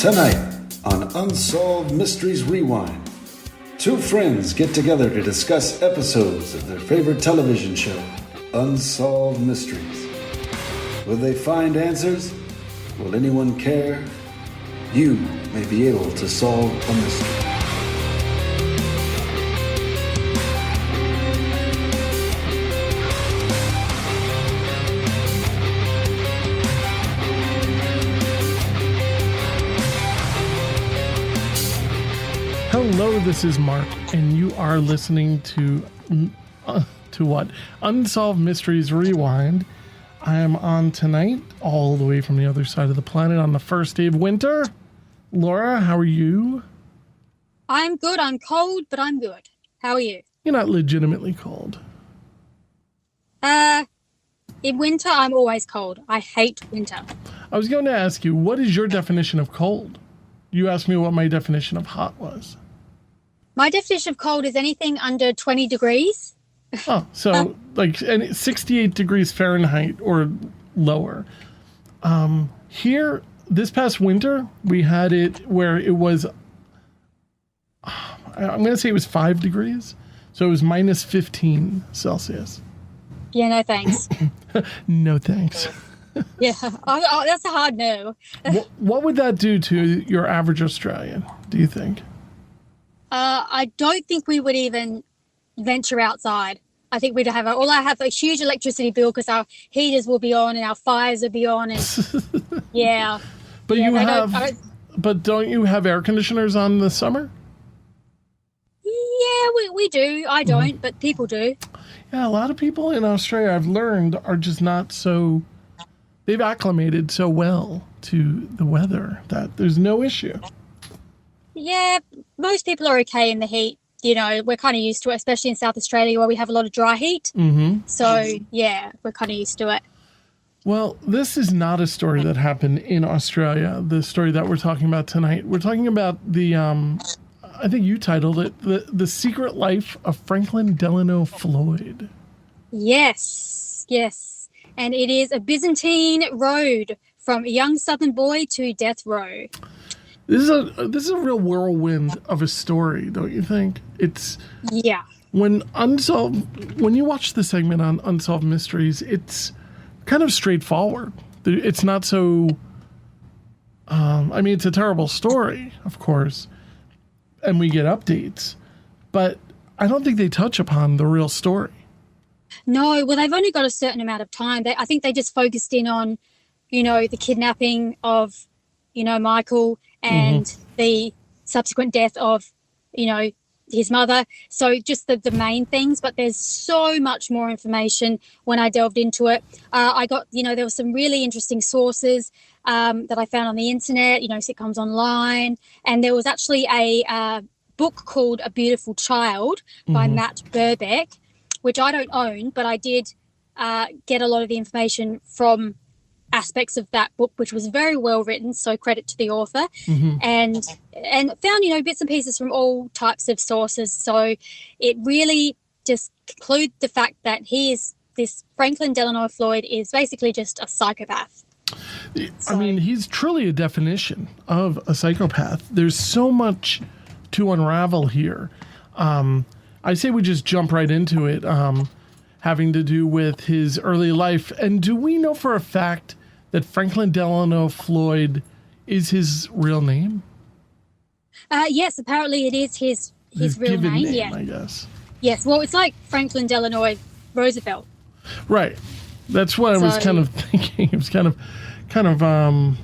Tonight on Unsolved Mysteries Rewind, two friends get together to discuss episodes of their favorite television show, Unsolved Mysteries. Will they find answers? Will anyone care? You may be able to solve a mystery. Hello, this is Mark, and you are listening to what? Unsolved Mysteries Rewind. I am on tonight, all the way from the other side of the planet on the first day of winter. Laura, how are you? I'm good. I'm cold, but I'm good. How are you? You're not legitimately cold. In winter, I'm always cold. I hate winter. I was going to ask you, what is your definition of cold? You asked me what my definition of hot was. My definition of cold is anything under 20 degrees. Oh, so like 68 degrees Fahrenheit or lower. Here, this past winter, we had it where it was, I'm going to say it was 5 degrees. So it was minus 15 Celsius. Yeah, no thanks. No thanks. Yeah, that's a hard no. What would that do to your average Australian, do you think? I don't think we would even venture outside. I think we'd have a huge electricity bill because our heaters will be on and our fires will be on, and yeah. But yeah, but don't you have air conditioners on the summer? Yeah, we do. I don't, but people do. Yeah, a lot of people in Australia, I've learned, are just not so. They've acclimated so well to the weather that there's no issue. Yeah, most people are okay in the heat. You know, we're kind of used to it, especially in South Australia where we have a lot of dry heat. Mm-hmm. So, yeah, we're kind of used to it. Well, this is not a story that happened in Australia, the story that we're talking about tonight. We're talking about the, I think you titled it, The Secret Life of Franklin DeLano Floyd. Yes. And it is a Byzantine road from a young southern boy to death row. This is a real whirlwind of a story, don't you think? Yeah. When you watch the segment on Unsolved Mysteries, it's kind of straightforward. It's not so. It's a terrible story, of course, and we get updates, but I don't think they touch upon the real story. No, well, they've only got a certain amount of time. I think they just focused in on, the kidnapping of, Michael and the subsequent death of, his mother. So just the main things, but there's so much more information when I delved into it. I got, there were some really interesting sources that I found on the internet, sitcoms online. And there was actually a book called A Beautiful Child by Matt Burbeck, which I don't own, but I did get a lot of the information from aspects of that book, which was very well written, so credit to the author, and found bits and pieces from all types of sources. So it really just concludes the fact that this Franklin DeLano Floyd is basically just a psychopath. I mean, he's truly a definition of a psychopath. There's so much to unravel here. I say we just jump right into it, having to do with his early life. And do we know for a fact that Franklin DeLano Floyd is his real name? Yes, apparently it is his real name. Yeah, I guess. Yes, well, it's like Franklin Delano Roosevelt. Right. That's what I was kind of thinking. It was kind of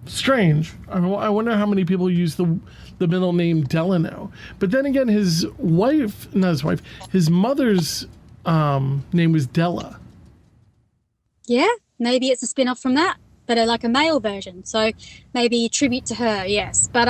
strange. I wonder how many people use the middle name Delano. But then again, his mother's name was Della. Yeah, maybe it's a spin-off from that, but like a male version. So maybe a tribute to her, yes. But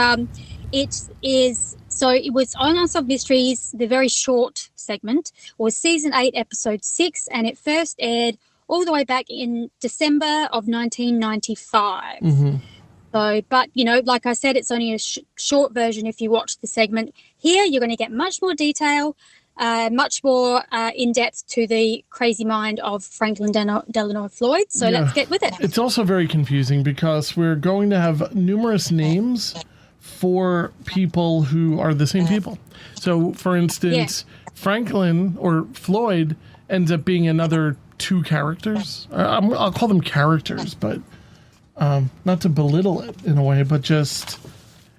it was on Unsolved Mysteries, the very short segment, was season 8, episode 6, and it first aired all the way back in December of 1995. So, but, like I said, it's only a short version if you watch the segment. Here, you're going to get much more detail. much more in depth to the crazy mind of Franklin Delano Floyd. So let's get with it. It's also very confusing because we're going to have numerous names for people who are the same people. So, for instance, Franklin or Floyd ends up being another two characters. I'll call them characters, but not to belittle it in a way, but just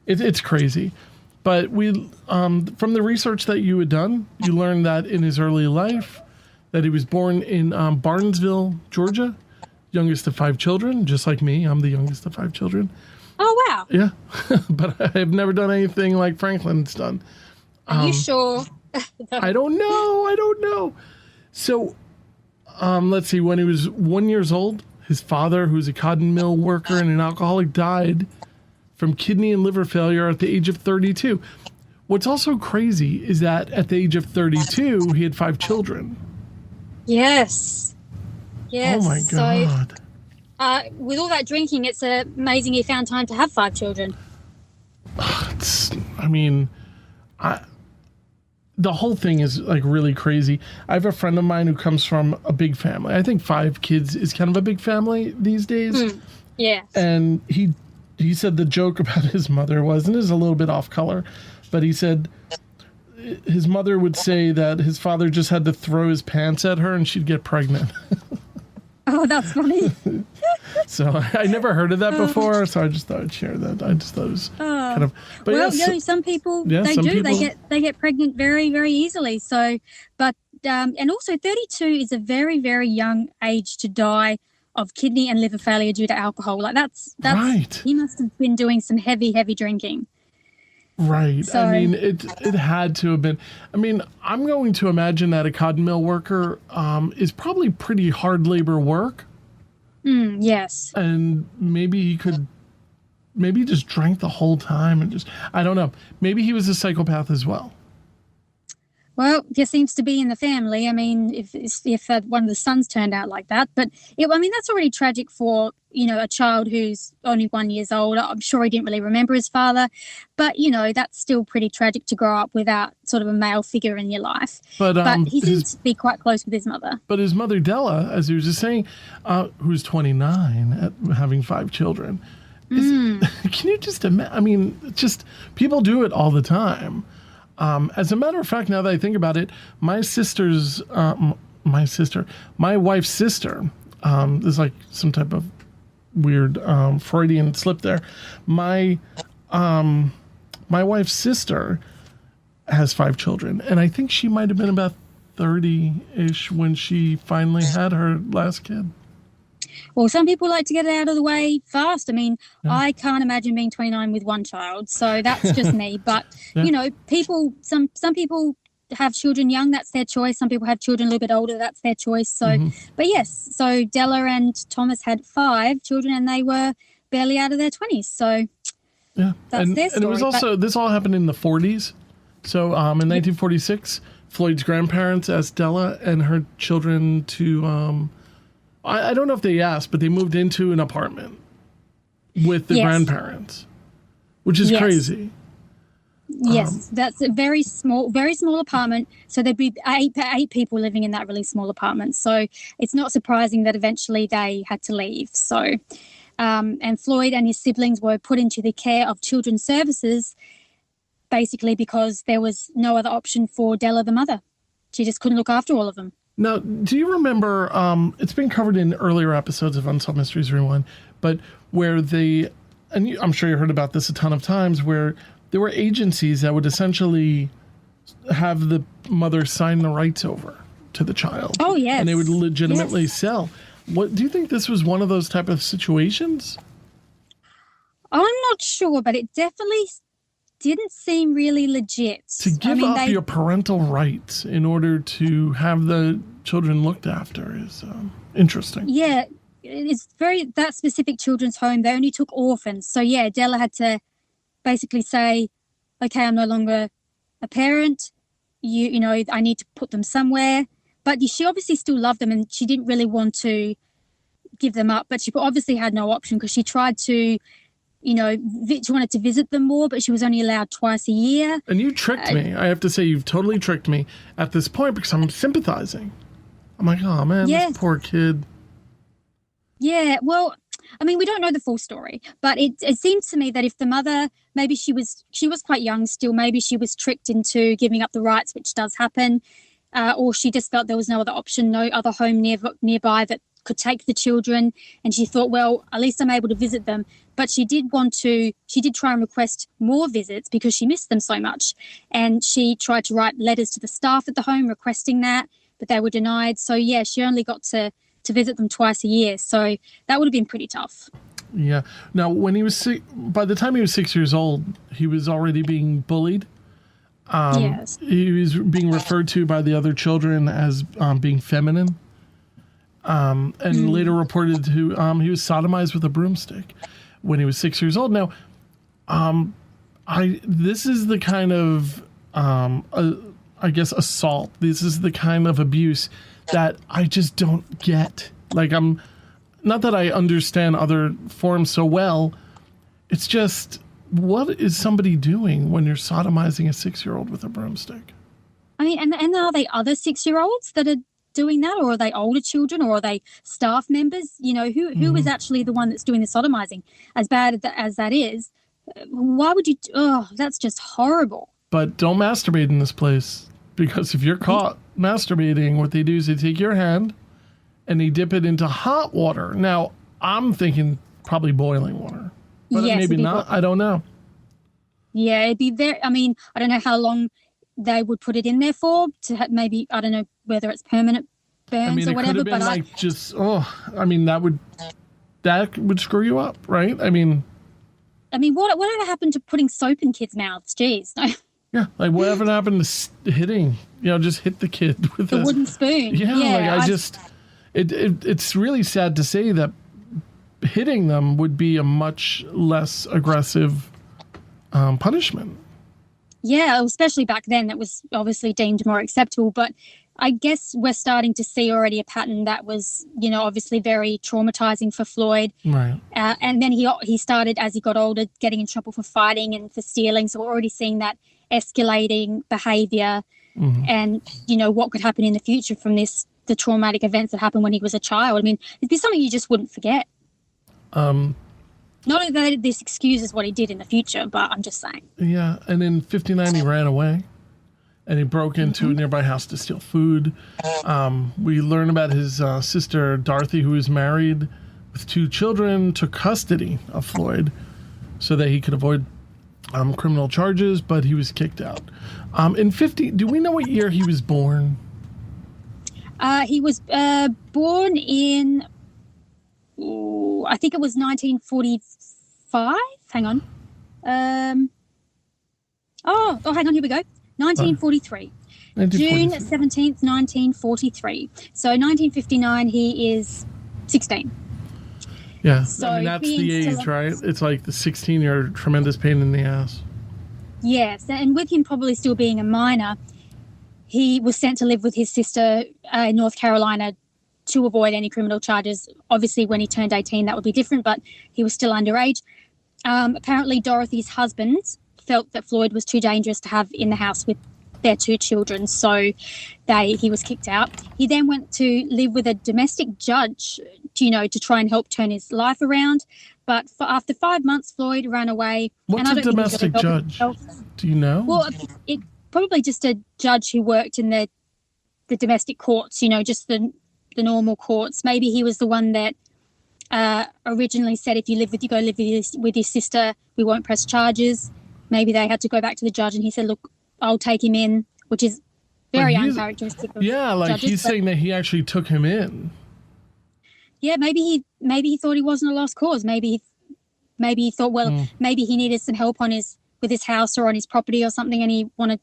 it's crazy. But we, from the research that you had done, you learned that in his early life, that he was born in Barnesville, Georgia, youngest of 5 children, just like me. I'm the youngest of 5 children. Oh, wow. Yeah, but I've never done anything like Franklin's done. Are you sure? I don't know. So, let's see. When he was 1 year old, his father, who's a cotton mill worker and an alcoholic, died from kidney and liver failure at the age of 32. What's also crazy is that at the age of 32, he had 5 children. Yes. Oh my God. So, with all that drinking, it's amazing he found time to have 5 children. The whole thing is like really crazy. I have a friend of mine who comes from a big family. I think 5 kids is kind of a big family these days. Yeah. And he said the joke about his mother was, and it is a little bit off color, but he said his mother would say that his father just had to throw his pants at her and she'd get pregnant. Oh, that's funny. So I never heard of that before, so I just thought I'd share that. I just thought it was kind of. But well, some people they get pregnant very, very easily. So, but and also 32 is a very, very young age to die of kidney and liver failure due to alcohol. Like that's right. He must have been doing some heavy drinking. Right. So, I mean, it had to have been. I mean, I'm going to imagine that a cotton mill worker is probably pretty hard labor work. Yes. And maybe he just drank the whole time and just, I don't know. Maybe he was a psychopath as well. Well, there seems to be in the family. I mean, if one of the sons turned out like that, but that's already tragic for a child who's only 1 year old. I'm sure he didn't really remember his father, but that's still pretty tragic to grow up without sort of a male figure in your life. But he seems to be quite close with his mother. But his mother Della, as he was just saying, who's 29 at having 5 children, can you just imagine? I mean, just people do it all the time. As a matter of fact, now that I think about it, my wife's sister, is like some type of weird Freudian slip there. My wife's sister has 5 children, and I think she might have been about 30-ish when she finally had her last kid. Well, some people like to get it out of the way fast. I mean, I can't imagine being 29 with 1 child, so that's just me. But, some people have children young, that's their choice. Some people have children a little bit older, that's their choice. So, But yes, so Della and Thomas had 5 children and they were barely out of their 20s. So that's their story. And it was also, this all happened in the 40s. So in 1946, Floyd's grandparents asked Della and her children to... I don't know if they asked, but they moved into an apartment with the grandparents, which is crazy. Yes, that's a very small apartment. So there'd be eight people living in that really small apartment. So it's not surprising that eventually they had to leave. So, and Floyd and his siblings were put into the care of Children's Services, basically because there was no other option for Della, the mother. She just couldn't look after all of them. Now, do you remember, it's been covered in earlier episodes of Unsolved Mysteries Rewind, but where I'm sure you heard about this a ton of times, where there were agencies that would essentially have the mother sign the rights over to the child. Oh, yes. And they would legitimately sell. What do you think this was one of those type of situations? I'm not sure, but it definitely didn't seem really legit. To give up your parental rights in order to have the children looked after is interesting. Yeah, it's that specific children's home. They only took orphans. So, Della had to basically say, okay, I'm no longer a parent. I need to put them somewhere. But she obviously still loved them and she didn't really want to give them up. But she obviously had no option because she tried to she wanted to visit them more, but she was only allowed twice a year. And you tricked me. I have to say, you've totally tricked me at this point because I'm sympathizing. I'm like, oh man, this poor kid. Yeah, well, I mean, we don't know the full story, but it seems to me that if the mother, maybe she was quite young still, maybe she was tricked into giving up the rights, which does happen, or she just felt there was no other option, no other home nearby that could take the children, and she thought, well, at least I'm able to visit them. But she did try and request more visits because she missed them so much, and she tried to write letters to the staff at the home requesting that, but they were denied. So yeah, she only got to visit them twice a year. So that would have been pretty tough. Yeah. Now, when he was by the time he was 6 years old, he was already being bullied. Yes. He was being referred to by the other children as being feminine. And later reported to he was sodomized with a broomstick when he was 6 years old. Now, this is the kind of I guess assault. This is the kind of abuse that I just don't get. Like, I'm not that I understand other forms so well. It's just, what is somebody doing when you're sodomizing a 6-year-old with a broomstick? I mean, and are they other 6-year-olds that are doing that, or are they older children, or are they staff members? Who is actually the one that's doing the sodomizing? As bad as that is, why would you? Oh, that's just horrible. But don't masturbate in this place, because if you're caught masturbating, what they do is they take your hand and they dip it into hot water. Now, I'm thinking probably boiling water, but maybe not. I don't know. Yeah, it'd be very. I mean, I don't know how long they would put it in there for. Maybe, I don't know whether it's permanent burns or whatever. But that would screw you up, right? I mean, whatever happened to putting soap in kids' mouths? Jeez. Yeah, like whatever happened to hitting? Just hit the kid with a wooden spoon. Yeah, it's really sad to say that hitting them would be a much less aggressive punishment. Yeah, especially back then, that was obviously deemed more acceptable. But I guess we're starting to see already a pattern that was, obviously very traumatizing for Floyd. Right. And then he started, as he got older, getting in trouble for fighting and for stealing. So we're already seeing that escalating behavior, and, what could happen in the future from the traumatic events that happened when he was a child. I mean, it'd be something you just wouldn't forget. Not that this excuses what he did in the future, but I'm just saying. Yeah, and in 1959 he ran away, and he broke into a nearby house to steal food. We learn about his sister Dorothy, who was married with 2 children, took custody of Floyd so that he could avoid criminal charges, but he was kicked out. Do we know what year he was born? He was born in, I think it was 1945. Hang on. Hang on, here we go. 1943. June 17th, 1943. So 1959, he is 16. Yeah, so that's the age, right? It's like the 16-year tremendous pain in the ass. Yes, and with him probably still being a minor, he was sent to live with his sister in North Carolina to avoid any criminal charges. Obviously, when he turned 18, that would be different, but he was still underage. Apparently, Dorothy's husband felt that Floyd was too dangerous to have in the house with their 2 children, so he was kicked out. He then went to live with a domestic judge, to try and help turn his life around. But after 5 months, Floyd ran away. What's a domestic judge? Do you know? Well, it probably just a judge who worked in the domestic courts, just the normal courts. Maybe he was the one that originally said, if you go live with your sister, we won't press charges. Maybe they had to go back to the judge, and he said, look, I'll take him in, which is very uncharacteristic of judges, he's saying that he actually took him in. Yeah, maybe he thought he wasn't a lost cause. Maybe he thought, maybe he needed some help with his house or on his property or something, and he wanted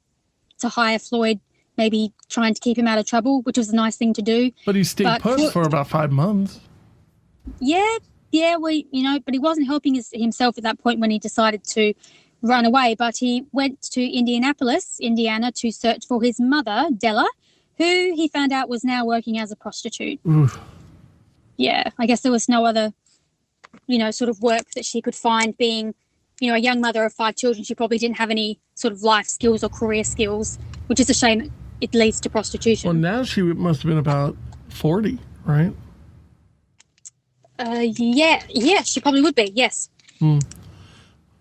to hire Floyd, maybe trying to keep him out of trouble, which was a nice thing to do. But he stayed put for about 5 months. Yeah, but he wasn't helping himself at that point when he decided to run away. But he went to Indianapolis, Indiana, to search for his mother, Della, who he found out was now working as a prostitute. Oof. Yeah, I guess there was no other sort of work that she could find being, a young mother of 5 children. She probably didn't have any sort of life skills or career skills, which is a shame that it leads to prostitution. Well, now she must have been about 40, right? Yeah, she probably would be, yes.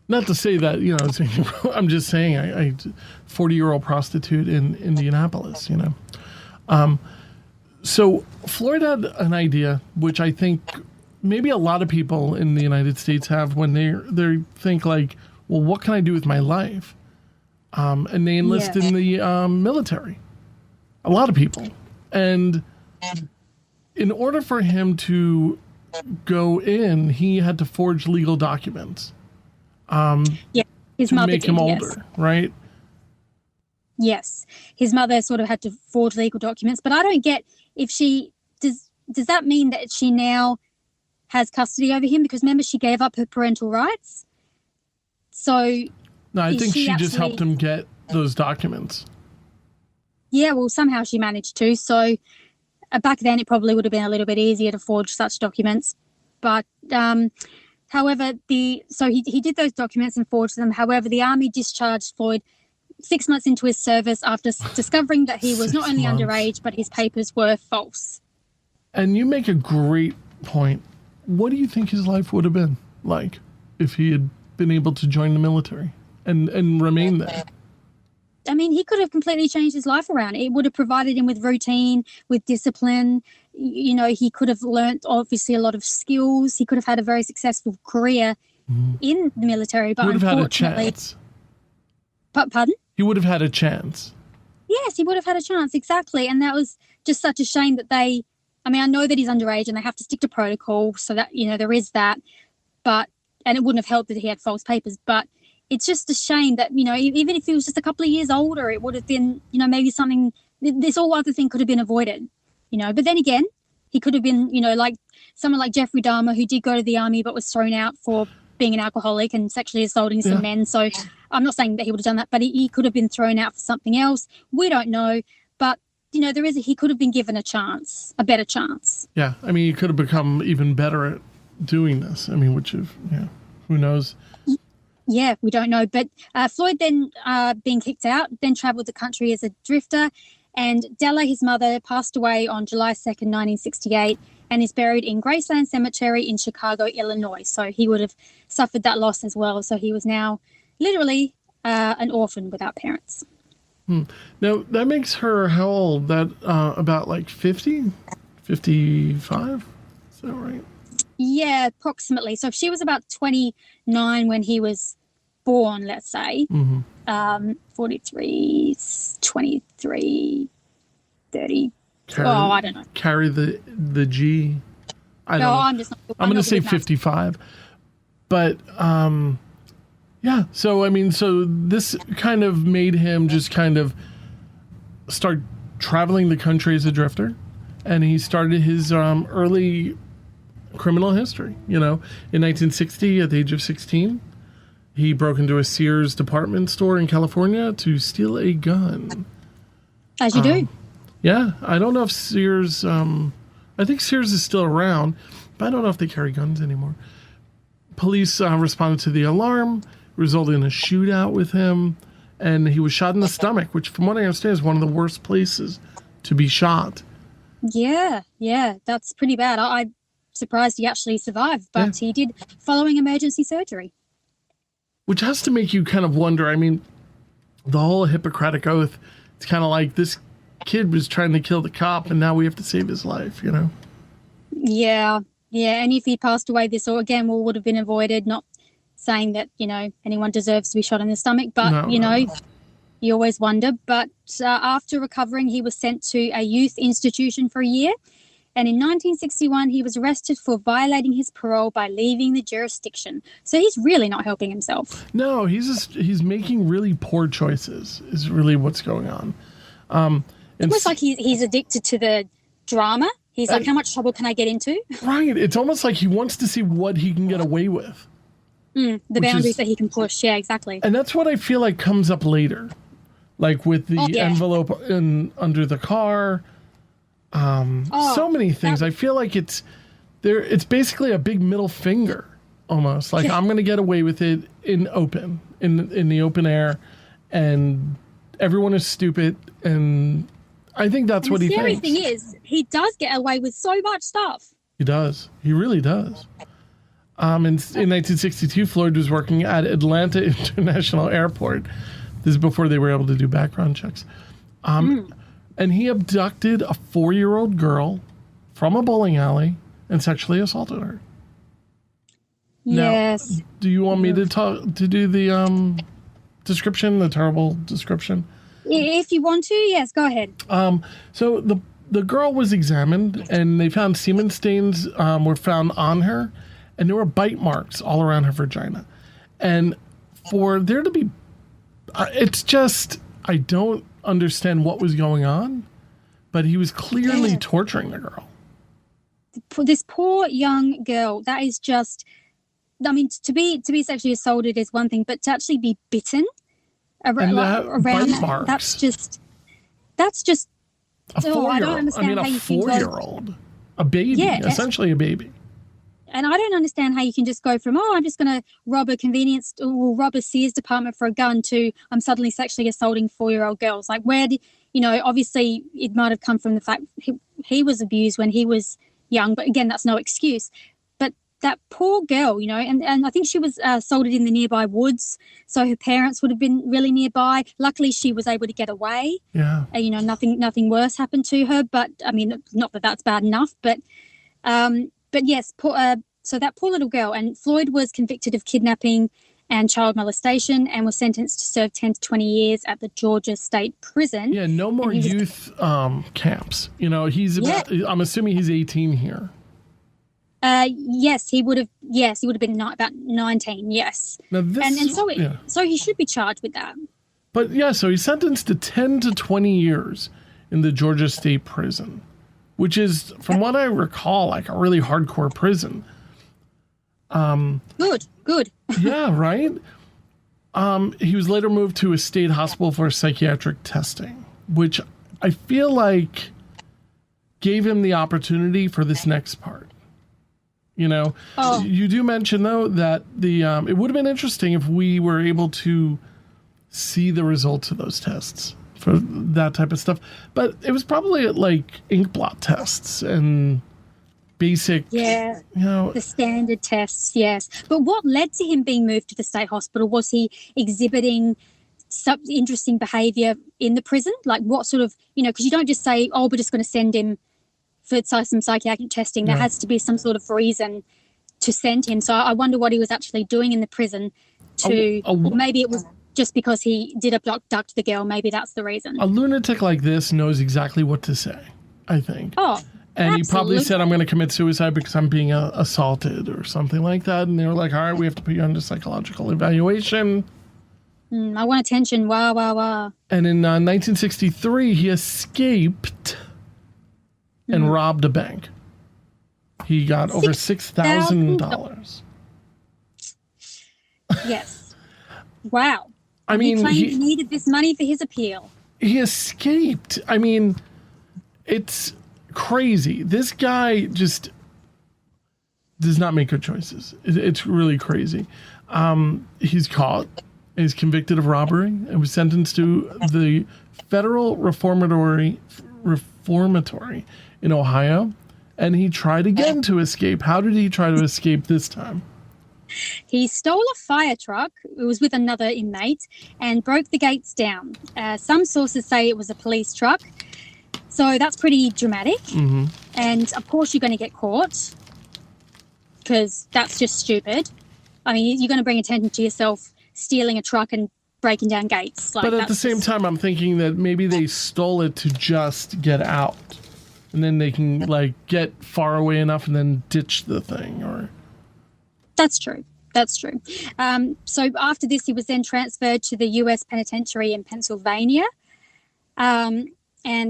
Not to say that, I'm just saying I 40-year-old prostitute in Indianapolis, So Floyd had an idea, which I think maybe a lot of people in the United States have when they think like, well, what can I do with my life? And they enlist in the military. A lot of people. And in order for him to go in, he had to forge legal documents. His to mother make him did, older, yes. right? Yes, his mother sort of had to forge legal documents, but I don't get if she does that mean that she now has custody over him? Because remember, she gave up her parental rights. So no, I think she just helped him get those documents. Yeah, well, somehow she managed to. So back then, it probably would have been a little bit easier to forge such documents. But however, he did those documents and forged them. However, the army discharged Floyd 6 months into his service after discovering that he was not only underage, but his papers were false. And you make a great point. What do you think his life would have been like if he had been able to join the military and remain there? I mean, he could have completely changed his life around. It would have provided him with routine, with discipline. He could have learnt, obviously, a lot of skills. He could have had a very successful career in the military. But he would have had a unfortunately, chance. Pardon? He would have had a chance. Yes, he would have had a chance, exactly. And that was just such a shame that I know that he's underage and they have to stick to protocol, so that, there is that. And it wouldn't have helped that he had false papers. But it's just a shame that, even if he was just a couple of years older, it would have been, maybe something, this whole other thing could have been avoided, But then again, he could have been, like someone like Jeffrey Dahmer, who did go to the army but was thrown out for being an alcoholic and sexually assaulting some men. So I'm not saying that he would have done that, but he could have been thrown out for something else. We don't know. But, he could have been given a chance, a better chance. Yeah. I mean, he could have become even better at doing this. I mean, who knows? Yeah, we don't know. But Floyd then, being kicked out, then travelled the country as a drifter. And Della, his mother, passed away on July 2nd, 1968, and is buried in Graceland Cemetery in Chicago, Illinois. So he would have suffered that loss as well. So he was now literally an orphan without parents. Now, that makes her how old? That about like 50? 55? Is that right? Yeah, approximately. So if she was about 29 when he was born, let's say, 43, 23, 30. I don't know. Carry the G. I don't know. I'm just not. I'm going to say 55. But, yeah. So this kind of made him just kind of start traveling the country as a drifter. And he started his early criminal history. In 1960, at the age of 16, he broke into a Sears department store in California to steal a gun. As you do. Yeah, I don't know if Sears, I think Sears is still around, but I don't know if they carry guns anymore. Police responded to the alarm, resulted in a shootout with him, and he was shot in the stomach, which from what I understand is one of the worst places to be shot. Yeah, that's pretty bad. I'm surprised he actually survived, but he did following emergency surgery. Which has to make you kind of wonder, I mean, the whole Hippocratic Oath, it's kind of like this kid was trying to kill the cop and now we have to save his life, Yeah, and if he passed away, this all again would have been avoided. Not saying that, anyone deserves to be shot in the stomach, but, you always wonder. But after recovering, he was sent to a youth institution for a year. And in 1961, he was arrested for violating his parole by leaving the jurisdiction. So he's really not helping himself. No, he's making really poor choices is really what's going on. It's almost like he's addicted to the drama. He's like, how much trouble can I get into? Right. It's almost like he wants to see what he can get away with. The boundaries that he can push. Yeah, exactly. And that's what I feel like comes up later. Like with the envelope under the car. So many things. I feel like it's basically a big middle finger almost. Like, I'm going to get away with it in the open air, and everyone is stupid, and I think that's what he thinks. The scary thing is, he does get away with so much stuff. He does. He really does. In 1962, Floyd was working at Atlanta International Airport. This is before they were able to do background checks. And he abducted a 4-year-old girl from a bowling alley and sexually assaulted her. Yes. Now, do you want me to do the description, the terrible description? If you want to, yes, go ahead. So the girl was examined, and they found semen stains were found on her, and there were bite marks all around her vagina. And for there to be, it's just, I don't understand what was going on, but he was clearly torturing the girl. This poor young girl, that is just, I mean, to be sexually assaulted is one thing, but to actually be bitten around marks. that's just a 4-year-old. I don't understand how you can 4-year-old, a baby, essentially a baby. And I don't understand how you can just go from, I'm just going to rob a Sears department for a gun to I'm suddenly sexually assaulting 4-year-old girls. Like, where did, obviously it might have come from the fact he was abused when he was young, but again, that's no excuse. But that poor girl, and I think she was assaulted in the nearby woods, so her parents would have been really nearby. Luckily, she was able to get away. Yeah. Nothing worse happened to her. But I mean, not that that's bad enough, but yes, so that poor little girl. And Floyd was convicted of kidnapping and child molestation and was sentenced to serve 10 to 20 years at the Georgia State Prison. Yeah, no more youth camps. I'm assuming he's 18 here. Yes, he would have been about 19. Yes, now so he should be charged with that. But yeah, so he's sentenced to 10 to 20 years in the Georgia State Prison, which is, from what I recall, like a really hardcore prison. Good. Yeah, right. He was later moved to a state hospital for psychiatric testing, which I feel like gave him the opportunity for this next part. You do mention, though, that it would have been interesting if we were able to see the results of those tests for that type of stuff. But it was probably like ink blot tests and basic, the standard tests, yes. But what led to him being moved to the state hospital? Was he exhibiting some interesting behavior in the prison? Like, what sort of, because you don't just say, we're just going to send him for some psychiatric testing. There has to be some sort of reason to send him. So I wonder what he was actually doing in the prison or maybe it was just because he did abduct the girl. Maybe that's the reason. A lunatic like this knows exactly what to say, I think. And absolutely. He probably said, I'm going to commit suicide because I'm being assaulted or something like that. And they were like, all right, we have to put you under psychological evaluation. I want attention. Wow. And in 1963, he escaped and robbed a bank. He got over $6,000. Yes. Wow. I mean, he needed this money for his appeal. He escaped. I mean, it's crazy. This guy just does not make good choices. It's really crazy. He's caught. He's convicted of robbery and was sentenced to the Federal Reformatory in Ohio, and he tried again to escape. How did he try to escape this time? He stole a fire truck. It was with another inmate and broke the gates down. Some sources say it was a police truck, so that's pretty dramatic. Mm-hmm. And of course you're going to get caught because that's just stupid. I mean, you're going to bring attention to yourself stealing a truck and breaking down gates. But at the same time, I'm thinking that maybe they stole it to just get out, and then they can get far away enough and then ditch the thing. Or that's true. So after this, he was then transferred to the U.S. Penitentiary in Pennsylvania. And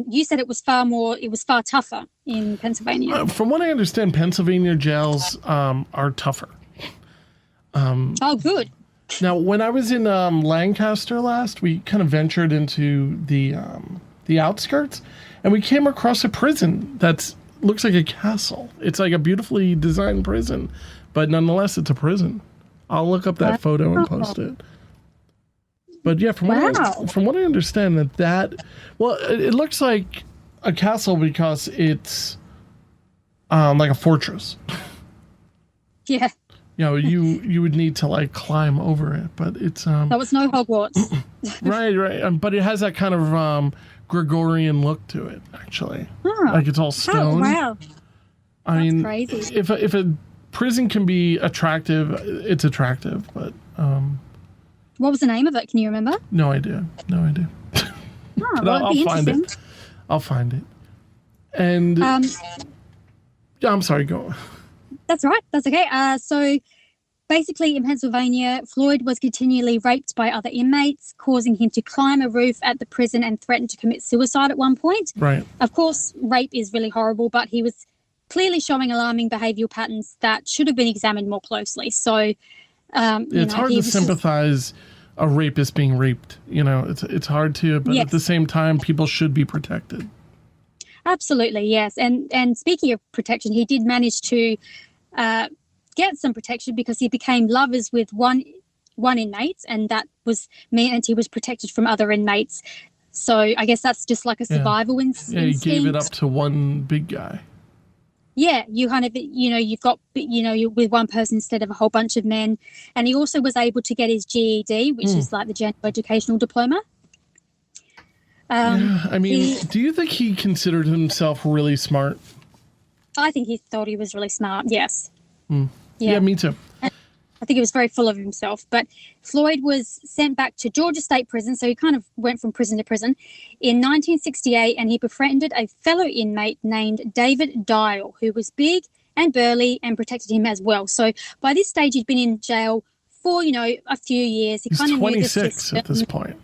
you said it was far tougher in Pennsylvania. From what I understand, Pennsylvania jails are tougher. Good. Now, when I was in Lancaster last, we kind of ventured into the outskirts, and we came across a prison that's looks like a castle. It's like a beautifully designed prison, but nonetheless, it's a prison. I'll look up that photo and post it. But yeah, from what I understand, it looks like a castle because it's like a fortress. Yeah. You would need to like climb over it, but it's So it's no Hogwarts. right. But it has that kind of Gregorian look to it, actually. Oh. Like it's all stone. Oh, wow. I mean, crazy. If a prison can be attractive, it's attractive. But what was the name of it? Can you remember? no idea. Oh, I'll find it. I'll find it. And yeah, I'm sorry. Go. That's right. That's okay. So basically in Pennsylvania, Floyd was continually raped by other inmates, causing him to climb a roof at the prison and threaten to commit suicide at one point. Right. Of course, rape is really horrible, but he was clearly showing alarming behavioural patterns that should have been examined more closely. So, it's hard to sympathize a rapist being raped. It's hard to, but at the same time, people should be protected. Absolutely, yes. And speaking of protection, he did manage to get some protection because he became lovers with one inmate, and that meant he was protected from other inmates. So I guess that's just like a survival instinct. Yeah, he gave it up to one big guy. Yeah, you kind of, you've got, you're with one person instead of a whole bunch of men. And he also was able to get his GED, which is like the General Educational Diploma. I mean, do you think he considered himself really smart? I think he thought he was really smart, yes. Yeah, me too. I think he was very full of himself. But Floyd was sent back to Georgia State Prison, so he kind of went from prison to prison, in 1968, and he befriended a fellow inmate named David Dial, who was big and burly and protected him as well. So by this stage, he'd been in jail for, a few years. He's 26 at this point.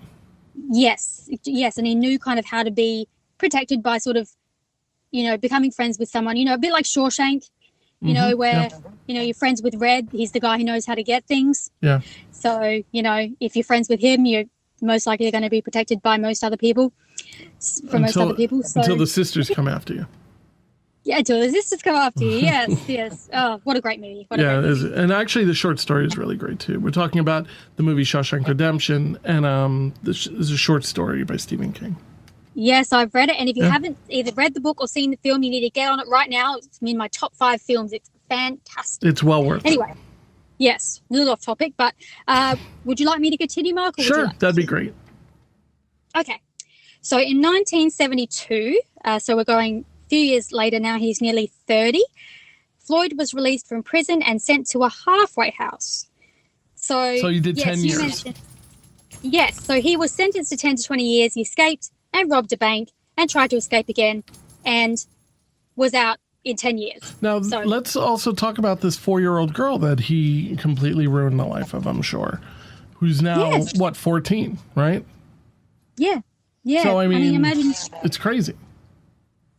Yes, and he knew kind of how to be protected by sort of, becoming friends with someone, a bit like Shawshank, where, you're friends with Red. He's the guy who knows how to get things. Yeah. So, if you're friends with him, you're most likely going to be protected by most other people, most other people. So, until the sisters come after you. Yeah, until the sisters come after you. Yes. Oh, what a great movie. It is. And actually the short story is really great too. We're talking about the movie Shawshank Redemption, and this is a short story by Stephen King. Yes, I've read it. And if you haven't either read the book or seen the film, you need to get on it right now. It's in my top 5 films. It's fantastic. It's well worth it. Anyway, yes, a little off topic, but would you like me to continue, Mark? Or sure, that'd be great. Okay. So in 1972, so we're going a few years later now, he's nearly 30, Floyd was released from prison and sent to a halfway house. So you did 10 years. Yes, so he was sentenced to 10 to 20 years. He escaped and robbed a bank and tried to escape again and was out in 10 years. Now, let's also talk about this 4-year-old girl that he completely ruined the life of, I'm sure, who's now, 14, right? Yeah. So, I mean imagine, it's crazy.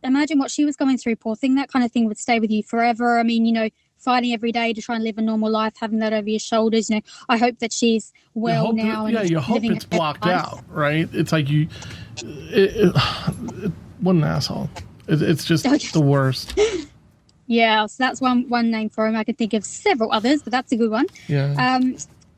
Imagine what she was going through, poor thing. That kind of thing would stay with you forever. I mean, fighting every day to try and live a normal life, having that over your shoulders. I hope that she's well now. You hope it's blocked out, right? It's like what an asshole. It's just the worst. Yeah, so that's one name for him. I could think of several others, but that's a good one. Yeah.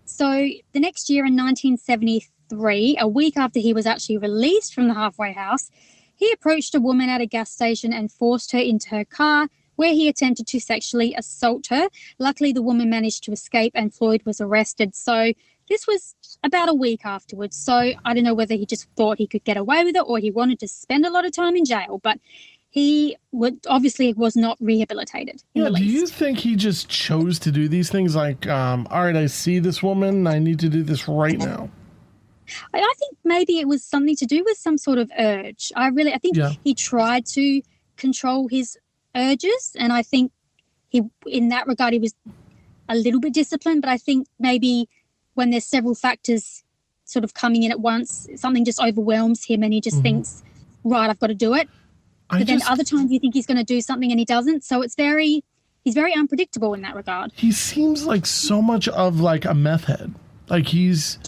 So the next year in 1973, a week after he was actually released from the halfway house, he approached a woman at a gas station and forced her into her car, where he attempted to sexually assault her. Luckily, the woman managed to escape and Floyd was arrested. So this was about a week afterwards. So I don't know whether he just thought he could get away with it or he wanted to spend a lot of time in jail, but he obviously was not rehabilitated. Yeah, do you think he just chose to do these things like, all right, I see this woman, I need to do this right now? I think maybe it was something to do with some sort of urge. I think he tried to control his urges, and I think in that regard he was a little bit disciplined, but I think maybe when there's several factors sort of coming in at once, something just overwhelms him and he just thinks, right, I've got to do it. But then other times you think he's going to do something and he doesn't. So he's very unpredictable in that regard. He seems like so much of like a meth head. Like he's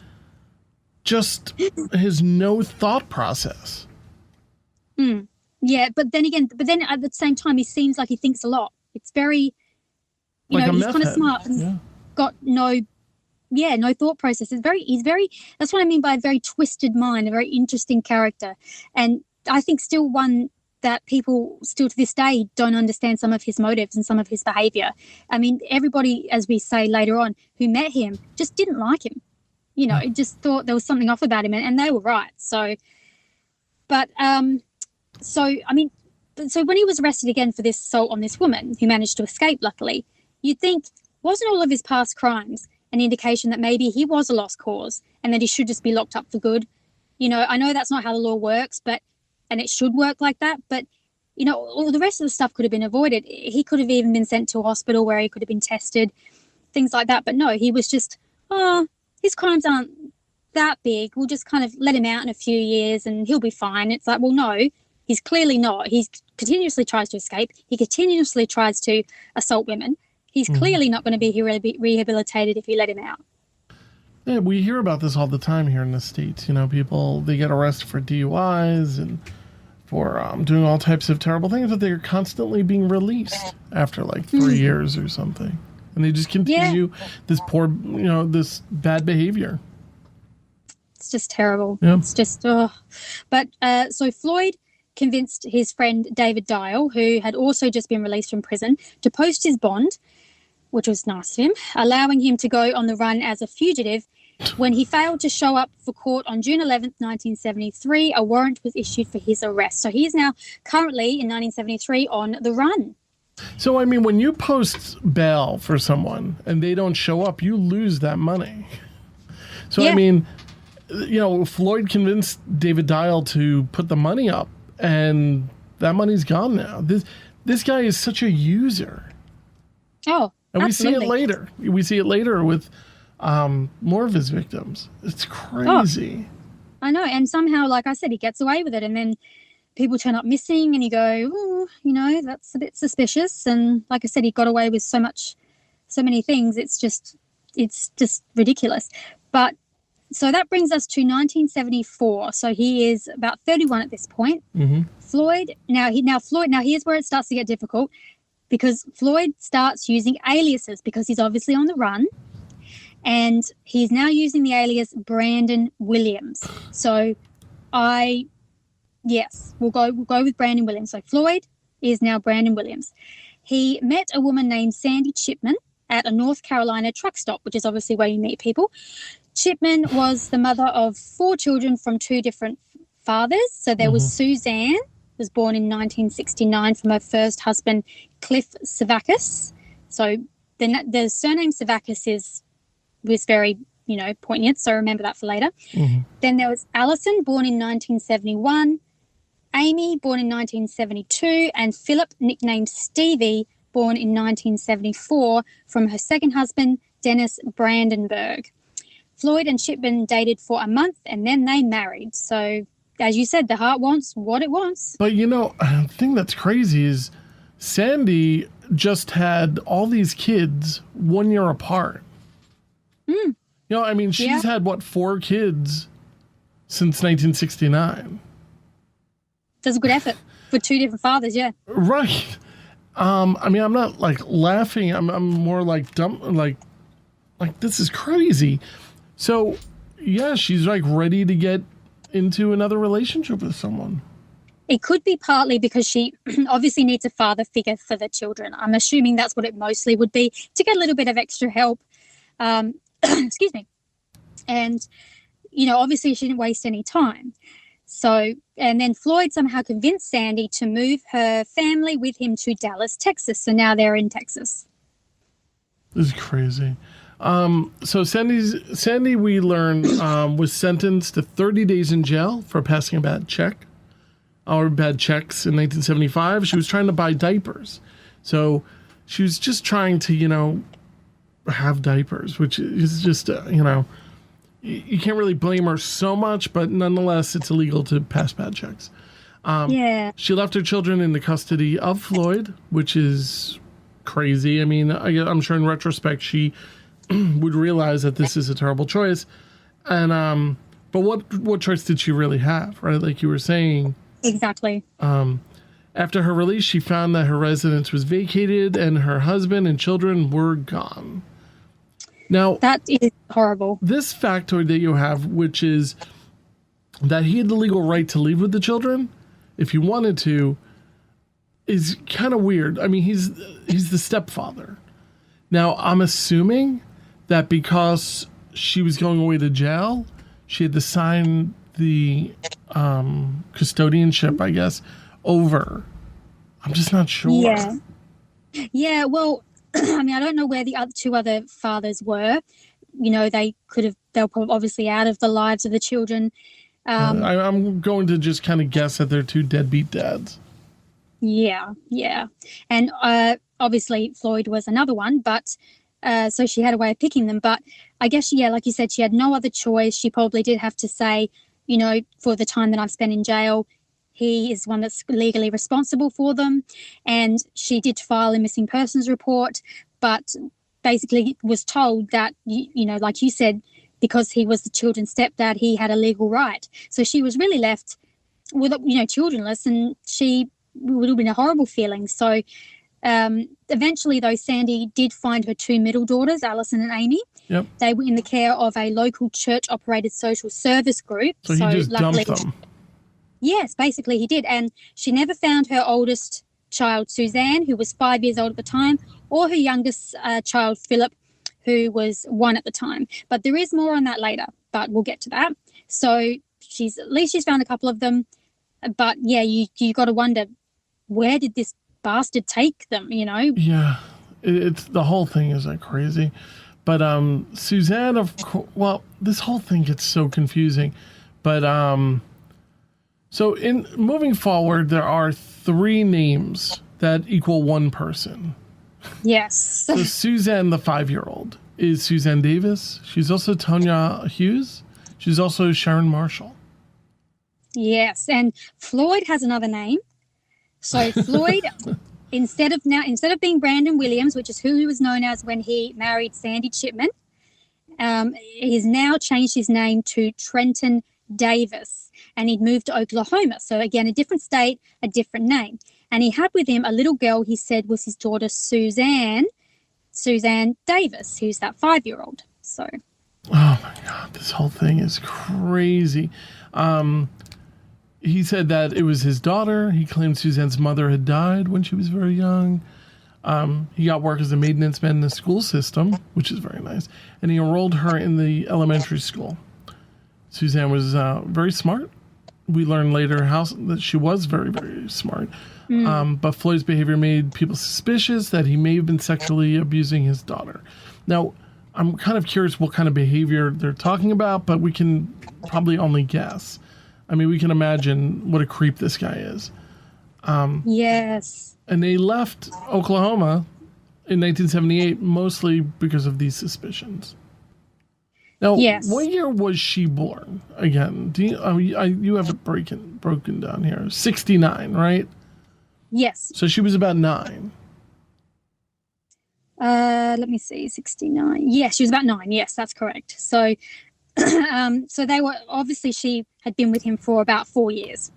just has no thought process. Yeah, but then at the same time, he seems like he thinks a lot. It's very, Like a he's meth kind of head. smart and Yeah. got no thought process. He's very, that's what I mean by a very twisted mind, a very interesting character. And I think still one that people still to this day don't understand some of his motives and some of his behavior. I mean, everybody, as we say later on, who met him just didn't like him. Just thought there was something off about him, and they were right. So when he was arrested again for this assault on this woman who managed to escape, luckily, you'd think, wasn't all of his past crimes an indication that maybe he was a lost cause and that he should just be locked up for good? I know that's not how the law works, and it should work like that, but, all the rest of the stuff could have been avoided. He could have even been sent to a hospital where he could have been tested, things like that. But no, he was just, his crimes aren't that big. We'll just kind of let him out in a few years and he'll be fine. It's like, well, no, he's clearly not. He continuously tries to escape. He continuously tries to assault women. He's clearly not going to be rehabilitated if you let him out. Yeah, we hear about this all the time here in the States. People, they get arrested for DUIs and for doing all types of terrible things, but they're constantly being released after like 3 years or something. And they just continue this this bad behavior. It's just terrible. Yeah. It's just, But so Floyd convinced his friend David Dial, who had also just been released from prison, to post his bond, which was nice of him, allowing him to go on the run as a fugitive. When he failed to show up for court on June 11th, 1973, a warrant was issued for his arrest. So he is now currently in 1973 on the run. So, I mean, when you post bail for someone and they don't show up, you lose that money. So, I mean, Floyd convinced David Dial to put the money up, and that money's gone now. This guy is such a user. Oh, and absolutely. we see it later. We see it later with more of his victims. It's crazy. Oh, I know. And somehow, like I said, he gets away with it. And then people turn up missing and you go, oh, that's a bit suspicious. And like I said, he got away with so many things. It's just ridiculous. But so that brings us to 1974. So he is about 31 at this point. Mm-hmm. Floyd, here's where it starts to get difficult, because Floyd starts using aliases because he's obviously on the run, and he's now using the alias Brandon Williams. So we'll go with Brandon Williams. So Floyd is now Brandon Williams. He met a woman named Sandy Chipman at a North Carolina truck stop, which is obviously where you meet people. Chipman was the mother of 4 children from 2 different fathers. So there was Suzanne, was born in 1969 from her first husband, Cliff Savakis. So the surname Savakis was very, poignant. So remember that for later. Mm-hmm. Then there was Allison, born in 1971, Amy, born in 1972, and Philip, nicknamed Stevie, born in 1974 from her second husband, Dennis Brandenburg. Floyd and Chipman dated for a month and then they married. So, as you said, the heart wants what it wants. But, the thing that's crazy is Sandy just had all these kids 1 year apart. She's had, 4 kids since 1969. That's a good effort for 2 different fathers, yeah. Right. I'm not, laughing. I'm more, dumb, this is crazy. So, yeah, she's, ready to get into another relationship with someone. It could be partly because she obviously needs a father figure for the children. I'm assuming that's what it mostly would be, to get a little bit of extra help. Excuse me. And, obviously she didn't waste any time. So, and then Floyd somehow convinced Sandy to move her family with him to Dallas, Texas. So now they're in Texas. This is crazy. So Sandy, we learned, was sentenced to 30 days in jail for passing a bad check, or bad checks in 1975. She was trying to buy diapers. So she was just trying to, have diapers, which is just, you can't really blame her so much, but nonetheless, it's illegal to pass bad checks. She left her children in the custody of Floyd, which is crazy. I'm sure in retrospect, she would realize that this is a terrible choice. And, but what choice did she really have, right? Like you were saying, Exactly. After her release, she found that her residence was vacated and her husband and children were gone. Now, That is horrible. this factoid that you have, which is that he had the legal right to leave with the children if he wanted to, is kind of weird. I mean, he's the stepfather. Now, I'm assuming that because she was going away to jail, she had to sign the custodianship, I guess, over. I'm just not sure. Yeah. Yeah, well, I mean, I don't know where the two other fathers were. You know, they were probably obviously out of the lives of the children. I'm going to just kind of guess that they're two deadbeat dads. Yeah. And obviously Floyd was another one, but so she had a way of picking them. But I guess, yeah, like you said, she had no other choice. She probably did have to say, you know, for the time that I've spent in jail, he is one that's legally responsible for them. And she did file a missing persons report, but basically was told that, you know, like you said, because he was the children's stepdad, he had a legal right. So she was really left with, you know, childrenless, and she would have been a horrible feeling. So eventually, though, Sandy did find her two middle daughters, Alison and Amy. Yep. They were in the care of a local church-operated social service group. So he just dumped them. Yes, basically he did. And she never found her oldest child, Suzanne, who was 5 years old at the time, or her youngest child, Philip, who was 1 at the time. But there is more on that later, but we'll get to that. So at least she's found a couple of them. But, yeah, you got to wonder, where did this bastard take them, you know? Yeah, it's the whole thing is like crazy. But Suzanne, well, this whole thing gets so confusing. But so in moving forward, there are 3 names that equal one person. Yes. So Suzanne, the 5-year-old, is Suzanne Davis. She's also Tonya Hughes. She's also Sharon Marshall. Yes, and Floyd has another name. So Floyd, instead of being Brandon Williams, which is who he was known as when he married Sandy Chipman, he's now changed his name to Trenton Davis, and he'd moved to Oklahoma. So again, a different state, a different name. And he had with him a little girl he said was his daughter Suzanne Davis, who's that 5-year-old. So. Oh my God, this whole thing is crazy. He said that it was his daughter. He claimed Suzanne's mother had died when she was very young. He got work as a maintenance man in the school system, which is very nice. And he enrolled her in the elementary school. Suzanne was very smart. We learned later that she was very, very smart. But Floyd's behavior made people suspicious that he may have been sexually abusing his daughter. Now, I'm kind of curious what kind of behavior they're talking about, but we can probably only guess. I mean, we can imagine what a creep this guy is. Yes. And they left Oklahoma in 1978 mostly because of these suspicions. Now, yes. What year was she born? Again, do you have it broken down here? 69, right? Yes. So she was about 9. Let me see, 69. Yes, she was about 9. Yes, that's correct. So, so they were obviously she had been with him for about 4 years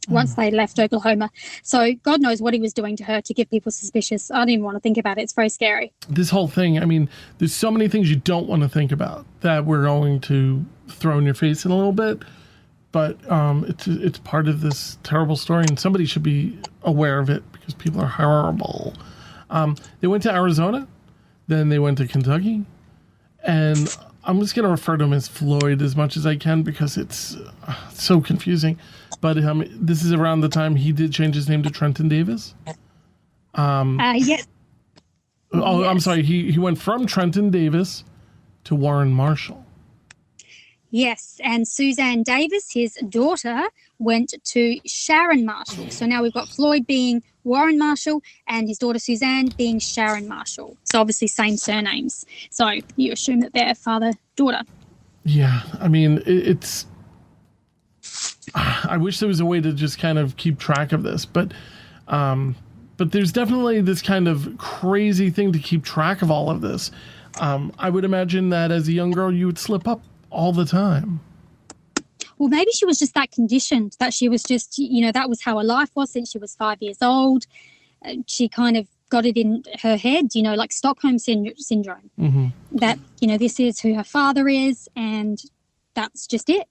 once they left Oklahoma. So God knows what he was doing to her to get people suspicious. I don't even want to think about it. It's very scary. This whole thing, I mean, there's so many things you don't want to think about that we're going to throw in your face in a little bit. But it's part of this terrible story, and somebody should be aware of it because people are horrible. They went to Arizona, then they went to Kentucky, and I'm just going to refer to him as Floyd as much as I can because it's so confusing. But this is around the time he did change his name to Trenton Davis. Yes. Oh, yes. I'm sorry. He went from Trenton Davis to Warren Marshall. Yes, and Suzanne Davis, his daughter, went to Sharon Marshall. So now we've got Floyd being Warren Marshall and his daughter Suzanne being Sharon Marshall. So obviously same surnames. So you assume that they're father-daughter. Yeah, I mean, it's... I wish there was a way to just kind of keep track of this, but there's definitely this kind of crazy thing to keep track of all of this. I would imagine that as a young girl, you would slip up all the time. well, maybe she was just that conditioned, that she was just, that was how her life was since she was 5 years old. She kind of got it in her head, like Stockholm syndrome, that, this is who her father is, and that's just it.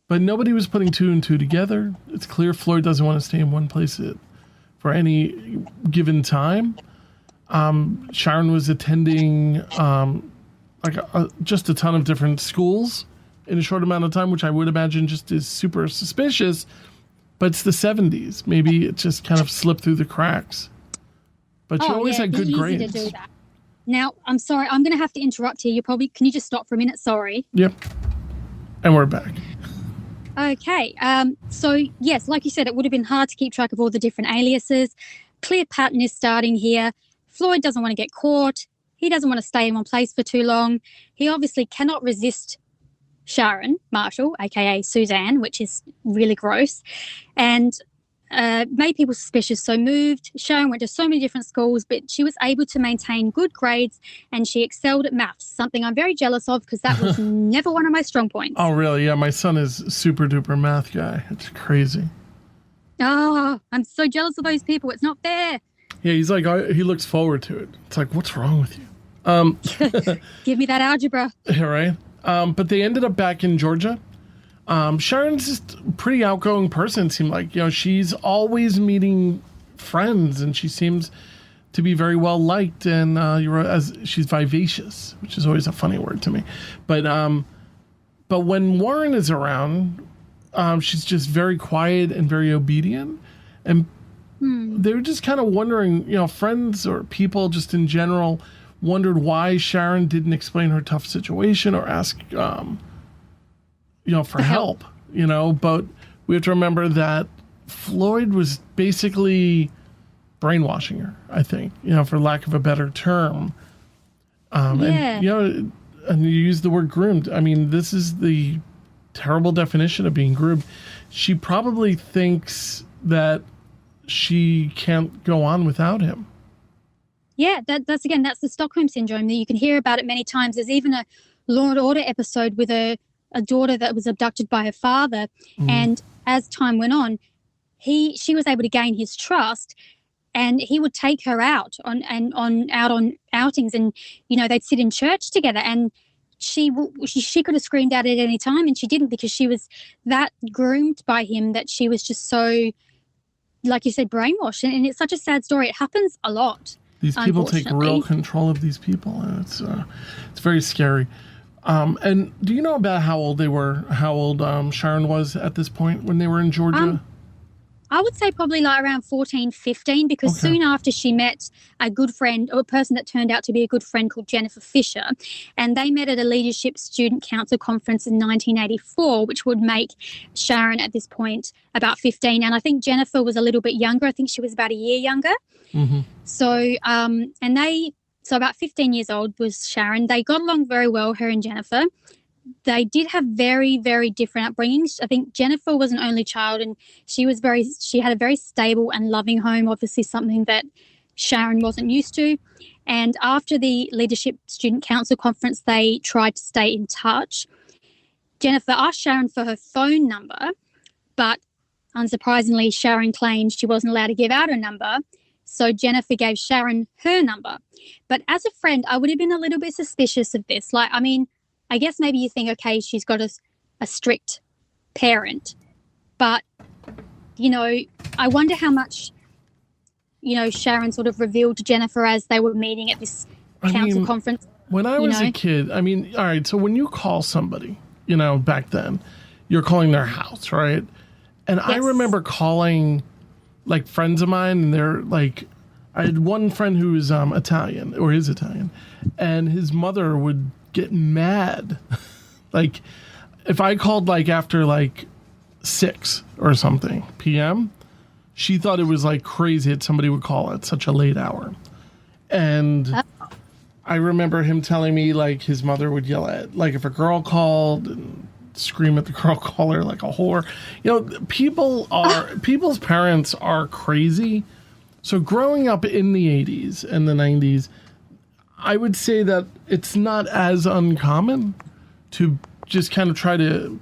But nobody was putting two and two together. It's clear Floyd doesn't want to stay in one place for any given time. Sharon was attending just a ton of different schools in a short amount of time, which I would imagine just is super suspicious. But it's the 70s. Maybe it just kind of slipped through the cracks. But she always had good grades. To do that. Now, I'm sorry, I'm going to have to interrupt here. Can you just stop for a minute? Sorry. Yep. And we're back. Okay. So, yes, like you said, it would have been hard to keep track of all the different aliases. Clear pattern is starting here. Floyd doesn't want to get caught. He doesn't want to stay in one place for too long. He obviously cannot resist Sharon Marshall, a.k.a. Suzanne, which is really gross, and made people suspicious. So moved. Sharon went to so many different schools, but she was able to maintain good grades, and she excelled at maths, something I'm very jealous of because that was never one of my strong points. Oh, really? Yeah, my son is a super duper math guy. It's crazy. Oh, I'm so jealous of those people. It's not fair. Yeah, he's like, he looks forward to it. It's like, what's wrong with you? Give me that algebra. Yeah, right. But they ended up back in Georgia. Sharon's just a pretty outgoing person, it seemed like. She's always meeting friends, and she seems to be very well liked, and as she's vivacious, which is always a funny word to me. But when Warren is around, she's just very quiet and very obedient. And they were just kind of wondering, friends or people just in general wondered why Sharon didn't explain her tough situation or ask, for help. But we have to remember that Floyd was basically brainwashing her, I think, for lack of a better term. And you use the word groomed. I mean, this is the terrible definition of being groomed. She probably thinks that she can't go on without him. Yeah, that's the Stockholm syndrome. You can hear about it many times. There's even a Law and Order episode with a daughter that was abducted by her father, and as time went on, she was able to gain his trust, and he would take her out on outings, and they'd sit in church together, and she could have screamed out at any time, and she didn't, because she was that groomed by him that she was just so, like you said, brainwashed. And it's such a sad story. It happens a lot. These people take real control of these people, and it's very scary. And do you know about how old they were? How old Sharon was at this point when they were in Georgia? I would say probably like around 14, 15, because soon after she met a good friend, or a person that turned out to be a good friend, called Jennifer Fisher, and they met at a leadership student council conference in 1984, which would make Sharon at this point about 15. And I think Jennifer was a little bit younger. I think she was about a year younger. Mm-hmm. So about 15 years old was Sharon. They got along very well, her and Jennifer. They did have very, very different upbringings. I think Jennifer was an only child, and she had a very stable and loving home, obviously something that Sharon wasn't used to. And after the Leadership Student Council conference, they tried to stay in touch. Jennifer asked Sharon for her phone number, but unsurprisingly, Sharon claimed she wasn't allowed to give out her number. So Jennifer gave Sharon her number. But as a friend, I would have been a little bit suspicious of this. I guess maybe you think, okay, she's got a strict parent. But, I wonder how much, Sharon sort of revealed to Jennifer as they were meeting at this council conference. When I was a kid, all right, so when you call somebody, back then, you're calling their house, right? And yes. I remember calling, friends of mine, and they're I had one friend who was Italian, or is Italian, and his mother would get mad. If I called after 6 or something p.m., she thought it was crazy that somebody would call at such a late hour. And I remember him telling me his mother would yell at if a girl called and scream at the girl, call her like a whore. People's parents are crazy. So growing up in the 80s and the 90s, I would say that it's not as uncommon to just kind of try to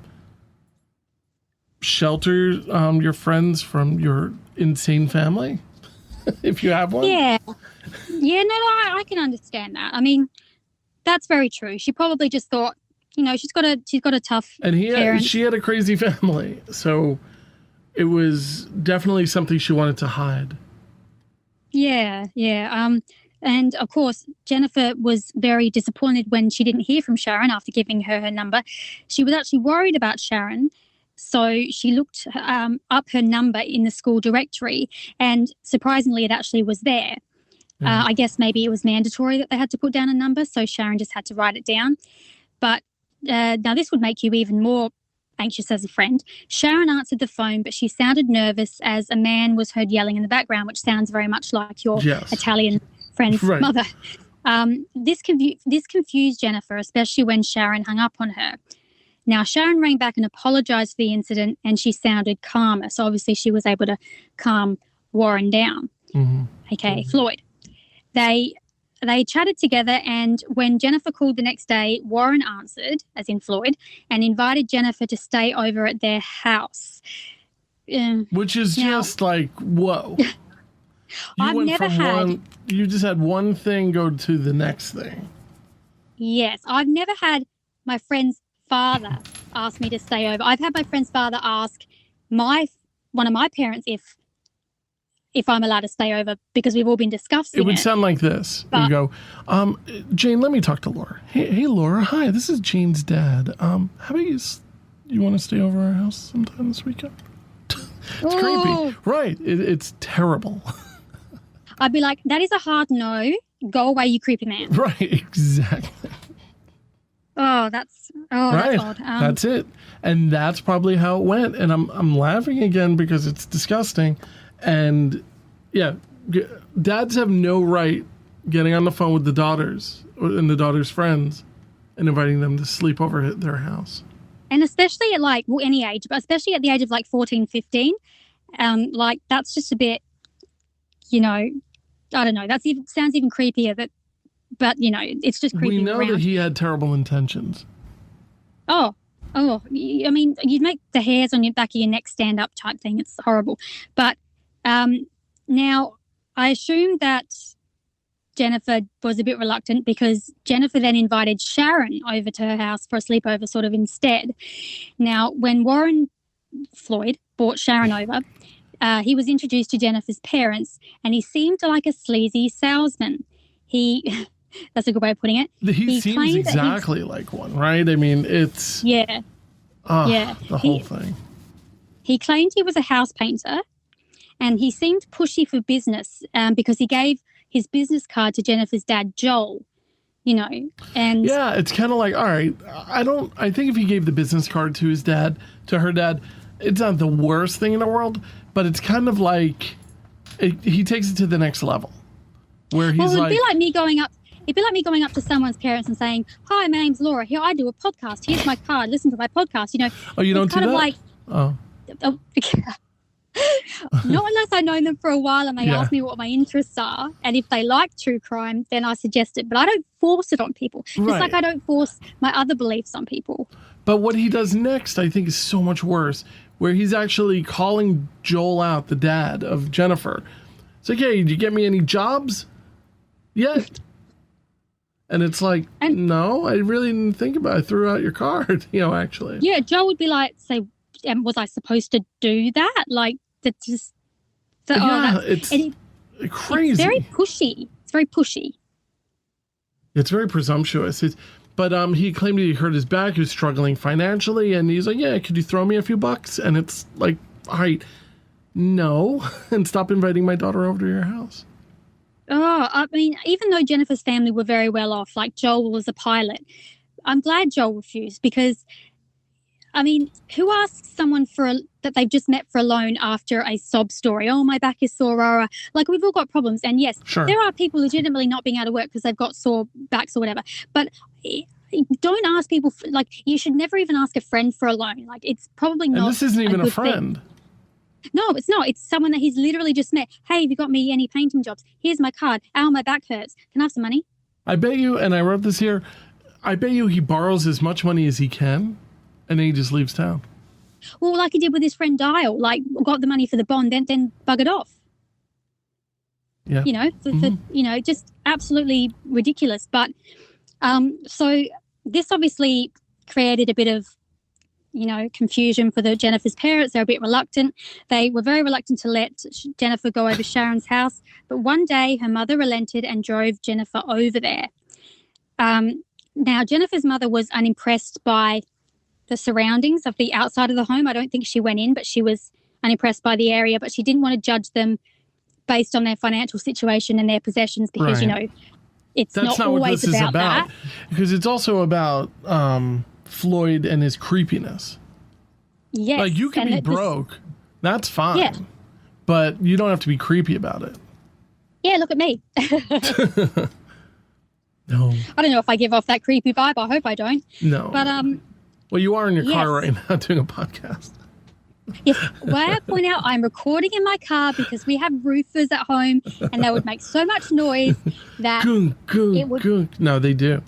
shelter your friends from your insane family, if you have one. Yeah. Yeah, no, I can understand that. I mean, that's very true. She probably just thought, she's got a tough parent. She had a crazy family, so it was definitely something she wanted to hide. Yeah. And of course, Jennifer was very disappointed when she didn't hear from Sharon after giving her number. She was actually worried about Sharon, so she looked up her number in the school directory, and surprisingly, it actually was there. I guess maybe it was mandatory that they had to put down a number, so Sharon just had to write it down. But now this would make you even more anxious as a friend. Sharon answered the phone, but she sounded nervous as a man was heard yelling in the background, which sounds very much like your Italian friend's mother. This confused Jennifer, especially when Sharon hung up on her. Now, Sharon rang back and apologized for the incident, and she sounded calmer. So obviously she was able to calm Warren down, aka Floyd. They chatted together, and when Jennifer called the next day, Warren answered, as in Floyd, and invited Jennifer to stay over at their house. Which is just like, whoa. You just had one thing go to the next thing. Yes, I've never had my friend's father ask me to stay over. I've had my friend's father ask one of my parents if I'm allowed to stay over, because we've all been discussing it. It would sound like this. You go, Jane, let me talk to Laura. Hey, Laura. Hi, this is Jane's dad. How about you want to stay over our house sometime this weekend? It's creepy. Right. It's terrible. I'd be like, that is a hard no. Go away, you creepy man. Right, exactly. That's odd. That's it. And that's probably how it went. And I'm laughing again because it's disgusting. And yeah, dads have no right getting on the phone with the daughters and the daughters' friends and inviting them to sleep over at their house. And especially at any age, but especially at the age of 14, 15, that's just a bit, I don't know. Sounds even creepier. But it's just creepy. We know that he had terrible intentions. Oh, I mean, you'd make the hairs on your back of your neck stand up type thing. It's horrible. But now I assume that Jennifer was a bit reluctant, because Jennifer then invited Sharon over to her house for a sleepover sort of instead. Now, when Warren Floyd brought Sharon over, he was introduced to Jennifer's parents, and he seemed like a sleazy salesman. That's a good way of putting it. He seems exactly like one, right? I mean, it's... Yeah. The whole thing. He claimed he was a house painter, and he seemed pushy for business because he gave his business card to Jennifer's dad, Joel, and... Yeah, it's kind of like, all right, I think if he gave the business card to her dad, it's not the worst thing in the world, but it's kind of like he takes it to the next level, where he's it'd be like me going up to someone's parents and saying, "Hi, my name's Laura. Here, I do a podcast. Here's my card. Listen to my podcast." Oh, you don't do that? Like, not unless I know them for a while and they ask me what my interests are, and if they like true crime, then I suggest it. But I don't force it on people. Just like I don't force my other beliefs on people. But what he does next, I think, is so much worse, where he's actually calling Joel out, the dad of Jennifer. It's like, "Hey, did you get me any jobs yet?" And it's like, no, I really didn't think about it. I threw out your card, actually. Yeah, Joel would be like, say, was I supposed to do that? That's just... it's crazy. It's very pushy. It's very presumptuous. But he claimed he hurt his back. He was struggling financially. And he's like, "Yeah, could you throw me a few bucks?" And it's like, all right, no. And stop inviting my daughter over to your house. Oh, I mean, even though Jennifer's family were very well off, like Joel was a pilot, I'm glad Joel refused, because, I mean, who asks someone that they've just met for a loan after a sob story? "Oh, my back is sore." We've all got problems. And yes, there are people legitimately not being able to work because they've got sore backs or whatever. But don't ask people, you should never even ask a friend for a loan. It's probably not. And this isn't even a friend. Thing. No, it's not. It's someone that he's literally just met. "Hey, have you got me any painting jobs? Here's my card. Ow, my back hurts. Can I have some money?" I bet you, and I wrote this here, I bet you he borrows as much money as he can, and then he just leaves town. Well, like he did with his friend Dial, like got the money for the bond, then buggered off. Yeah. For just absolutely ridiculous. But so this obviously created a bit of, confusion for the Jennifer's parents. They're a bit reluctant. They were very reluctant to let Jennifer go over Sharon's house. But one day her mother relented and drove Jennifer over there. Now, Jennifer's mother was unimpressed by the surroundings of the outside of the home. I don't think she went in, but she was unimpressed by the area. But she didn't want to judge them based on their financial situation and their possessions because, Right. That's not what always this is about about. that. Because it's also about Floyd and his creepiness. Yes. Like, you can be broke. That's fine. Yeah. But you don't have to be creepy about it. Yeah, look at me. No. I don't know if I give off that creepy vibe. I hope I don't. No. But well, you are in your car yes. right now doing a podcast. yes, why I point out I'm recording in my car because we have roofers at home and they would make so much noise that Gunk, it would. gunk. No, they do.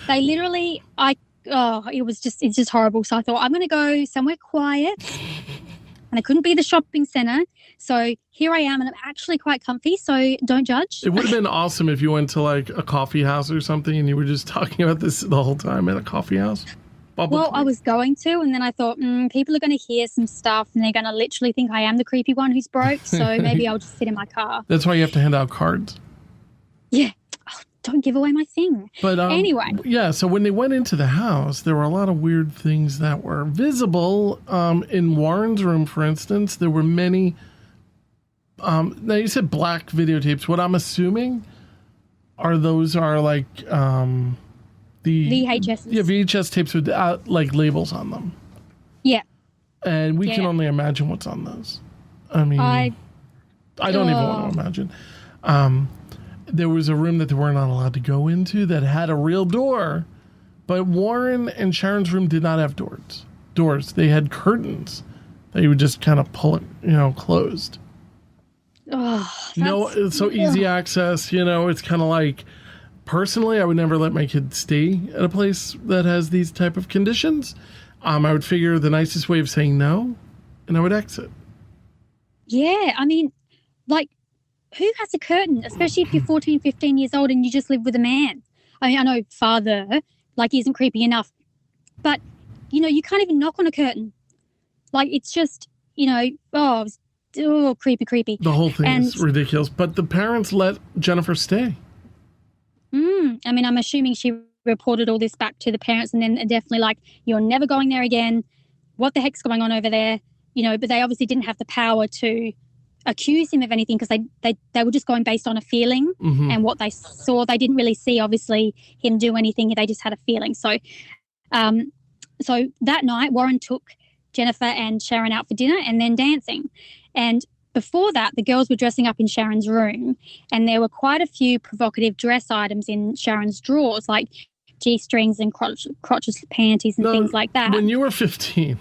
They literally, it's just horrible. So I thought I'm going to go somewhere quiet, and it couldn't be the shopping centre. So here I am, and I'm actually quite comfy. So don't judge. It would have been awesome if you went to like a coffee house or something and you were just talking about this the whole time at a coffee house. Well, I was going to, and then I thought, people are going to hear some stuff and they're going to literally think I am the creepy one who's broke. So maybe I'll just sit in my car. That's why you have to hand out cards. Yeah. Oh, don't give away my thing. But anyway. Yeah, so when they went into the house, there were a lot of weird things that were visible. In Warren's room, for instance, there were many. Now, you said black videotapes. What I'm assuming are like the VHS. Yeah, VHS tapes with like labels on them. Yeah. And we can only imagine what's on those. I mean, I don't even want to imagine. There was a room that they were not allowed to go into that had a real door, but Warren and Sharon's room did not have doors. They had curtains that you would just kind of pull it, closed. Oh, No, it's so easy access. It's kind of like, personally, I would never let my kid stay at a place that has these type of conditions. I would figure the nicest way of saying no, and I would exit. Yeah, I mean, like, who has a curtain, especially if you're 14, 15 years old and you just live with a man? I mean, I know father, like, isn't creepy enough, but, you can't even knock on a curtain. Like, it's just, creepy. The whole thing is ridiculous, but the parents let Jennifer stay. I mean, I'm assuming she reported all this back to the parents and then definitely like, you're never going there again. What the heck's going on over there? But they obviously didn't have the power to accuse him of anything because they were just going based on a feeling and what they saw. They didn't really see, obviously, him do anything. They just had a feeling. So that night, Warren took Jennifer and Sharon out for dinner and then dancing. And before that, the girls were dressing up in Sharon's room, and there were quite a few provocative dress items in Sharon's drawers, like G-strings and crotchless panties and things like that. When you were 15,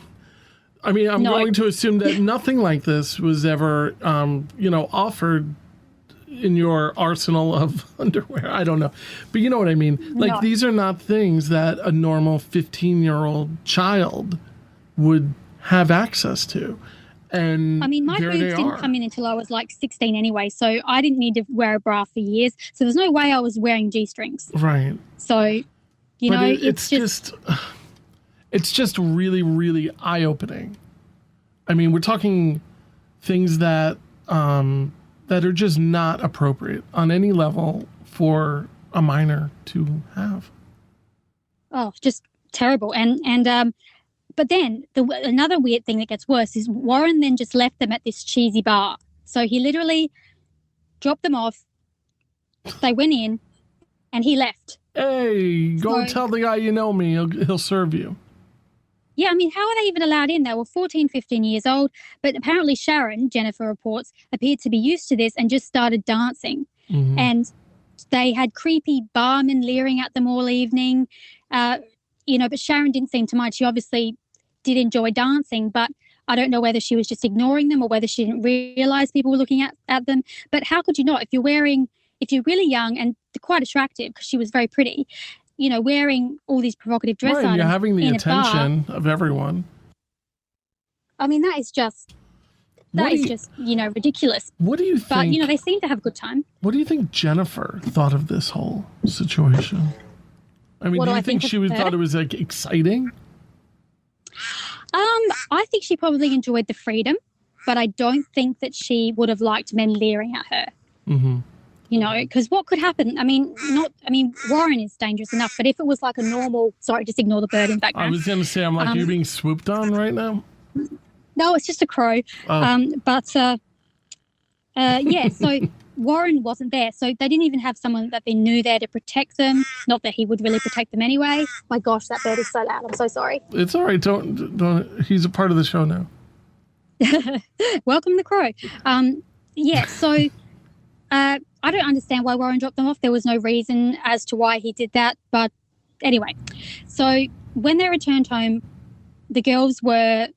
I mean, I'm going to assume that nothing like this was ever, offered in your arsenal of underwear. I don't know. But you know what I mean? Like, these are not things that a normal 15-year-old child would have access to. And I mean, my boobs didn't come in until I was like 16 anyway, so I didn't need to wear a bra for years. So there's no way I was wearing G-strings. Right. So, it's just really, really eye-opening. I mean, we're talking things that are just not appropriate on any level for a minor to have. Oh, just terrible. But then another weird thing that gets worse is Warren then just left them at this cheesy bar. So he literally dropped them off. They went in and he left. Hey, go tell the guy you know me. He'll serve you. Yeah, I mean, how are they even allowed in? They were 14, 15 years old. But apparently Sharon, Jennifer reports, appeared to be used to this and just started dancing. Mm-hmm. And they had creepy barmen leering at them all evening. But Sharon didn't seem to mind. She obviously did enjoy dancing, but I don't know whether she was just ignoring them or whether she didn't realize people were looking at them. But how could you not? If you're really young and quite attractive, because she was very pretty, wearing all these provocative dress items. You're having the attention of everyone. I mean, that is just ridiculous. What do you think? But, they seem to have a good time. What do you think Jennifer thought of this whole situation? I mean, do you think she thought it was like exciting? I think she probably enjoyed the freedom, but I don't think that she would have liked men leering at her. Mm-hmm. Because what could happen? Warren is dangerous enough, but if it was like a normal, sorry, just ignore the bird in the background. I was going to say, I'm like, you're being swooped on right now? No, it's just a crow. So Warren wasn't there. So they didn't even have someone that they knew there to protect them. Not that he would really protect them anyway. My gosh, that bird is so loud. I'm so sorry. It's all right. Don't. He's a part of the show now. Welcome the crow. So I don't understand why Warren dropped them off. There was no reason as to why he did that. But anyway, so when they returned home, the girls were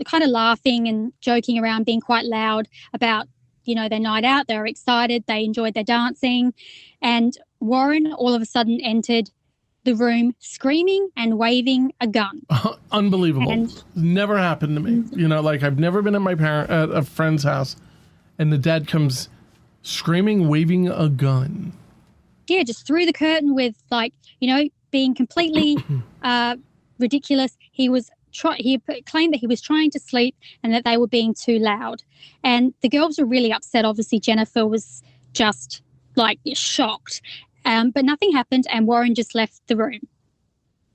kind of laughing and joking around, being quite loud about, their night out. They were excited. They enjoyed their dancing. And Warren all of a sudden entered the room screaming and waving a gun. Unbelievable. Never happened to me. I've never been at a friend's house and the dad comes screaming, waving a gun. Yeah, just through the curtain with being completely ridiculous. He claimed that he was trying to sleep and that they were being too loud. And the girls were really upset. Obviously, Jennifer was just shocked. But nothing happened and Warren just left the room.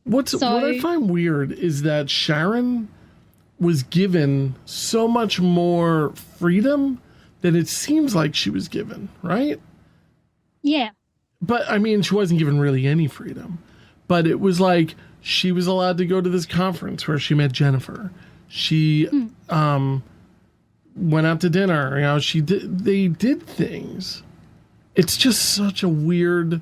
What I find weird is that Sharon was given so much more freedom than it seems like she was given, right? Yeah. But, she wasn't given really any freedom. But it was like she was allowed to go to this conference where she met Jennifer. She went out to dinner. They did things. It's just such a weird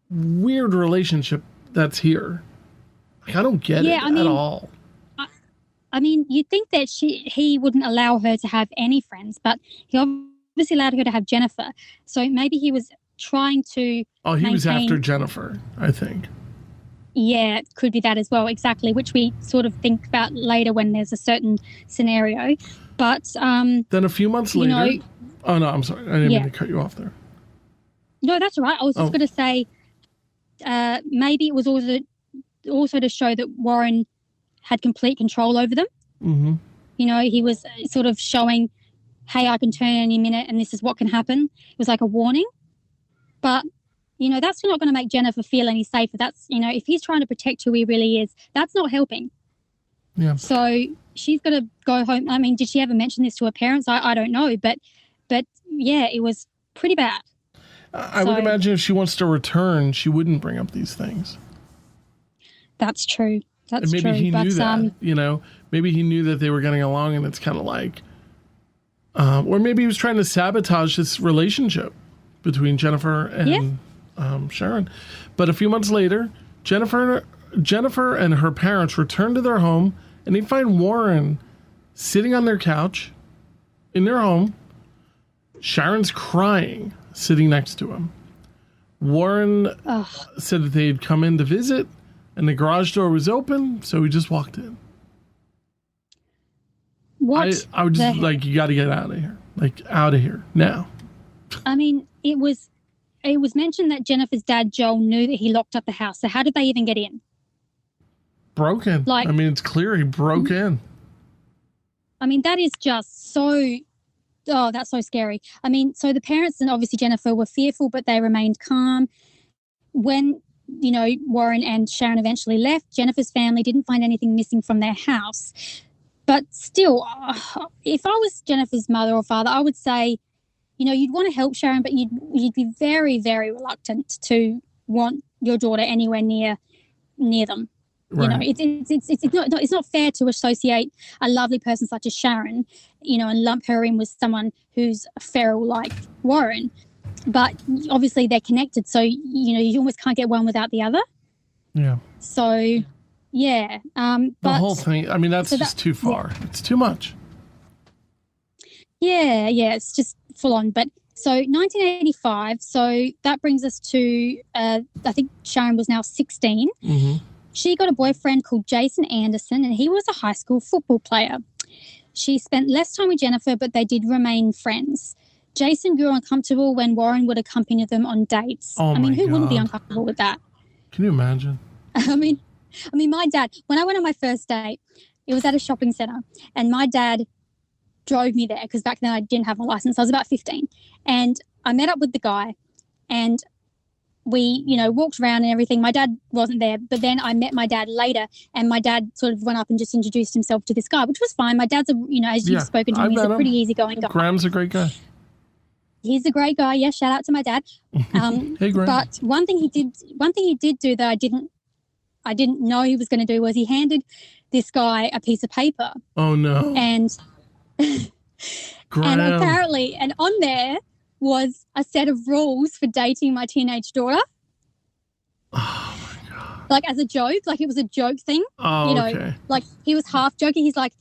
relationship that's here. I don't get it at all. You'd think that he wouldn't allow her to have any friends, but he obviously allowed her to have Jennifer. So maybe he was trying to he was after Jennifer, I think. Yeah, it could be that as well, exactly, which we sort of think about later when there's a certain scenario. But then a few months later... Oh, no, I'm sorry. I didn't mean to cut you off there. No, that's all right. I was just going to say maybe it was also to show that Warren had complete control over them. Mm-hmm. He was sort of showing, hey, I can turn any minute and this is what can happen. It was like a warning. But, that's not going to make Jennifer feel any safer. That's, if he's trying to protect who he really is, that's not helping. Yeah. So she's got to go home. Did she ever mention this to her parents? I don't know. But yeah, it was pretty bad. I would imagine if she wants to return, she wouldn't bring up these things. That's true. That's true. Maybe he knew that, maybe he knew that they were getting along and it's kind of like, or maybe he was trying to sabotage this relationship between Jennifer and Sharon. But a few months later, Jennifer and her parents return to their home and they find Warren sitting on their couch in their home. Sharon's crying, sitting next to him. Warren said that they had come in to visit and the garage door was open, so he just walked in. What? I would just you got to get out of here. Out of here now. It was mentioned that Jennifer's dad, Joel, knew that he locked up the house. So how did they even get in? Broken. It's clear he broke in. That is just so... Oh, that's so scary. So the parents and obviously Jennifer were fearful, but they remained calm. When, Warren and Sharon eventually left, Jennifer's family didn't find anything missing from their house. But still, if I was Jennifer's mother or father, I would say, you'd want to help Sharon, but you'd be very, very reluctant to want your daughter anywhere near them. Right. It's not fair to associate a lovely person such as Sharon, and lump her in with someone who's feral like Warren. But obviously they're connected, so you almost can't get one without the other. Yeah. So, yeah. The whole thing. That's just too far. Yeah. It's too much. Yeah. It's just full on. But so 1985. So that brings us to I think Sharon was now 16. Mm-hmm. she got a boyfriend called Jason Anderson, and he was a high school football player. She spent less time with Jennifer, but they did remain friends. Jason grew uncomfortable when Warren would accompany them on dates. Oh, I mean, who God. wouldn't be uncomfortable with that? Can you imagine? I mean, my dad, when I went on my first date, it was at a shopping centre, and my dad drove me there because back then I didn't have my license. I was about 15, and I met up with the guy, and we, walked around and everything. My dad wasn't there, but then I met my dad later, and my dad sort of went up and just introduced himself to this guy, which was fine. My dad's as you've spoken to him, he's a pretty easygoing guy. Graham's a great guy. He's a great guy. Yeah, shout out to my dad. Hey, Graham. But one thing he did do that I didn't know he was going to do was he handed this guy a piece of paper. Oh no! And Graham. and apparently, and on there was a set of rules for dating my teenage daughter. Oh my God! Like as a joke, like it was a joke thing. Oh, okay. Like he was half joking. He's like,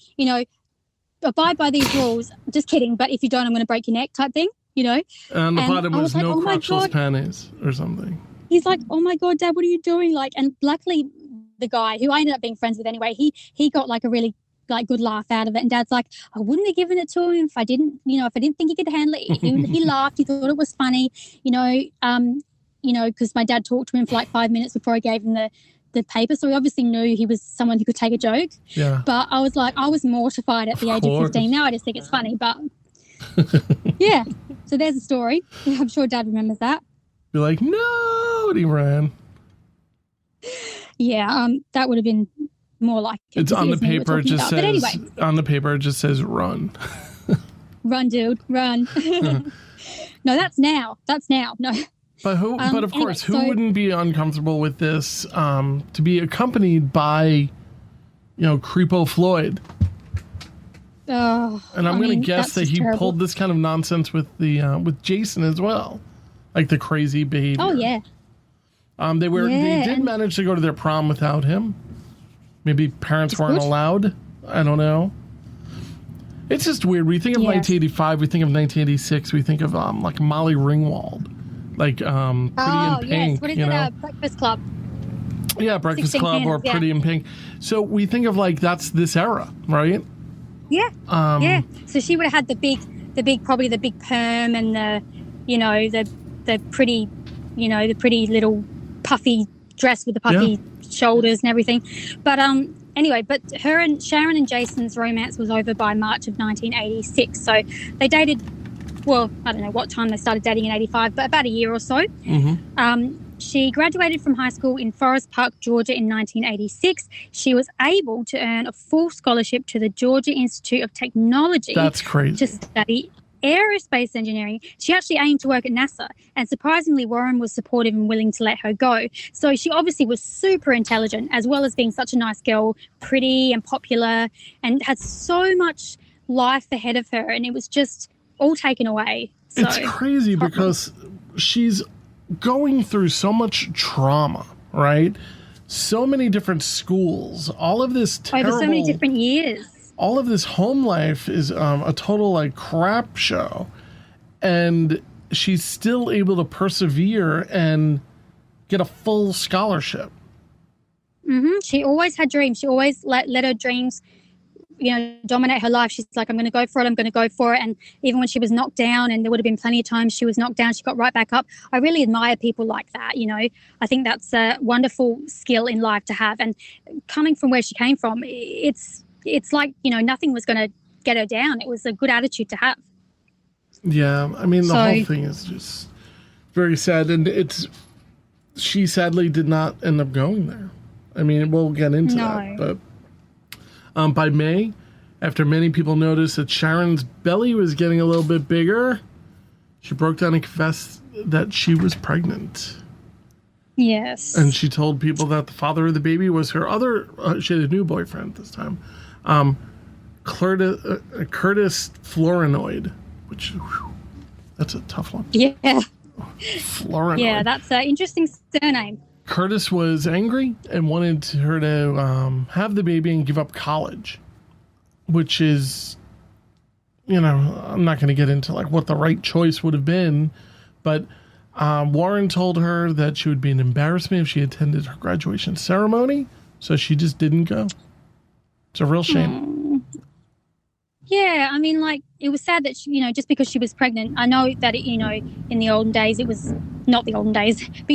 abide by these rules. Just kidding, but if you don't, I'm going to break your neck, type thing. And on the bottom was like, no oh crotchless panties or something. He's like, oh my God, Dad, what are you doing? Like, and luckily the guy who I ended up being friends with anyway, he got like a really like good laugh out of it. And Dad's like, I wouldn't have given it to him if I didn't think he could handle it. He laughed. He thought it was funny, because my dad talked to him for like 5 minutes before I gave him the paper. So he obviously knew he was someone who could take a joke. Yeah. But I was mortified at the age of 15. Now I just think it's funny, but yeah. So there's a story. I'm sure Dad remembers that. You're like, no, and he ran. Yeah, that would have been more like it. It's on the paper. It just says, but anyway, on the paper, it just says run. Run, dude, run. No, that's now. No. But of course, who wouldn't be uncomfortable with this? To be accompanied by, Creepo Floyd. Oh, and I'm going to guess that he pulled this kind of nonsense with with Jason as well, like the crazy behavior. Oh yeah. They did manage to go to their prom without him. Maybe parents weren't allowed. I don't know. It's just weird. We think of 1985. We think of 1986. We think of like Molly Ringwald, like Pretty in Pink. Yes. What is it? Breakfast Club. Yeah, Breakfast Club or Pretty in Pink. So we think of like that's this era, right? Yeah. Yeah. So she would have had the big, probably the big perm and the pretty, the pretty little puffy dress with the puffy shoulders and everything. But anyway, but her and Sharon and Jason's romance was over by March of 1986. So they dated, well, I don't know what time they started dating in 85, but about a year or so. Mm-hmm. She graduated from high school in Forest Park, Georgia in 1986. She was able to earn a full scholarship to the Georgia Institute of Technology. That's crazy. To study aerospace engineering. She actually aimed to work at NASA, and surprisingly, Warren was supportive and willing to let her go. So she obviously was super intelligent, as well as being such a nice girl, pretty and popular, and had so much life ahead of her, and it was just all taken away. So, it's crazy because she's going through so much trauma, right? So many different schools, all of this terrible, over so many different years. All of this home life is a total like crap show, and she's still able to persevere and get a full scholarship. Mm-hmm. She always had dreams. She always let her dreams, dominate her life. She's like, I'm going to go for it. And even when she was knocked down, and there would have been plenty of times she was knocked down, she got right back up. I really admire people like that. I think that's a wonderful skill in life to have. And coming from where she came from, it's like, nothing was going to get her down. It was a good attitude to have. Yeah. I mean, the whole thing is just very sad. And she sadly did not end up going there. I mean, we'll get into that, but by May, after many people noticed that Sharon's belly was getting a little bit bigger, she broke down and confessed that she was pregnant. Yes. And she told people that the father of the baby was her other, she had a new boyfriend this time, Curtis Florinoid, which, that's a tough one. Yeah. Florinoid. Yeah, that's an interesting surname. Curtis was angry and wanted her to have the baby and give up college, which is, I'm not going to get into like what the right choice would have been, but Warren told her that she would be an embarrassment if she attended her graduation ceremony, So she just didn't go. It's a real shame. Yeah, I mean, like, it was sad that, just because she was pregnant. I know that, in the olden days, it was not the olden days, but,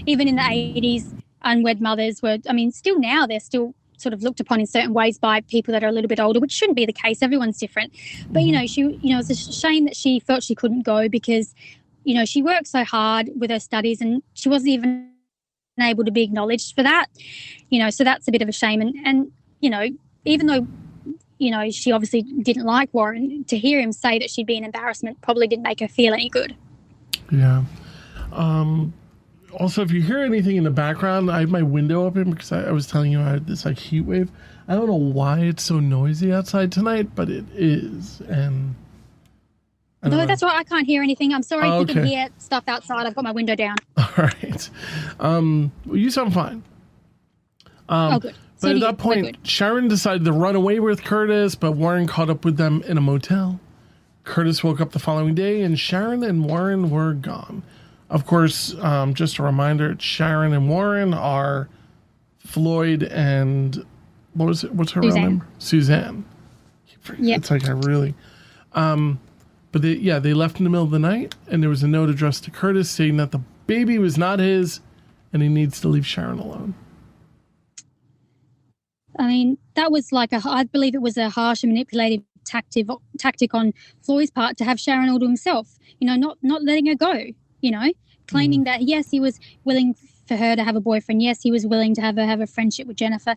even in the 80s, unwed mothers were, still now they're still sort of looked upon in certain ways by people that are a little bit older, which shouldn't be the case. Everyone's different. But, it's a shame that she felt she couldn't go because, she worked so hard with her studies and she wasn't even able to be acknowledged for that. So that's a bit of a shame. And even though, she obviously didn't like Warren, to hear him say that she'd be an embarrassment probably didn't make her feel any good. Yeah. Also, if you hear anything in the background, I have my window open because I was telling you I had this heat wave. I don't know why it's so noisy outside tonight, but it is. And no, that's why I can't hear anything. I'm sorry if you can okay. hear stuff outside. I've got my window down. All right. Well, you sound fine. Good. But at that point, Sharon decided to run away with Curtis, but Warren caught up with them in a motel. Curtis woke up the following day, and Sharon and Warren were gone. Of course, just a reminder, Sharon and Warren are Floyd and, what's her real name? Suzanne. Yep. It's like I really... but they left in the middle of the night, and there was a note addressed to Curtis saying that the baby was not his, and he needs to leave Sharon alone. That was I believe it was a harsh and manipulative tactic on Floyd's part to have Sharon all to himself, not letting her go, claiming that, yes, he was willing for her to have a boyfriend. Yes, he was willing to have her have a friendship with Jennifer.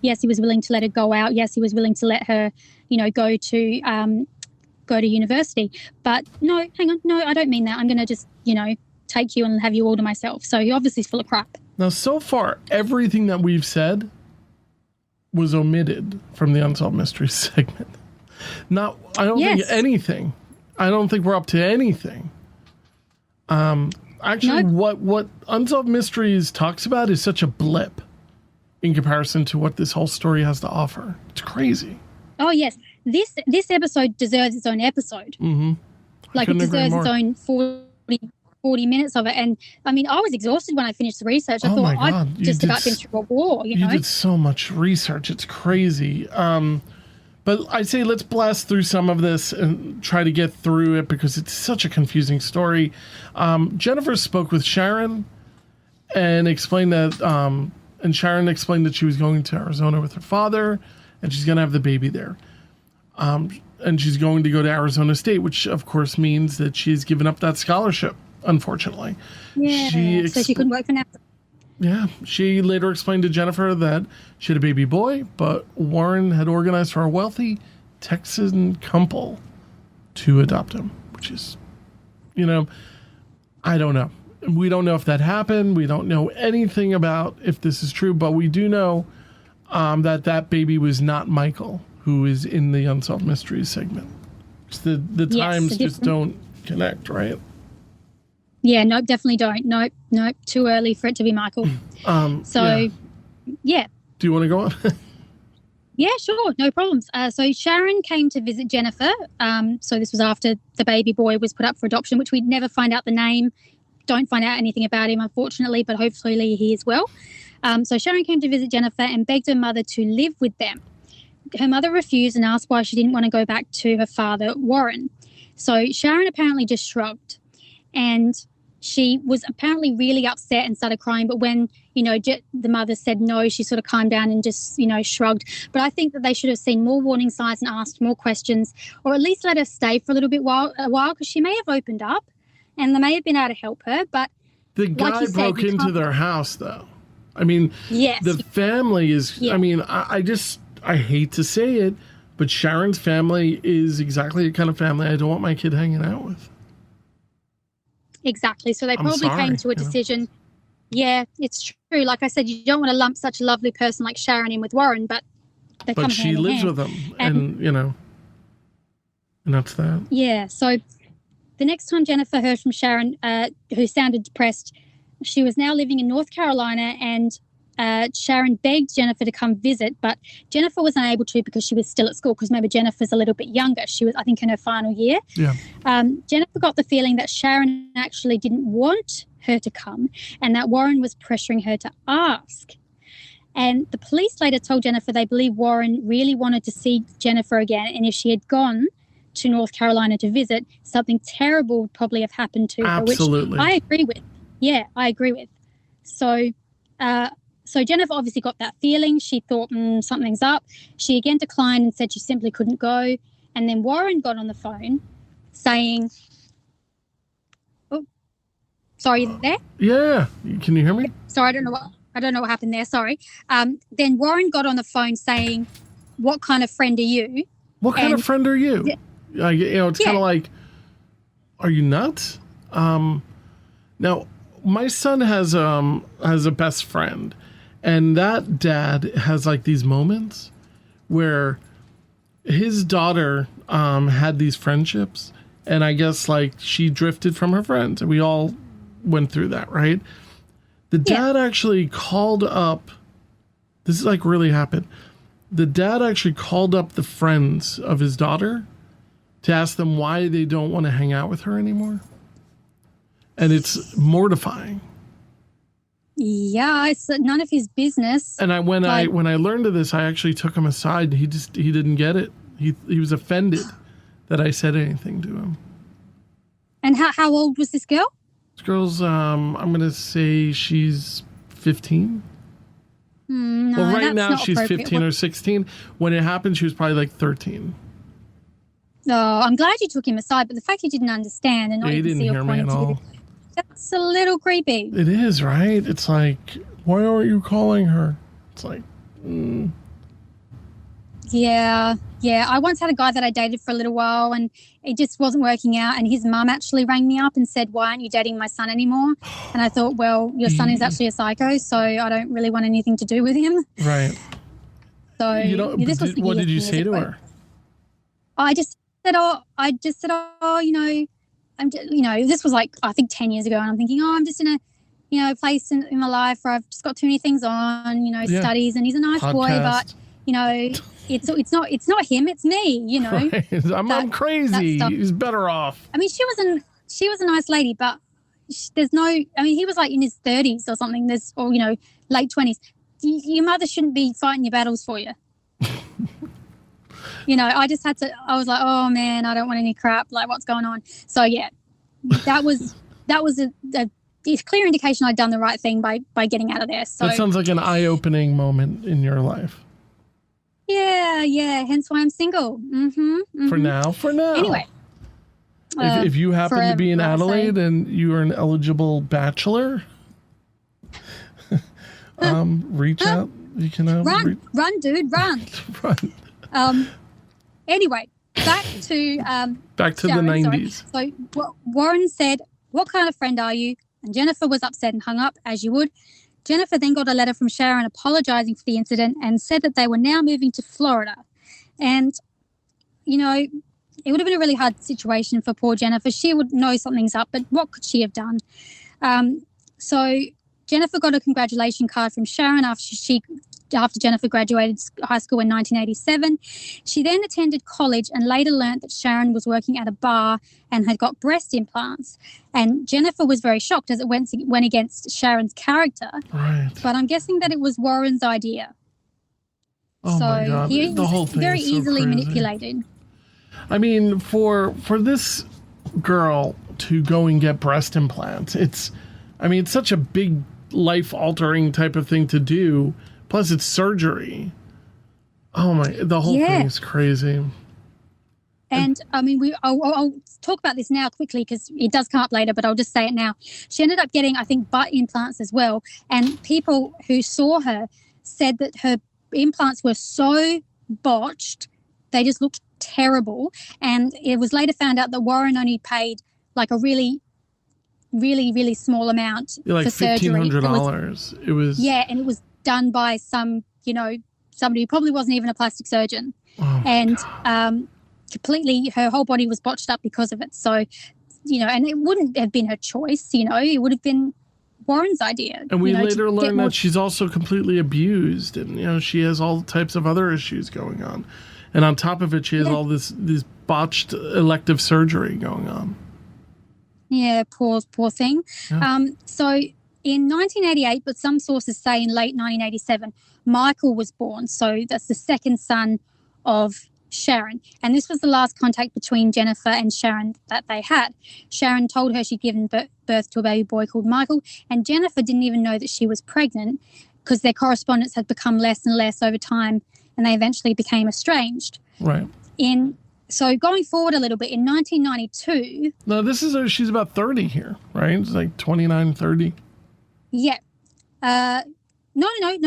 Yes, he was willing to let her go out. Yes, he was willing to let her, go to university. But no, hang on. No, I don't mean that. I'm going to just, take you and have you all to myself. So he obviously is full of crap. Now, so far, everything that we've said was omitted from the Unsolved Mysteries segment. I don't think anything. I don't think we're up to anything. Actually, nope. What Unsolved Mysteries talks about is such a blip in comparison to what this whole story has to offer. It's crazy. Oh, yes. This episode deserves its own episode. Mm-hmm. It deserves its own 40 minutes of it. And, I was exhausted when I finished the research. I thought I'd just about been through a war, You did so much research. It's crazy. But I say let's blast through some of this and try to get through it because it's such a confusing story. Jennifer spoke with Sharon and explained that, and Sharon explained that she was going to Arizona with her father and she's going to have the baby there. And she's going to go to Arizona State, which of course means that she's given up that scholarship, unfortunately. Yeah, so she couldn't work for now. Yeah, she later explained to Jennifer that she had a baby boy, but Warren had organized for a wealthy Texan couple to adopt him, which is, I don't know. We don't know if that happened. We don't know anything about if this is true, but we do know that baby was not Michael, who is in the Unsolved Mysteries segment. The times just don't connect, right? Yeah, nope, definitely don't. Nope, too early for it to be Michael. Yeah. Do you want to go on? Yeah, sure, no problems. So Sharon came to visit Jennifer. So this was after the baby boy was put up for adoption, which we'd never find out the name. Don't find out anything about him, unfortunately, but hopefully he is well. So Sharon came to visit Jennifer and begged her mother to live with them. Her mother refused and asked why she didn't want to go back to her father, Warren. So Sharon apparently just shrugged. And she was apparently really upset and started crying. But when, the mother said no, she sort of calmed down and just, shrugged. But I think that they should have seen more warning signs and asked more questions, or at least let her stay for a little bit a while, because she may have opened up and they may have been able to help her. But the guy broke into their house, though. Yes. The family is, yeah. I hate to say it, but Sharon's family is exactly the kind of family I don't want my kid hanging out with. Exactly. So they probably came to a decision. Yeah, it's true. Like I said, you don't want to lump such a lovely person like Sharon in with Warren, but they come hand in hand. But she lives with him, and that's that. Yeah. So the next time Jennifer heard from Sharon, who sounded depressed, she was now living in North Carolina, and Sharon begged Jennifer to come visit, but Jennifer was unable to because she was still at school, because maybe Jennifer's a little bit younger. She was, I think, in her final year. Yeah. Jennifer got the feeling that Sharon actually didn't want her to come and that Warren was pressuring her to ask. And the police later told Jennifer they believe Warren really wanted to see Jennifer again, and if she had gone to North Carolina to visit, something terrible would probably have happened to her. Absolutely. Which I agree with. Yeah, I agree with. So Jennifer obviously got that feeling. She thought something's up. She again declined and said she simply couldn't go. And then Warren got on the phone saying, "Oh, sorry, you there? Yeah, can you hear me? Sorry, I don't know what happened there. Sorry." Then Warren got on the phone saying, "What kind of friend are you? What kind of friend are you?" It's kind of like, are you nuts? Now, my son has a best friend, and that dad has like these moments where his daughter had these friendships, and I guess like she drifted from her friends, and we all went through that, right? The dad actually called up. This is like really happened. The dad actually called up the friends of his daughter to ask them why they don't want to hang out with her anymore. And it's mortifying. Yeah, it's none of his business. And when I learned of this, I actually took him aside. He didn't get it. He was offended that I said anything to him. And how old was this girl? This girl's I'm gonna say she's 15. No, well, right that's now not she's 15 or 16. When it happened, she was probably like 13. Oh, I'm glad you took him aside, but the fact he didn't understand and not he even didn't see hear your me point at of view, all. that's a little creepy. It is, right? It's like, why aren't you calling her? It's like, Yeah. I once had a guy that I dated for a little while, and it just wasn't working out. And his mum actually rang me up and said, "Why aren't you dating my son anymore?" And I thought, well, your son is actually a psycho, so I don't really want anything to do with him. Right. So what did you say to her? I just said, this was like, I think 10 years ago, and I'm thinking, I'm just in a place in my life where I've just got too many things on, studies, and he's a nice boy, but it's not him, it's me, Right. I'm crazy. He's better off. I mean, she was a nice lady, but he was like in his 30s or something, late 20s. Your mother shouldn't be fighting your battles for you. I was like, oh man, I don't want any crap. Like, what's going on? So yeah, that was a clear indication I'd done the right thing by getting out of there. So that sounds like an eye-opening moment in your life. Yeah. Hence why I'm single. Mm-hmm. For now. Anyway. If you happen to be in Adelaide and you are an eligible bachelor, reach out. You can run, dude, run. Run. Anyway, back to the 90s. Sorry. So Warren said, "What kind of friend are you?" And Jennifer was upset and hung up, as you would. Jennifer then got a letter from Sharon apologizing for the incident and said that they were now moving to Florida. And, it would have been a really hard situation for poor Jennifer. She would know something's up, but what could she have done? So Jennifer got a congratulation card from Sharon after Jennifer graduated high school in 1987. She then attended college and later learned that Sharon was working at a bar and had got breast implants. And Jennifer was very shocked as it went against Sharon's character. Right. But I'm guessing that it was Warren's idea. Oh my God. The whole thing very is so easily crazy. manipulated. I mean, for this girl to go and get breast implants, it's such a big life-altering type of thing to do. Plus, it's surgery. Oh my! The whole thing is crazy. And I mean, I'll talk about this now quickly because it does come up later, but I'll just say it now. She ended up getting, I think, butt implants as well. And people who saw her said that her implants were so botched, they just looked terrible. And it was later found out that Warren only paid like a really, really, really small amount for surgery. Like $1,500. It was. Yeah, and it was done by somebody who probably wasn't even a plastic surgeon. Oh and completely, her whole body was botched up because of it. So, and it wouldn't have been her choice, it would have been Warren's idea. And we later learned that she's also completely abused, and she has all types of other issues going on. And on top of it, she has all this botched elective surgery going on. Yeah, poor thing. Yeah. So In 1988, but some sources say in late 1987, Michael was born. So that's the second son of Sharon. And this was the last contact between Jennifer and Sharon that they had. Sharon told her she'd given birth to a baby boy called Michael, and Jennifer didn't even know that she was pregnant because their correspondence had become less and less over time, and they eventually became estranged. Right. So going forward a little bit, in 1992... No, she's about 30 here, right? It's like 29, 30. Yeah. No,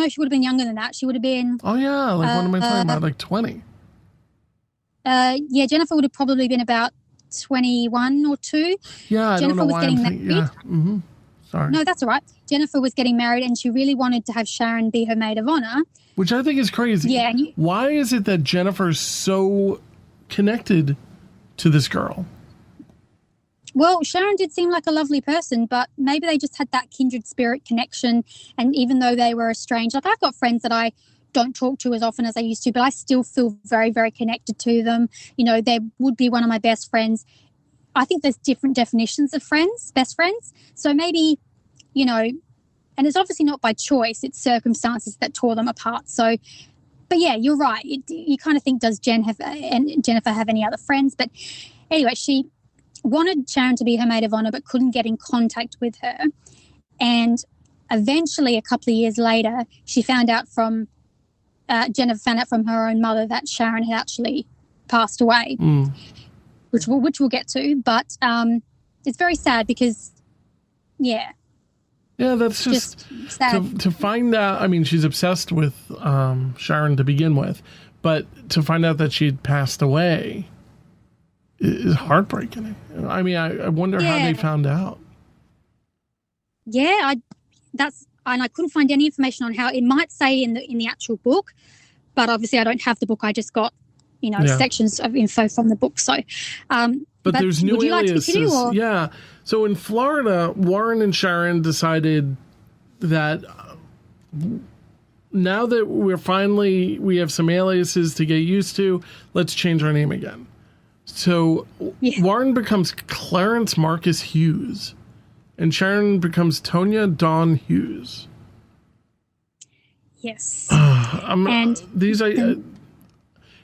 she would have been younger than that. She would have been... Oh, yeah. Like, what am I talking about? Like 20. Yeah, Jennifer would have probably been about 21 or 2. Yeah, I Jennifer don't know was why getting I'm married. thinking... Yeah. Mm-hmm. Sorry. No, that's all right. Jennifer was getting married, and she really wanted to have Sharon be her maid of honor. Which I think is crazy. Yeah. Why is it that Jennifer's so connected to this girl? Well, Sharon did seem like a lovely person, but maybe they just had that kindred spirit connection. And even though they were estranged, like I've got friends that I don't talk to as often as I used to, but I still feel very, very connected to them. You know, they would be one of my best friends. I think there's different definitions of friends, best friends. So maybe, you know, and it's obviously not by choice, it's circumstances that tore them apart. So, but yeah, you're right. You kind of think, does Jennifer have any other friends? But anyway, she wanted Sharon to be her maid of honor, but couldn't get in contact with her. And eventually, a couple of years later, she found out from, Jennifer found out from her own mother that Sharon had actually passed away, which we'll get to. But it's very sad because, yeah. Yeah, that's just sad. To find out. I mean, she's obsessed with Sharon to begin with, but to find out that she'd passed away is heartbreaking. I mean, I wonder how they found out. Yeah, and I couldn't find any information on how. It might say in the actual book, but obviously I don't have the book. I just got, sections of info from the book. So, but there's new aliases. Yeah. So in Florida, Warren and Sharon decided that now that we have some aliases to get used to, let's change our name again. So Warren becomes Clarence Marcus Hughes, and Sharon becomes Tonya Dawn Hughes. Yes.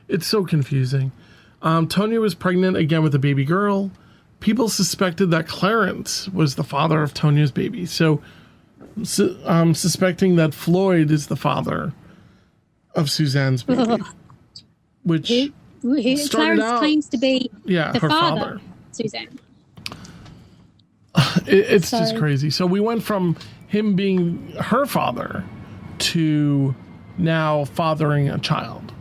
It's so confusing. Tonya was pregnant again with a baby girl. People suspected that Clarence was the father of Tonya's baby. So, suspecting that Floyd is the father of Suzanne's baby. Which Clarence claims to be her father. Suzanne. It's just crazy. So we went from him being her father to now fathering a child,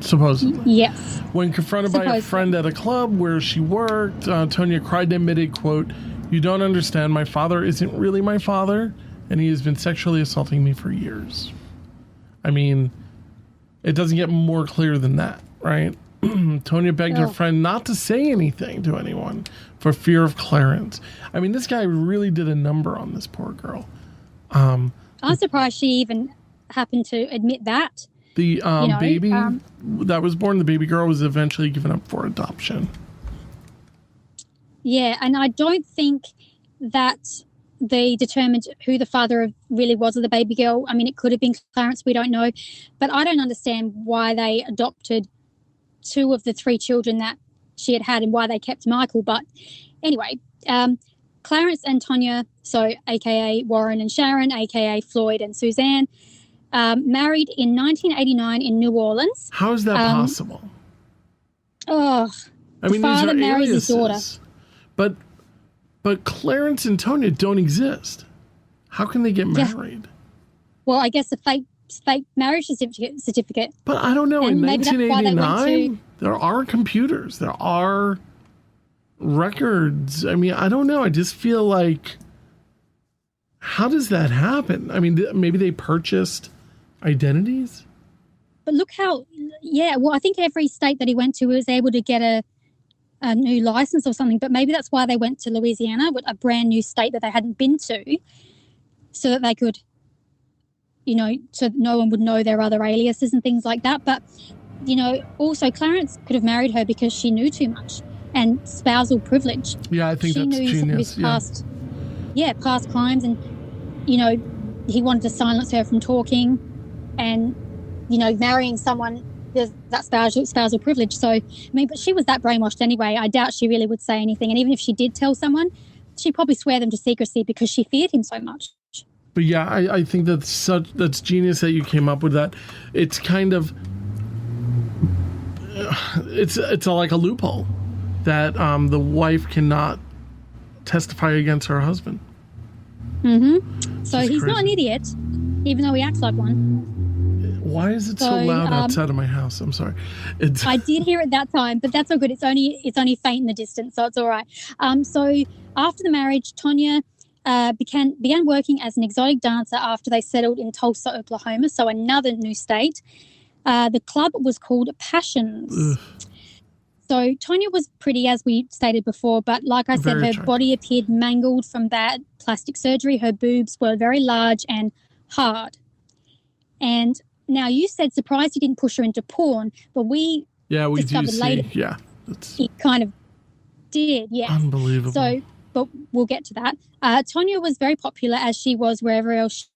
supposedly. Yes. When confronted by a friend at a club where she worked, Tonya cried and admitted, quote, "You don't understand. My father isn't really my father, and he has been sexually assaulting me for years." I mean, it doesn't get more clear than that, right? Tonya begged her friend not to say anything to anyone for fear of Clarence. I mean, this guy really did a number on this poor girl. I'm surprised she even happened to admit that. The baby that was born, the baby girl, was eventually given up for adoption. Yeah, and I don't think that they determined who the father really was of the baby girl. I mean, it could have been Clarence, we don't know. But I don't understand why they adopted 2 of the 3 children that she had and why they kept Michael. But anyway, Clarence and Tonya, so a.k.a. Warren and Sharon, a.k.a. Floyd and Suzanne, married in 1989 in New Orleans. How is that possible? I mean, the father marries his daughter. But Clarence and Tonya don't exist. How can they get married? Well, I guess a fake marriage certificate. But I don't know. And in 1989, there are computers. There are records. I mean, I don't know. I just feel like, how does that happen? I mean, maybe they purchased identities? But look how, well, I think every state that he went to was able to get a new license or something, but maybe that's why they went to Louisiana, a brand new state that they hadn't been to, so that they could, so no one would know their other aliases and things like that. But, also Clarence could have married her because she knew too much, and spousal privilege. Yeah, I think that's genius. Past crimes, and you know, he wanted to silence her from talking, and, you know, marrying someone, there's that spousal privilege. So, I mean, but she was that brainwashed anyway. I doubt she really would say anything. And even if she did tell someone, she'd probably swear them to secrecy because she feared him so much. But yeah, I think that's genius that you came up with that. It's kind of it's like a loophole that the wife cannot testify against her husband. Mm-hmm. So he's crazy. not an idiot, even though he acts like one. Why is it so loud outside of my house? I'm sorry. I did hear it that time, but that's all good. It's only faint in the distance, so it's all right. So after the marriage, Tonya began working as an exotic dancer after they settled in Tulsa, Oklahoma, so another new state. The club was called Passions. Ugh. So Tonya was pretty, as we stated before, but like I said, her body appeared mangled from bad plastic surgery. Her boobs were very large and hard. And now you said surprised he didn't push her into porn, but we discovered later he kind of did, yes. Unbelievable. So, but we'll get to that. Tonya was very popular as she was wherever else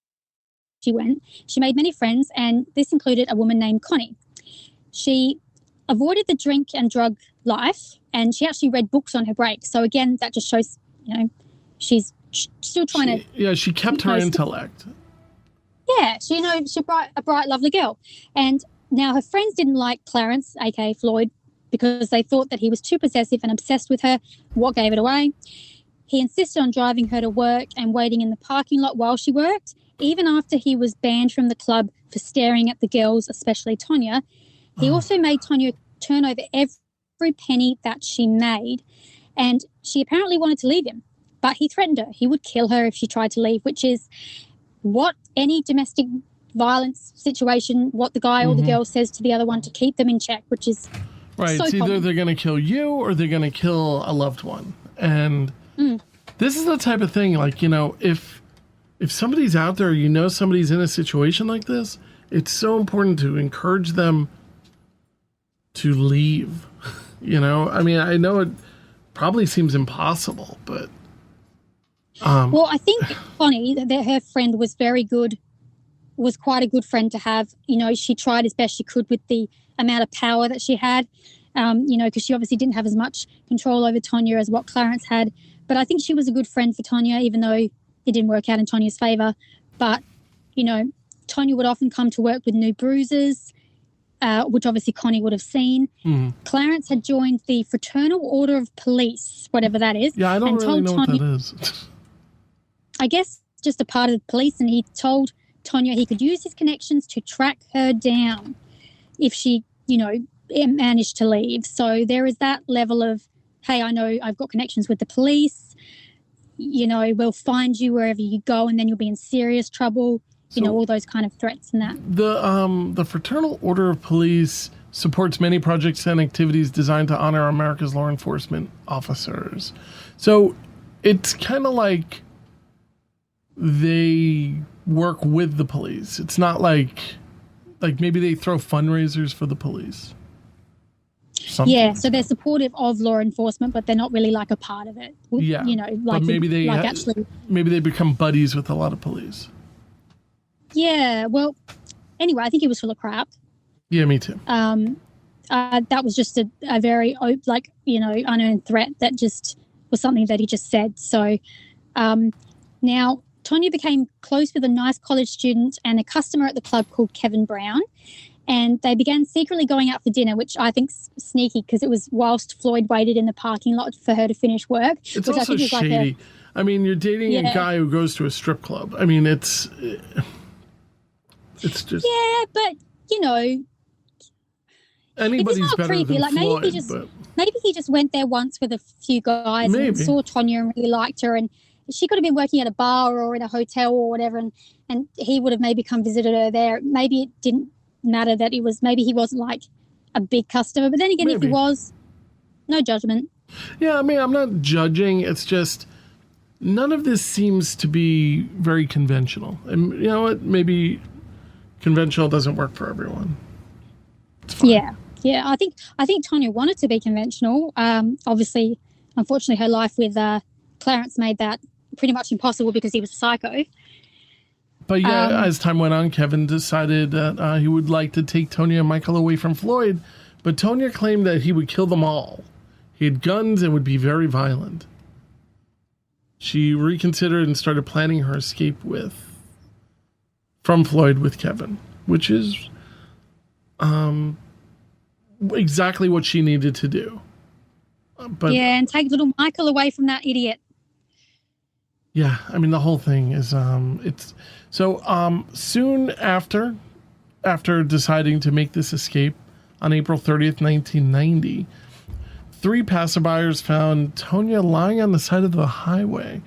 she went. She made many friends, and this included a woman named Connie. She avoided the drink and drug life, and she actually read books on her break. So again, that just shows, you know, she's still trying to. Yeah, she kept her intellect. Yeah, she's a bright, lovely girl. And now her friends didn't like Clarence, aka Floyd, because they thought that he was too possessive and obsessed with her. What gave it away? He insisted on driving her to work and waiting in the parking lot while she worked, even after he was banned from the club for staring at the girls, especially Tonya. He also made Tonya turn over every penny that she made, and she apparently wanted to leave him, but he threatened her. He would kill her if she tried to leave, which is what any domestic violence situation, what the guy or the girl says to the other one to keep them in check, which is right. So it's either common. They're going to kill you or they're going to kill a loved one. And this is the type of thing, like, you know, if somebody's out there, you know, somebody's in a situation like this, it's so important to encourage them to leave. You know, I mean, I know it probably seems impossible, but well, I think Connie, that her friend was very good, was quite a good friend to have. You know, she tried as best she could with the amount of power that she had, you know, because she obviously didn't have as much control over Tonya as what Clarence had. But I think she was a good friend for Tonya, even though it didn't work out in Tonya's favour. But, you know, Tonya would often come to work with new bruises, which obviously Connie would have seen. Clarence had joined the Fraternal Order of Police, whatever that is. Yeah, I don't really know what that is. I guess just a part of the police, and he told Tonya he could use his connections to track her down if she, you know, managed to leave. So there is that level of, hey, I know I've got connections with the police, you know, we'll find you wherever you go and then you'll be in serious trouble, you know, all those kind of threats and that. The Fraternal Order of Police supports many projects and activities designed to honor America's law enforcement officers. So it's kind of like they work with the police. It's not like maybe they throw fundraisers for the police. Something. Yeah, so they're supportive of law enforcement, but they're not really like a part of it. Yeah, you know, like but maybe maybe they become buddies with a lot of police. Yeah, well, anyway, I think he was full of crap. Yeah, me too. That was just a very, like, you know, unearned threat that just was something that he just said. So now Tonya became close with a nice college student and a customer at the club called Kevin Brown. And they began secretly going out for dinner, which I think's sneaky because it was whilst Floyd waited in the parking lot for her to finish work. It's also shady. I mean, you're dating a guy who goes to a strip club. I mean, it's just... Yeah, but, you know... Anybody's better creepy. than Like, Floyd, maybe he just went there once with a few guys and saw Tonya and really liked her, and she could have been working at a bar or in a hotel or whatever, and he would have maybe come visited her there. Maybe it didn't matter that maybe he wasn't like a big customer, but then again, if he was, no judgment. Yeah, I mean, I'm not judging. It's just none of this seems to be very conventional. And you know what? Maybe conventional doesn't work for everyone. It's fine. Yeah. I think Tonya wanted to be conventional. Obviously, unfortunately, her life with Clarence made that pretty much impossible because he was a psycho. But yeah, as time went on, Kevin decided that he would like to take Tonya and Michael away from Floyd, but Tonya claimed that he would kill them all. He had guns and would be very violent. She reconsidered and started planning her escape from Floyd with Kevin, which is exactly what she needed to do. But yeah, and take little Michael away from that idiot. Yeah, I mean the whole thing is it's so soon after deciding to make this escape on April 30th, 1990, 3 passerbyers found Tonya lying on the side of the highway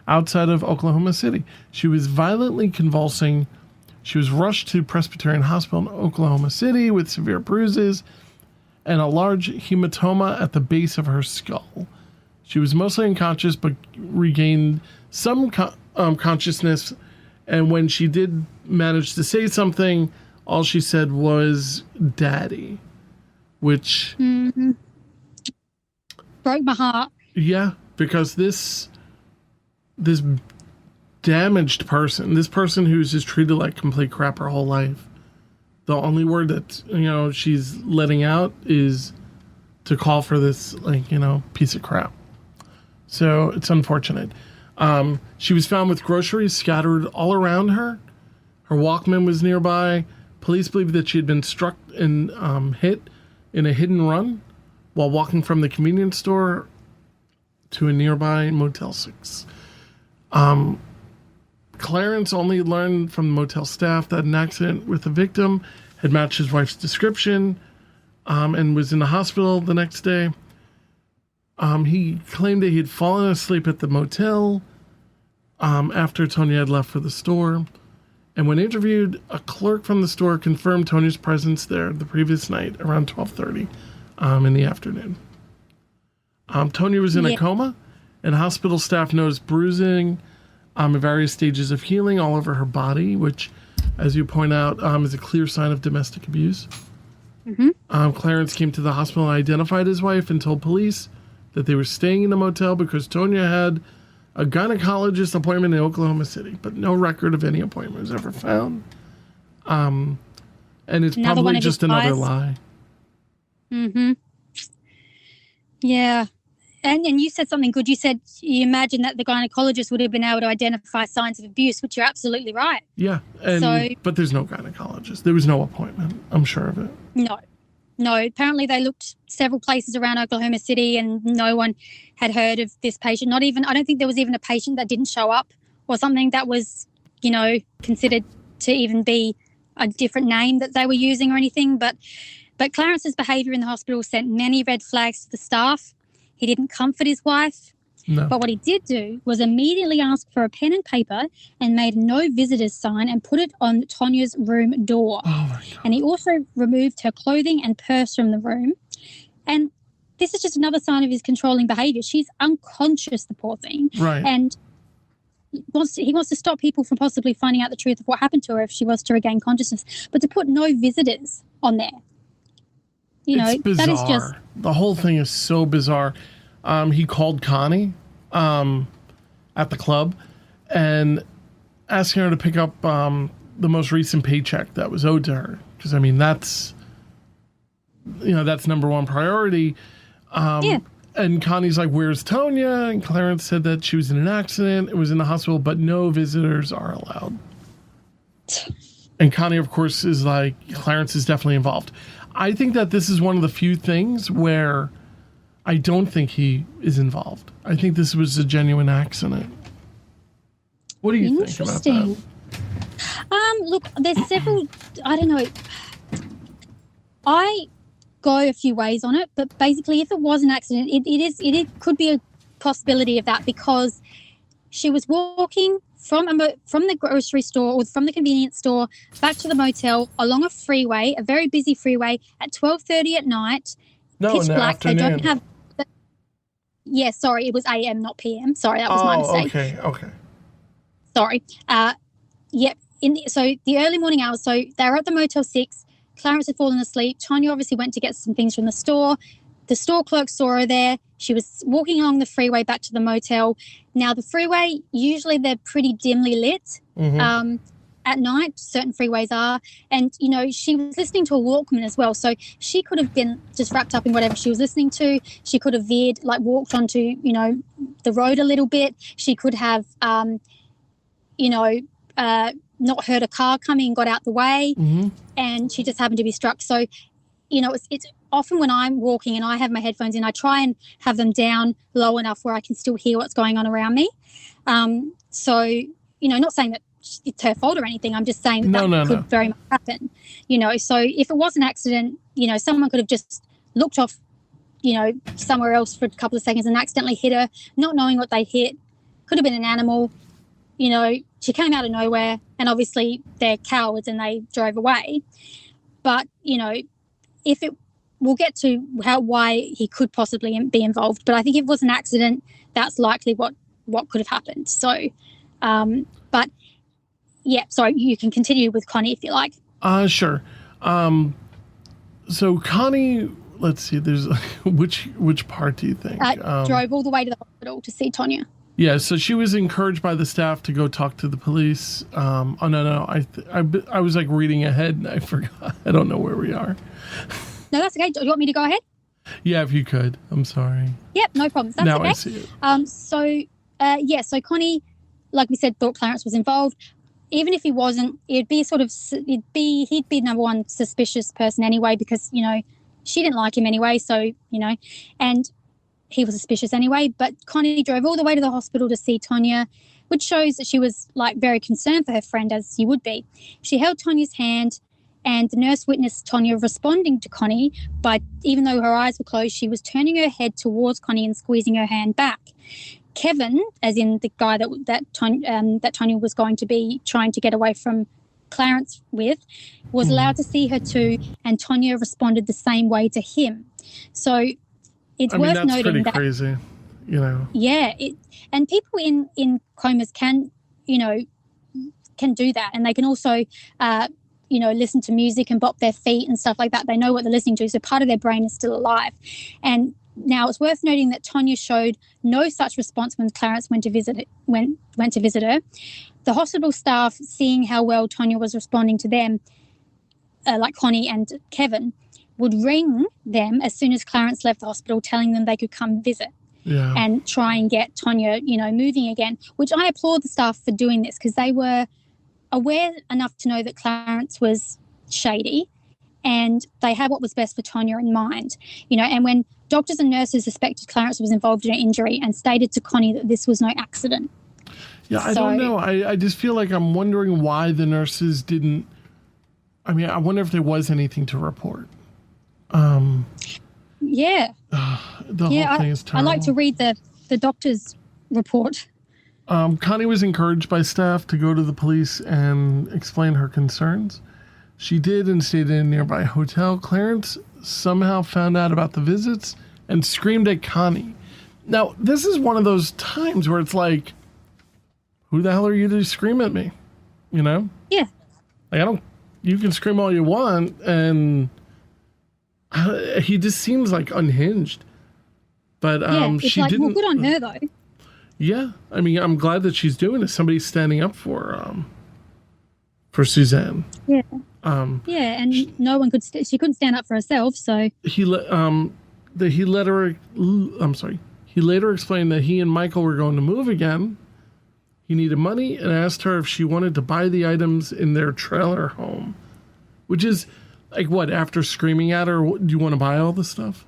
outside of Oklahoma City. She was violently convulsing. She was rushed to Presbyterian Hospital in Oklahoma City with severe bruises and a large hematoma at the base of her skull. She was mostly unconscious but regained some consciousness, and when she did manage to say something, all she said was "Daddy," which broke my heart. Yeah, because this damaged person, this person who's just treated like complete crap her whole life, the only word that she's letting out is to call for this piece of crap. So it's unfortunate. She was found with groceries scattered all around her. Her Walkman was nearby. Police believe that she had been struck and hit in a hidden run while walking from the convenience store to a nearby Motel 6. Clarence only learned from the motel staff that an accident with the victim had matched his wife's description and was in the hospital the next day. He claimed that he had fallen asleep at the motel after Tonya had left for the store. And when interviewed, a clerk from the store confirmed Tonya's presence there the previous night around 12:30 in the afternoon. Tonya was in a coma, and hospital staff noticed bruising in various stages of healing all over her body, which, as you point out, is a clear sign of domestic abuse. Clarence came to the hospital and identified his wife and told police that they were staying in the motel because Tonya had a gynecologist appointment in Oklahoma City, but no record of any appointment was ever found. And it's probably just another lie. Yeah. And you said something good. You said you imagine that the gynecologist would have been able to identify signs of abuse, which you're absolutely right. Yeah, but there's no gynecologist. There was no appointment. I'm sure of it. No. Apparently they looked several places around Oklahoma City and no one had heard of this patient. I don't think there was even a patient that didn't show up or something that was, considered to even be a different name that they were using or anything. But Clarence's behaviour in the hospital sent many red flags to the staff. He didn't comfort his wife. No. But what he did do was immediately ask for a pen and paper and made no visitors sign and put it on Tonya's room door. Oh my God. And he also removed her clothing and purse from the room. And this is just another sign of his controlling behaviour. She's unconscious, the poor thing. Right. And he wants to stop people from possibly finding out the truth of what happened to her if she was to regain consciousness. But to put no visitors on there, it's bizarre. that is just... The whole thing is so bizarre. He called Connie at the club and asking her to pick up the most recent paycheck that was owed to her. Because, that's number one priority. And Connie's like, where's Tonya? And Clarence said that she was in an accident. It was in the hospital, but no visitors are allowed. And Connie, of course, is like, Clarence is definitely involved. I think that this is one of the few things where I don't think he is involved. I think this was a genuine accident. What do you think about that? Look, there's several, I don't know. I go a few ways on it, but basically if it was an accident, it could be a possibility of that because she was walking from the grocery store or from the convenience store back to the motel along a freeway, a very busy freeway at 12:30 at night. No, pitch in the black. afternoon. They don't have. Sorry, it was AM, not PM. Sorry, that was my mistake. Okay. Sorry. So the early morning hours. So they were at the Motel 6. Clarence had fallen asleep. Tonya obviously went to get some things from the store. The store clerk saw her there. She was walking along the freeway back to the motel. Now, the freeway, usually they're pretty dimly lit. at night, certain freeways are. And, you know, she was listening to a Walkman as well. So she could have been just wrapped up in whatever she was listening to. She could have veered, like walked onto, you know, the road a little bit. She could have, not heard a car coming and got out the way. Mm-hmm. And she just happened to be struck. So, you know, it's often when I'm walking and I have my headphones in, I try and have them down low enough where I can still hear what's going on around me. So, you know, not saying that it's her fault or anything. I'm just saying that could very much happen, you know. So if it was an accident, you know, someone could have just looked off, you know, somewhere else for a couple of seconds and accidentally hit her, not knowing what they hit. Could have been an animal, you know. She came out of nowhere, and obviously they're cowards and they drove away. But, you know, we'll get to why he could possibly be involved. But I think if it was an accident, that's likely what could have happened. So, but yeah, sorry, you can continue with Connie if you like. Sure. So Connie, let's see, there's which part do you think? Drove all the way to the hospital to see Tonya. Yeah, so she was encouraged by the staff to go talk to the police. I was like reading ahead and I forgot. I don't know where we are. No, that's okay. Do you want me to go ahead? Yeah, if you could. I'm sorry. Yep, no problems. That's now okay. I see it. So Connie, like we said, thought Clarence was involved. Even if he wasn't, he'd be number one suspicious person anyway, because, you know, she didn't like him anyway. So, you know, and he was suspicious anyway. But Connie drove all the way to the hospital to see Tonya, which shows that she was like very concerned for her friend, as you would be. She held Tonya's hand, and the nurse witnessed Tonya responding to Connie by, even though her eyes were closed, she was turning her head towards Connie and squeezing her hand back. Kevin, as in the guy that Tonya was going to be trying to get away from Clarence with, was allowed to see her too, and Tonya responded the same way to him. So it's worth that's noting pretty that crazy, you know. Yeah, and people in comas can do that, and they can also listen to music and bop their feet and stuff like that. They know what they're listening to, so part of their brain is still alive. And now it's worth noting that Tonya showed no such response when Clarence went to visit her. The hospital staff, seeing how well Tonya was responding to them, like Connie and Kevin, would ring them as soon as Clarence left the hospital, telling them they could come visit and try and get Tonya, you know, moving again, which I applaud the staff for doing this, because they were aware enough to know that Clarence was shady and they had what was best for Tonya in mind, you know. And when doctors and nurses suspected Clarence was involved in an injury and stated to Connie that this was no accident. Yeah, I don't know. I just feel like I'm wondering why the nurses didn't. I mean, I wonder if there was anything to report. Yeah. The whole thing is terrible. I like to read the doctor's report. Connie was encouraged by staff to go to the police and explain her concerns. She did and stayed in a nearby hotel. Clarence somehow found out about the visits and screamed at Connie. Now, this is one of those times where it's like, who the hell are you to scream at me? You know? Yeah. Like, you can scream all you want, and he just seems like unhinged. But it's she like, didn't. Well, good on her though. Yeah, I mean, I'm glad that she's doing it. Somebody's standing up for Suzanne. Yeah. And no one could. She couldn't stand up for herself. So he later explained that he and Michael were going to move again. He needed money and asked her if she wanted to buy the items in their trailer home, which is like, what, after screaming at her, do you want to buy all the stuff?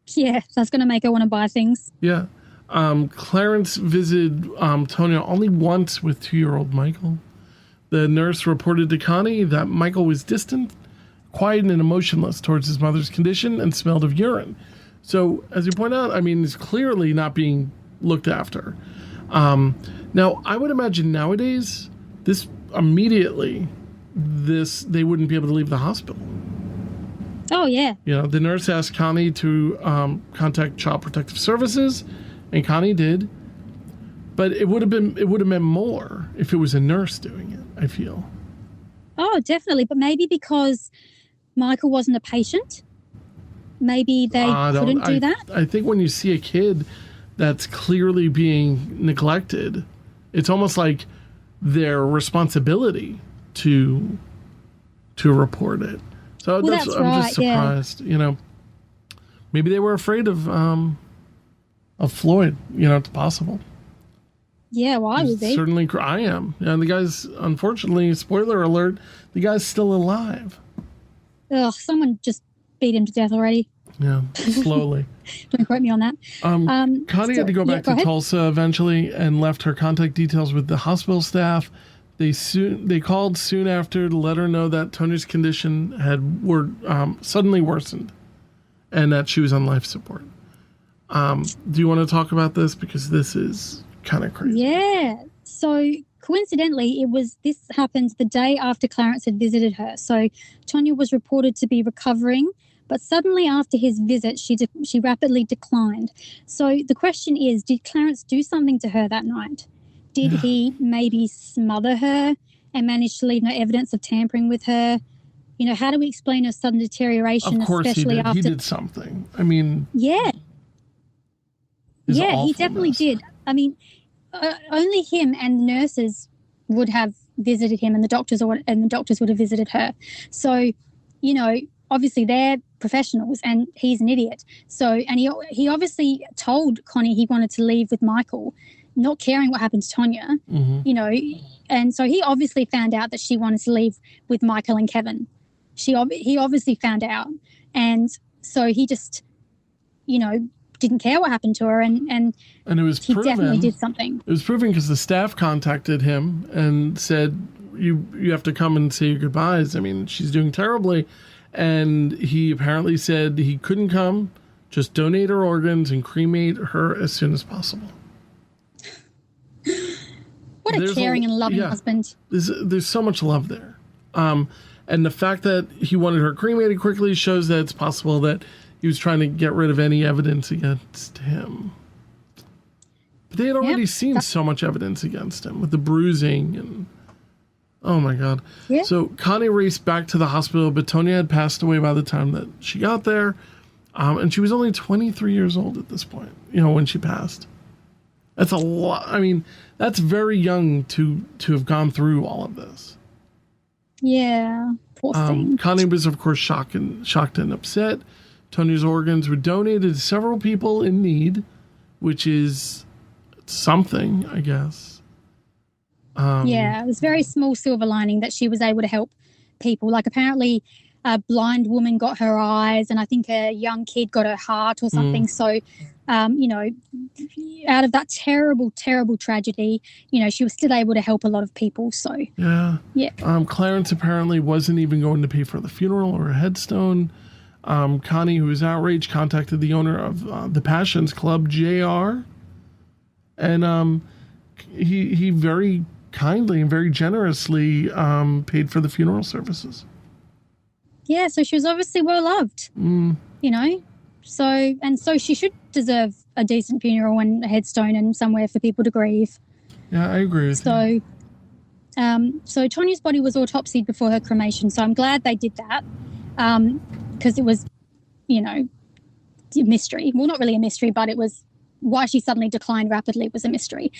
Yeah, that's going to make her want to buy things. Yeah. Clarence visited Tonya only once with 2-year-old Michael. The nurse reported to Connie that Michael was distant, quiet, and emotionless towards his mother's condition and smelled of urine. So, as you point out, I mean, he's clearly not being looked after. Now, I would imagine nowadays, they wouldn't be able to leave the hospital. Oh, yeah. You know, the nurse asked Connie to contact Child Protective Services, and Connie did. But it would have been more if it was a nurse doing it, I feel. Oh, definitely. But maybe because Michael wasn't a patient, maybe they couldn't do that. I think when you see a kid that's clearly being neglected, it's almost like their responsibility to report it. So Well, I'm just surprised. Maybe they were afraid of Floyd. It's possible. Yeah, well, I would be. Certainly, I am. And the guy's, unfortunately, spoiler alert, the guy's still alive. Ugh, someone just beat him to death already. Yeah, slowly. Don't quote me on that. Connie had to go back to Tulsa eventually and left her contact details with the hospital staff. They called soon after to let her know that Tonia's condition had suddenly worsened and that she was on life support. Do you want to talk about this? Because this is kind of crazy. Yeah. So coincidentally, this happened the day after Clarence had visited her. So Tonia was reported to be recovering, but suddenly after his visit, she rapidly declined. So the question is, did Clarence do something to her that night? Did he maybe smother her and manage to leave no evidence of tampering with her? How do we explain her sudden deterioration? Of course especially he did. After... He did something. I mean... Yeah. Yeah, he definitely did. I mean, only him and the nurses would have visited him, and the doctors would have visited her. So, obviously they're professionals, and he's an idiot. So, and he obviously told Connie he wanted to leave with Michael, not caring what happened to Tonia. Mm-hmm. And so he obviously found out that she wanted to leave with Michael and Kevin. He obviously found out, and so he just, didn't care what happened to her, and it was he proven, definitely did something. It was proven because the staff contacted him and said, you have to come and say your goodbyes. I mean, she's doing terribly. And he apparently said he couldn't come, just donate her organs and cremate her as soon as possible. What a caring and loving husband. There's so much love there. And the fact that he wanted her cremated quickly shows that it's possible that he was trying to get rid of any evidence against him. But they had already seen so much evidence against him with the bruising and... Oh, my God. Yeah. So Connie raced back to the hospital, but Tonia had passed away by the time that she got there. And she was only 23 years old at this point, when she passed. That's a lot. I mean, that's very young to have gone through all of this. Yeah. Poor thing. Connie was, of course, shocked and upset. Tonia's organs were donated to several people in need, which is something, I guess. It was very small silver lining that she was able to help people. Like, apparently a blind woman got her eyes, and I think a young kid got her heart or something. So, out of that terrible, terrible tragedy, she was still able to help a lot of people. So, yeah. Clarence apparently wasn't even going to pay for the funeral or a headstone. Connie, who was outraged, contacted the owner of the Passions Club, JR. And he very kindly and very generously paid for the funeral services. Yeah, so she was obviously well loved, So she should deserve a decent funeral and a headstone and somewhere for people to grieve. Yeah, I agree with you. So Tonia's body was autopsied before her cremation, so I'm glad they did that because it was, a mystery. Well, not really a mystery, but it was why she suddenly declined rapidly was a mystery.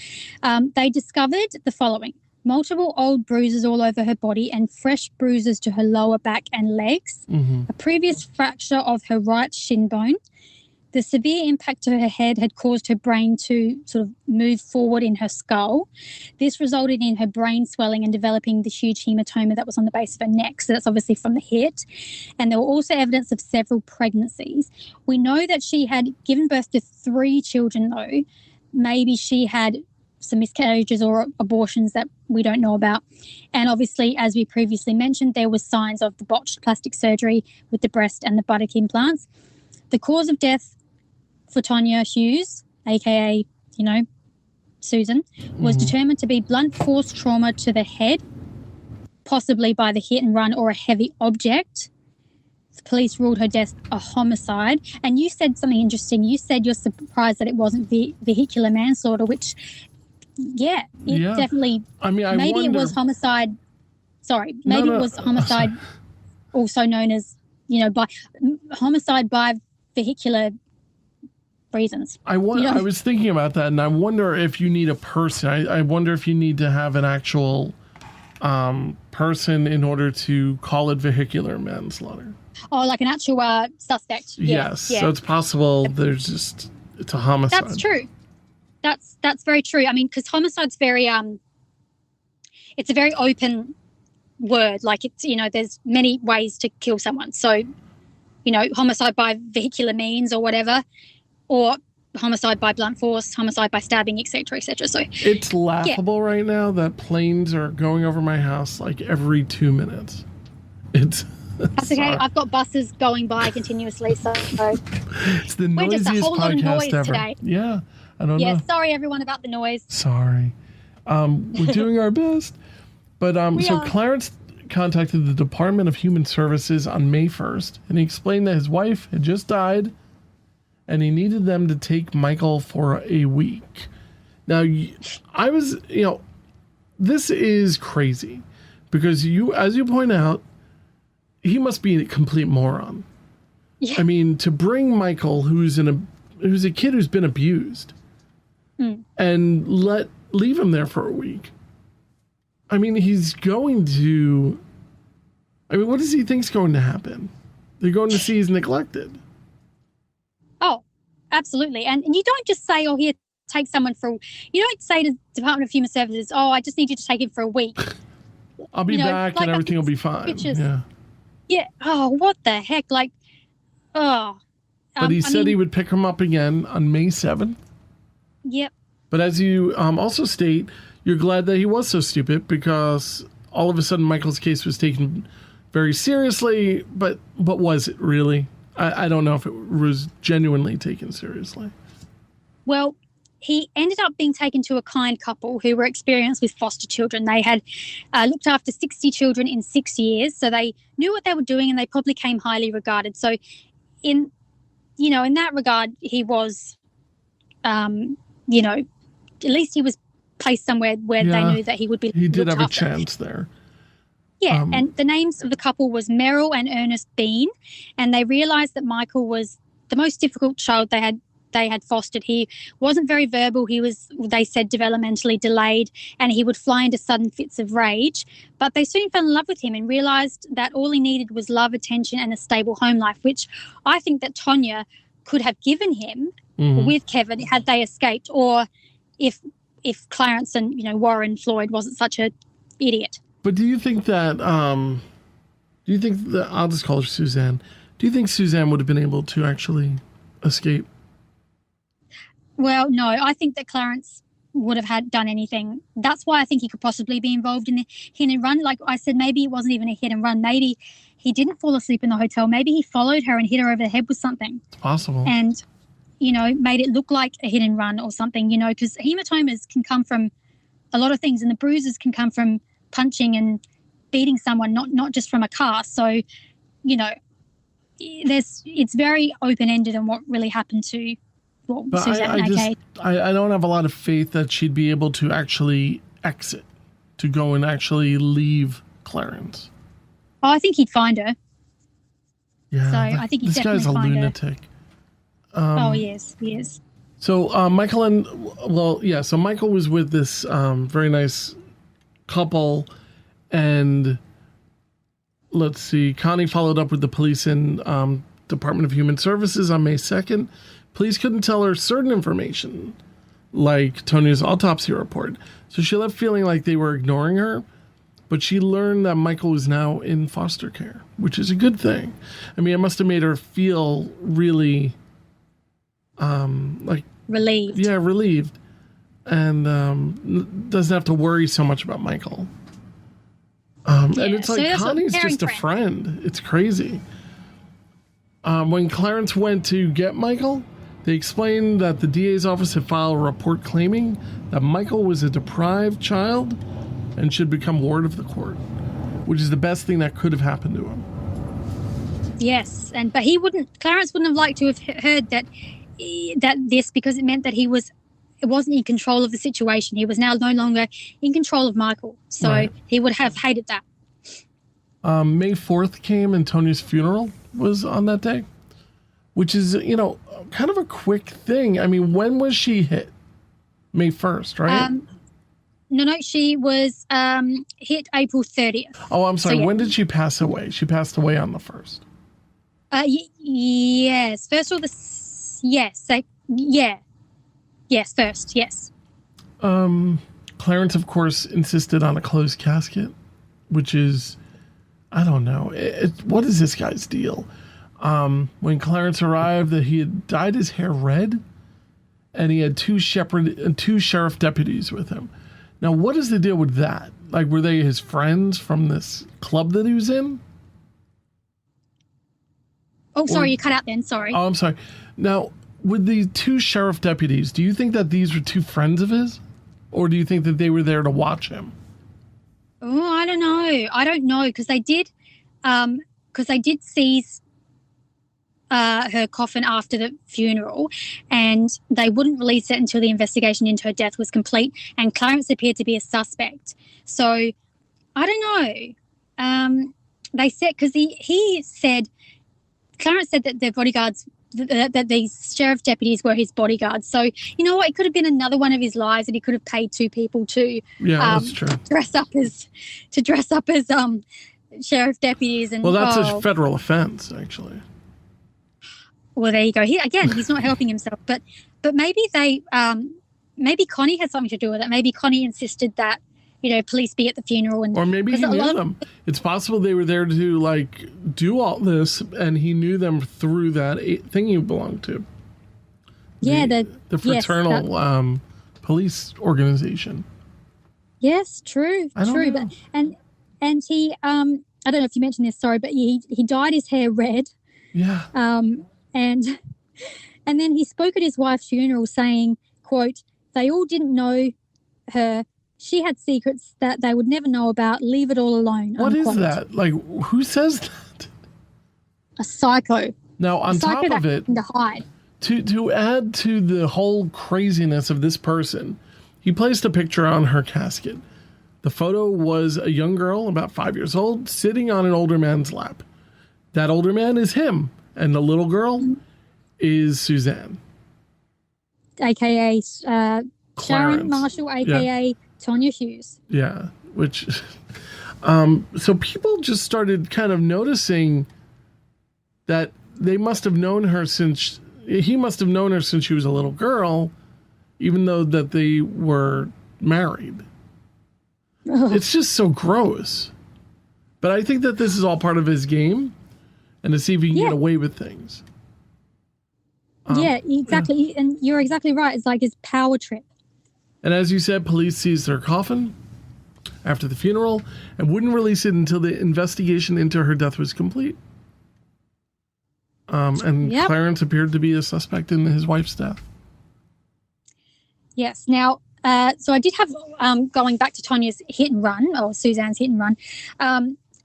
They discovered the following: multiple old bruises all over her body and fresh bruises to her lower back and legs, a previous fracture of her right shin bone. The severe impact to her head had caused her brain to sort of move forward in her skull. This resulted in her brain swelling and developing the huge hematoma that was on the base of her neck. So that's obviously from the hit. And there were also evidence of several pregnancies. We know that she had given birth to 3 children, though. Maybe she had some miscarriages or abortions that we don't know about. And obviously, as we previously mentioned, there were signs of the botched plastic surgery with the breast and the buttock implants. The cause of death for Tonia Hughes, aka, Susan, was determined to be blunt force trauma to the head, possibly by the hit and run or a heavy object. The police ruled her death a homicide. And you said something interesting. You said you're surprised that it wasn't vehicular manslaughter, which, definitely. I mean, maybe it was homicide. Sorry, maybe it was homicide, also known as, by homicide by vehicular reasons. I was thinking about that, and I wonder if you need a person. I wonder if you need to have an actual person in order to call it vehicular manslaughter. Oh, like an actual suspect. Yeah, yes. Yeah. So it's possible it's a homicide. That's true. That's very true. I mean, because homicide's very it's a very open word. Like it's, there's many ways to kill someone. So, homicide by vehicular means or whatever, or homicide by blunt force, homicide by stabbing, etc., etc. So it's laughable right now that planes are going over my house like every 2 minutes. That's okay. I've got buses going by continuously, so it's the noisiest just a whole lot of podcast noise ever. Today. Yeah, I don't know. Yeah, sorry everyone about the noise. Sorry. We're doing our best. But Clarence contacted the Department of Human Services on May 1st, and he explained that his wife had just died, and he needed them to take Michael for a week. Now, this is crazy, because as you point out, he must be a complete moron. Yeah. I mean, to bring Michael, who's a kid who's been abused, and leave him there for a week. I mean, what does he think's going to happen? They're going to see he's neglected. Oh, absolutely. And you don't just say, oh, here, take someone you don't say to the Department of Human Services, oh, I just need you to take him for a week. I'll be back and everything will be fine. Pictures. Yeah. Yeah. Oh, what the heck? Like, oh. But he said he would pick him up again on May 7th. Yep. But as you also state, you're glad that he was so stupid, because all of a sudden Michael's case was taken very seriously, but was it really? I don't know if it was genuinely taken seriously. Well, he ended up being taken to a kind couple who were experienced with foster children. They had looked after 60 children in 6 years, so they knew what they were doing, and they probably came highly regarded. So in that regard, he was, at least he was placed somewhere where they knew that he would be. He did have after. A chance there. Yeah, and the names of the couple was Merrill and Ernest Bean, and they realised that Michael was the most difficult child they had fostered. He wasn't very verbal. He was, they said, developmentally delayed, and he would fly into sudden fits of rage. But they soon fell in love with him and realised that all he needed was love, attention, and a stable home life, which I think that Tonya could have given him with Kevin had they escaped, or if Clarence and Warren Floyd wasn't such an idiot. But do you think that I'll just call her Suzanne. Do you think Suzanne would have been able to actually escape? Well, no, I think that Clarence would have done anything. That's why I think he could possibly be involved in the hit and run. Like I said, maybe it wasn't even a hit and run. Maybe he didn't fall asleep in the hotel. Maybe he followed her and hit her over the head with something. It's possible. And, made it look like a hit and run or something, because hematomas can come from a lot of things, and the bruises can come from punching and beating someone, not just from a car. So, it's very open-ended on what really happened to Suzanne. I don't have a lot of faith that she'd be able to actually exit, to go and actually leave Clarence. Oh, I think he'd find her. Yeah, so I think he'd definitely find her. This guy's a lunatic. He is. So so Michael was with this very nice couple, and let's see, Connie followed up with the police in Department of Human Services on May 2nd. Police couldn't tell her certain information, like Tonya's autopsy report, so she left feeling like they were ignoring her. But she learned that Michael was now in foster care, which is a good thing. I mean, it must have made her feel really relieved. Yeah, relieved. And doesn't have to worry so much about Michael. And it's like Connie's just a friend. It's crazy. When Clarence went to get Michael, they explained that the DA's office had filed a report claiming that Michael was a deprived child and should become ward of the court, which is the best thing that could have happened to him. Yes, but Clarence wouldn't have liked to have heard that because it meant that it wasn't in control of the situation. He was now no longer in control of Michael, so He would have hated that. May 4th came, and Tonya's funeral was on that day. which is, kind of a quick thing. I mean, when was she hit? May 1st, right? No, she was hit April 30th. Oh, I'm sorry. So, yeah. When did she pass away? She passed away on the 1st. Yes. First or the... Yes. Yes, first. Yes. Clarence, of course, insisted on a closed casket, which is, I don't know. What is this guy's deal? When Clarence arrived, that he had dyed his hair red, and he had two sheriff deputies with him. Now, what is the deal with that? Like, were they his friends from this club that he was in? Oh, sorry, you cut out then. Sorry. Oh, I'm sorry. Now, with the two sheriff deputies, do you think that these were two friends of his? Or do you think that they were there to watch him? Oh, I don't know. Because they did seize her coffin after the funeral, and they wouldn't release it until the investigation into her death was complete, and Clarence appeared to be a suspect. So I don't know. They said, because Clarence said that their bodyguards, that these sheriff deputies were his bodyguards. So you know what, it could have been another one of his lies that he could have paid two people to that's true. dress up as sheriff deputies. And that's a federal offense, actually. Well, there you go. He's not helping himself. But maybe maybe Connie had something to do with it. Maybe Connie insisted that, police be at the funeral. Or maybe he knew them. It's possible they were there to, do all this, and he knew them through that thing he belonged to. Yeah, the fraternal police organization. Yes, true. But and he, I don't know if you mentioned this, sorry, but he dyed his hair red. Yeah. And then he spoke at his wife's funeral saying, quote, "They all didn't know her. She had secrets that they would never know about. Leave it all alone." What unquote. Is that? Like, who says that? A psycho. Now, on top of it, to hide. To add to the whole craziness of this person, he placed a picture on her casket. The photo was a young girl, about 5 years old, sitting on an older man's lap. That older man is him. And the little girl is Suzanne. A.K.A. Sharon Marshall, a.k.a. Tonya Hughes. Yeah, which... so people just started kind of noticing that they must have known her since... He must have known her since she was a little girl, even though that they were married. Ugh. It's just so gross. But I think that this is all part of his game. And to see if he can get away with things. Yeah, exactly. Yeah. And you're exactly right. It's like his power trip. And as you said, police seized her coffin after the funeral and wouldn't release it until the investigation into her death was complete. Clarence appeared to be a suspect in his wife's death. Yes. Now, so I did have, going back to Tonya's hit and run, or Suzanne's hit and run.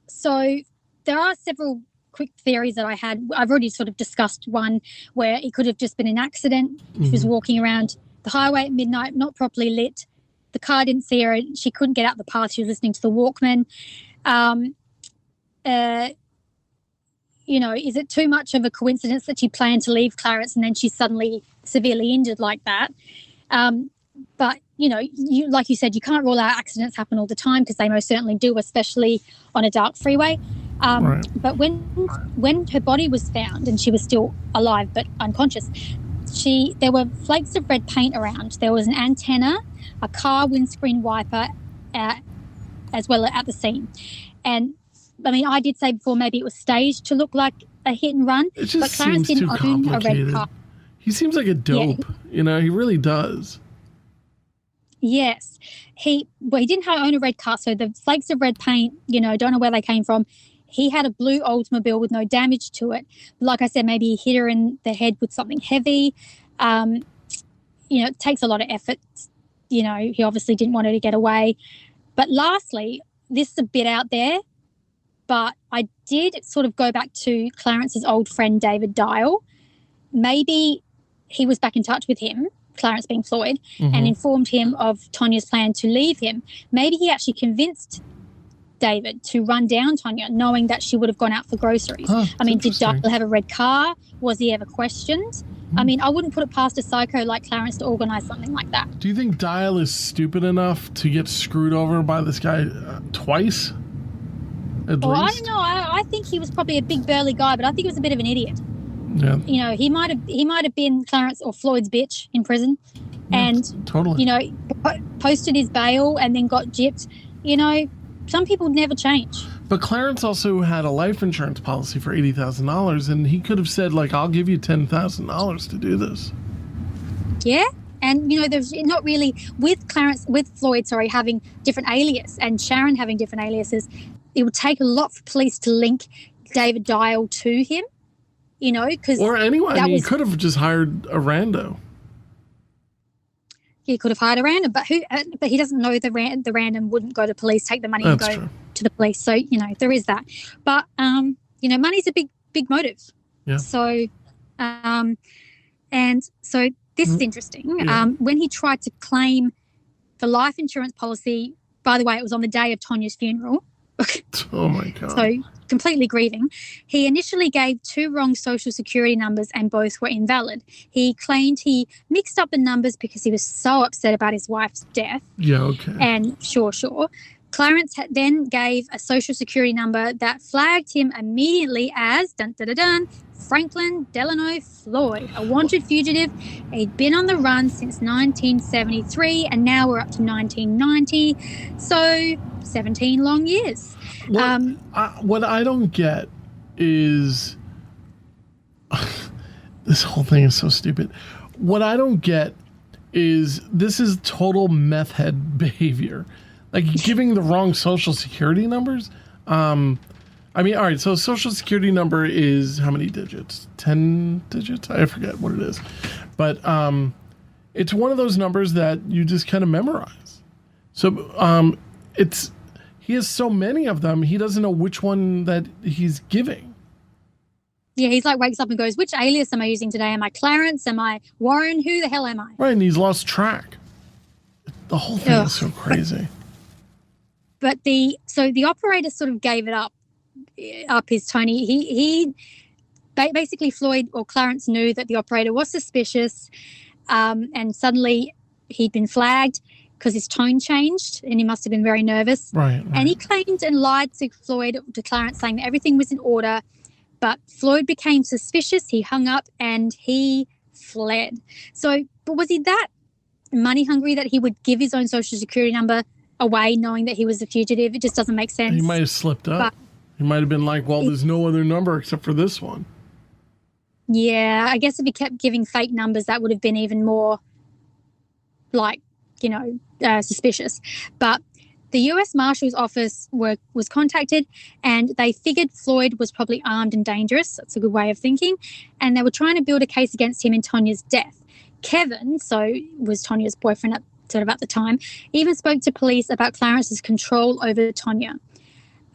So there are several quick theories that I had. I've already sort of discussed one where it could have just been an accident. She was walking around the highway at midnight, not properly lit. The car didn't see her. She couldn't get out the path. She was listening to the Walkman. Is it too much of a coincidence that she planned to leave Clarence and then she's suddenly severely injured like that? But, like you said, you can't rule out accidents happen all the time, because they most certainly do, especially on a dark freeway. Right. But when her body was found and she was still alive but unconscious, there were flakes of red paint around. There was an antenna, a car windscreen wiper, as well at the scene. And I mean, I did say before maybe it was staged to look like a hit and run, it just but Clarence seems didn't too own a red car. He seems like a dope. Yeah. He really does. Yes. He didn't own a red car, so the flakes of red paint, don't know where they came from. He had a blue Oldsmobile with no damage to it. Like I said, maybe he hit her in the head with something heavy. It takes a lot of effort. He obviously didn't want her to get away. But lastly, this is a bit out there, but I did sort of go back to Clarence's old friend, David Dial. Maybe he was back in touch with him, Clarence being Floyd, and informed him of Tonya's plan to leave him. Maybe he actually convinced David to run down Tonya, knowing that she would have gone out for groceries. I mean, did Dial have a red car? Was he ever questioned? I mean, I wouldn't put it past a psycho like Clarence to organise something like that. Do you think Dial is stupid enough to get screwed over by this guy twice? At least? I don't know. I think he was probably a big burly guy, but I think he was a bit of an idiot. Yeah. You know, he might have been Clarence or Floyd's bitch in prison, and totally, you know, posted his bail and then got gypped. You know, some people never change. But Clarence also had a life insurance policy for $80,000, and he could have said, like, I'll give you $10,000 to do this. Yeah. And, you know, there's not really, with Floyd, having different alias and Sharon having different aliases, it would take a lot for police to link David Dial to him, you know, because... Or anyone. I mean, he could have just hired a rando. He could have hired a random, but he doesn't know the random wouldn't go to police, take the money and go to the police. So, you know, there is that. But, you know, money's a big motive. Yeah. So, and so this is interesting. Yeah. When he tried to claim the life insurance policy, by the way, it was on the day of Tonya's funeral. Oh, my God. So completely grieving. He initially gave 2 wrong social security numbers and both were invalid. He claimed he mixed up the numbers because he was so upset about his wife's death. Yeah, okay. And sure. Clarence then gave a social security number that flagged him immediately as Franklin DeLano Floyd, a wanted fugitive. He'd been on the run since 1973 and now we're up to 1990. So 17 long years. What I don't get is this whole thing is so stupid. What I don't get is this is total meth head behavior. Like giving the wrong social security numbers. I mean, all right, so social security number is how many digits? 10 digits? I forget what it is. But it's one of those numbers that you just kind of memorize. So he has so many of them, he doesn't know which one that he's giving. Yeah, he's like wakes up and goes, which alias am I using today? Am I Clarence? Am I Warren? Who the hell am I? Right, and he's lost track. The whole thing is so crazy. But the operator sort of gave it up his Tony. He basically Floyd or Clarence knew that the operator was suspicious, and suddenly he'd been flagged because his tone changed and he must have been very nervous. Right. And he claimed and lied to Clarence, saying that everything was in order. But Floyd became suspicious. He hung up and he fled. So, but was he that money hungry that he would give his own social security number away knowing that he was a fugitive? It just doesn't make sense. He might have slipped up. He might have been like, well, there's no other number except for this one. Yeah, I guess if he kept giving fake numbers, that would have been even more like, you know, suspicious. But the U.S. Marshal's office was contacted and they figured Floyd was probably armed and dangerous. That's a good way of thinking. And they were trying to build a case against him in Tonya's death. Kevin, so was Tonya's boyfriend at the time, even spoke to police about Clarence's control over Tonya.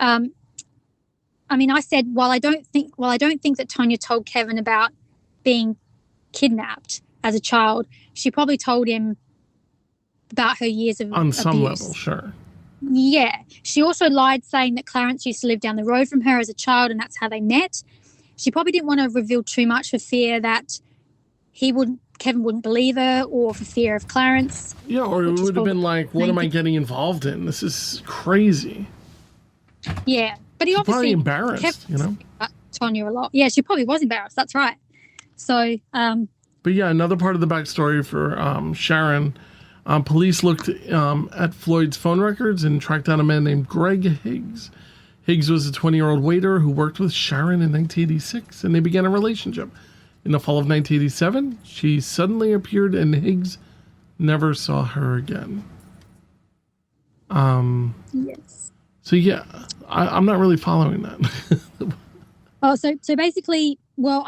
I mean, I said, while I don't think that Tonya told Kevin about being kidnapped as a child, she probably told him about her years of on some abuse. level, sure. Yeah. She also lied, saying that Clarence used to live down the road from her as a child and that's how they met. She probably didn't want to reveal too much for fear that Kevin wouldn't believe her, or for fear of Clarence. Yeah, or it would have been like, what am I getting involved in? This is crazy. Yeah. But he obviously probably embarrassed, you know? Tonya a lot. Yeah, she probably was embarrassed. That's right. So, but yeah, another part of the backstory for Sharon, police looked at Floyd's phone records and tracked down a man named Greg Higgs. Higgs was a 20-year-old waiter who worked with Sharon in 1986, and they began a relationship. In the fall of 1987, she suddenly appeared, and Higgs never saw her again. Yes. So yeah, I'm not really following that. So basically, well,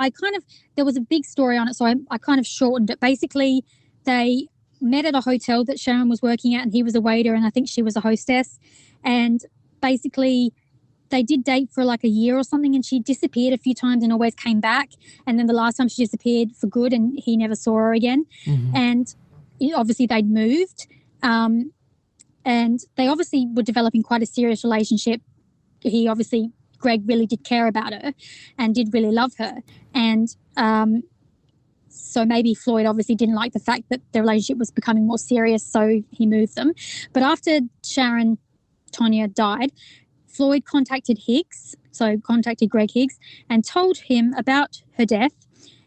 there was a big story on it, so I kind of shortened it. Basically, they met at a hotel that Sharon was working at, and he was a waiter, and I think she was a hostess. And basically, they did date for like a year or something, and she disappeared a few times and always came back. And then the last time she disappeared for good, and he never saw her again. Mm-hmm. And obviously they'd moved. And they obviously were developing quite a serious relationship. Greg really did care about her and did really love her. And so maybe Floyd obviously didn't like the fact that the relationship was becoming more serious, so he moved them. But after Tonya died, Floyd contacted Greg Higgs, and told him about her death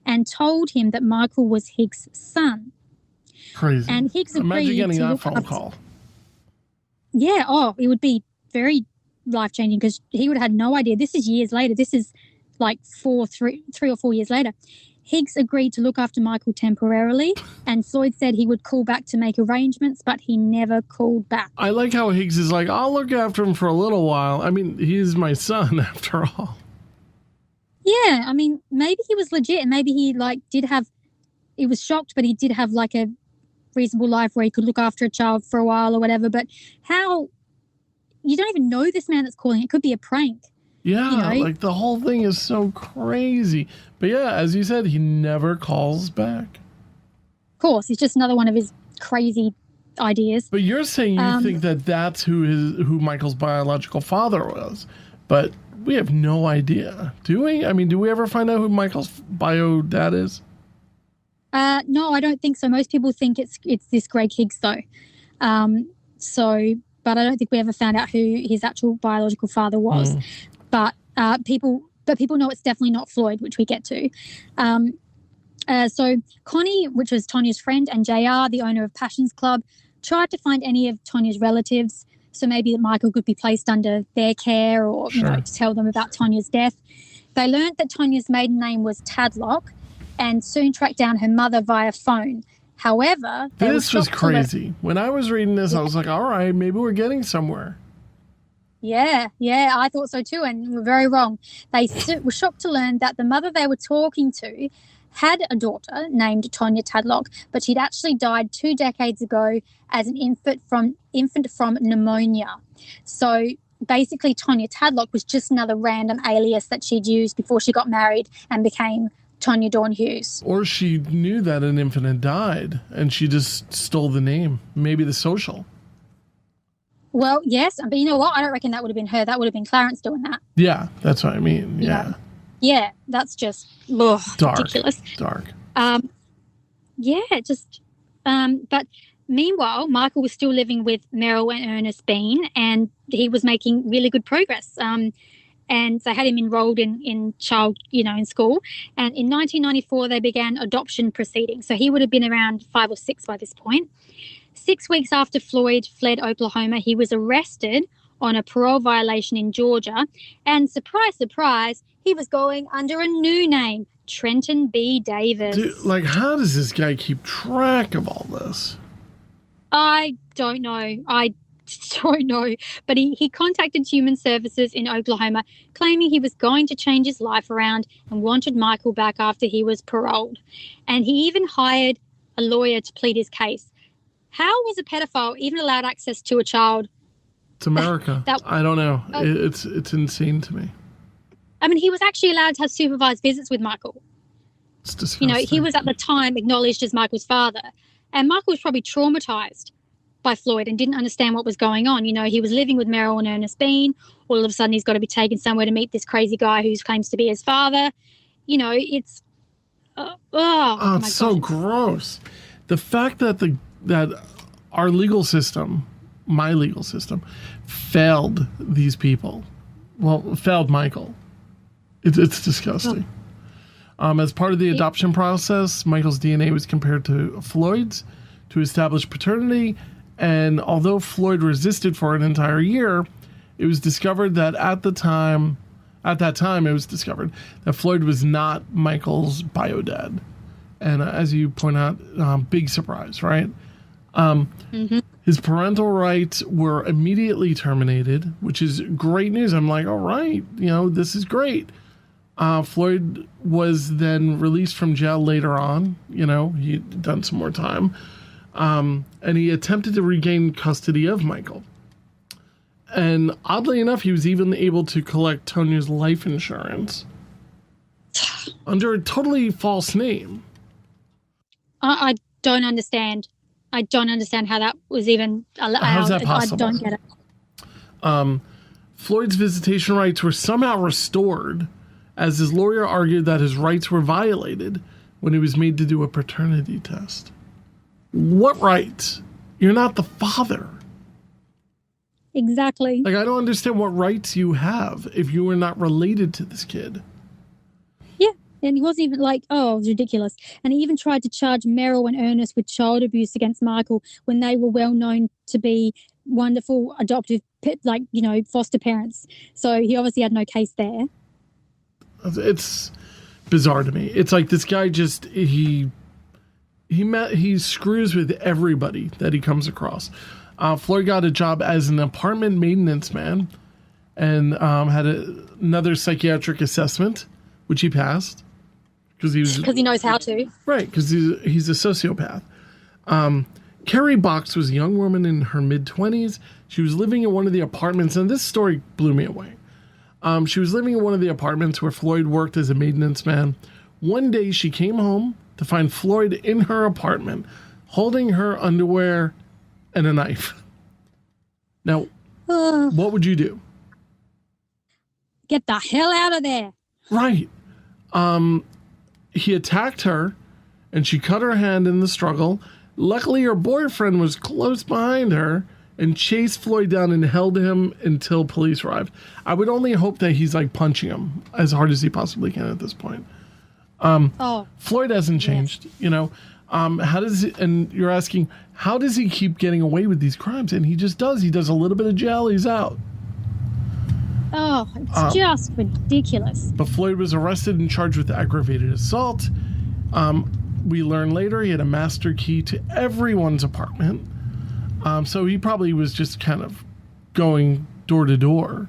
and told him that Michael was Higgs' son. Crazy. And Higgs agreed. Imagine getting that phone call. Yeah, it would be very life-changing because he would have had no idea. This is years later. This is like 3 or 4 years later. Higgs agreed to look after Michael temporarily, and Floyd said he would call back to make arrangements, but he never called back. I like how Higgs is like, I'll look after him for a little while. I mean, he's my son after all. Yeah, I mean, maybe he was legit, and maybe he he was shocked, but he did have like a reasonable life where he could look after a child for a while or whatever. But how, you don't even know this man that's calling. It could be a prank. Yeah, like the whole thing is so crazy. But yeah, as you said, he never calls back. Of course, it's just another one of his crazy ideas. But you're saying you think that that's who Michael's biological father was. But we have no idea, do we? I mean, do we ever find out who Michael's bio dad is? No, I don't think so. Most people think it's this Greg Higgs, though. But I don't think we ever found out who his actual biological father was. But people know it's definitely not Floyd, which we get to. So Connie, which was Tonya's friend, and JR, the owner of Passions Club, tried to find any of Tonya's relatives, so maybe that Michael could be placed under their care or to tell them about Tonya's death. They learned that Tonya's maiden name was Tadlock and soon tracked down her mother via phone. However, this was crazy. When I was reading this, I was like, all right, maybe we're getting somewhere. Yeah, I thought so too, and we're very wrong. They were shocked to learn that the mother they were talking to had a daughter named Tonya Tadlock, but she'd actually died 2 decades ago as an infant from pneumonia. So basically, Tonya Tadlock was just another random alias that she'd used before she got married and became Tonya Dawn Hughes. Or she knew that an infant had died, and she just stole the name, maybe the social. Well, yes, but you know what? I don't reckon that would have been her. That would have been Clarence doing that. Yeah, that's what I mean. Yeah. Yeah, that's just ridiculous. Dark. But meanwhile, Michael was still living with Meryl and Ernest Bean, and he was making really good progress. And they had him enrolled in school. And in 1994, they began adoption proceedings. So he would have been around 5 or 6 by this point. 6 weeks after Floyd fled Oklahoma, he was arrested on a parole violation in Georgia. And surprise, surprise, he was going under a new name, Trenton B. Davis. Dude, how does this guy keep track of all this? I don't know. But he contacted Human Services in Oklahoma, claiming he was going to change his life around and wanted Michael back after he was paroled. And he even hired a lawyer to plead his case. How was a pedophile even allowed access to a child? It's America. I don't know. It's insane to me. I mean, he was actually allowed to have supervised visits with Michael. It's disgusting. He was at the time acknowledged as Michael's father. And Michael was probably traumatized by Floyd and didn't understand what was going on. He was living with Meryl and Ernest Bean. All of a sudden, he's got to be taken somewhere to meet this crazy guy who claims to be his father. It's... it's so gross. The fact that our legal system, my legal system, failed these people. Well, failed Michael. It's disgusting. As part of the adoption process, Michael's DNA was compared to Floyd's to establish paternity. And although Floyd resisted for an entire year, it was discovered that at that time, it was discovered that Floyd was not Michael's bio dad. And as you point out, big surprise, right? His parental rights were immediately terminated, which is great news. I'm like, all right, this is great. Floyd was then released from jail later on. He'd done some more time. And he attempted to regain custody of Michael. And oddly enough, he was even able to collect Tonya's life insurance under a totally false name. I don't understand. I don't understand how that was even allowed. How's that possible? I don't get it. Floyd's visitation rights were somehow restored, as his lawyer argued that his rights were violated when he was made to do a paternity test. What rights? You're not the father. Exactly. Like, I don't understand what rights you have if you were not related to this kid. Yeah. And he wasn't even like, oh, it was ridiculous. And he even tried to charge Meryl and Ernest with child abuse against Michael when they were well known to be wonderful adoptive, foster parents. So he obviously had no case there. It's bizarre to me. It's like this guy just, he screws with everybody that he comes across. Floyd got a job as an apartment maintenance man and had another psychiatric assessment, which he passed. Because he knows how to. Right, because he's a sociopath. Carrie Box was a young woman in her mid-20s. She was living in one of the apartments, and this story blew me away. She was living in one of the apartments where Floyd worked as a maintenance man. One day, she came home to find Floyd in her apartment, holding her underwear and a knife. Now, what would you do? Get the hell out of there. Right. He attacked her, and she cut her hand in the struggle. Luckily, her boyfriend was close behind her and chased Floyd down and held him until police arrived. I would only hope that he's like punching him as hard as he possibly can at this point. Floyd hasn't changed, how does he, and you're asking, how does he keep getting away with these crimes? And he just does. He does a little bit of jail, he's out. Oh, it's just ridiculous. But Floyd was arrested and charged with aggravated assault. We learn later he had a master key to everyone's apartment. So he probably was just kind of going door to door.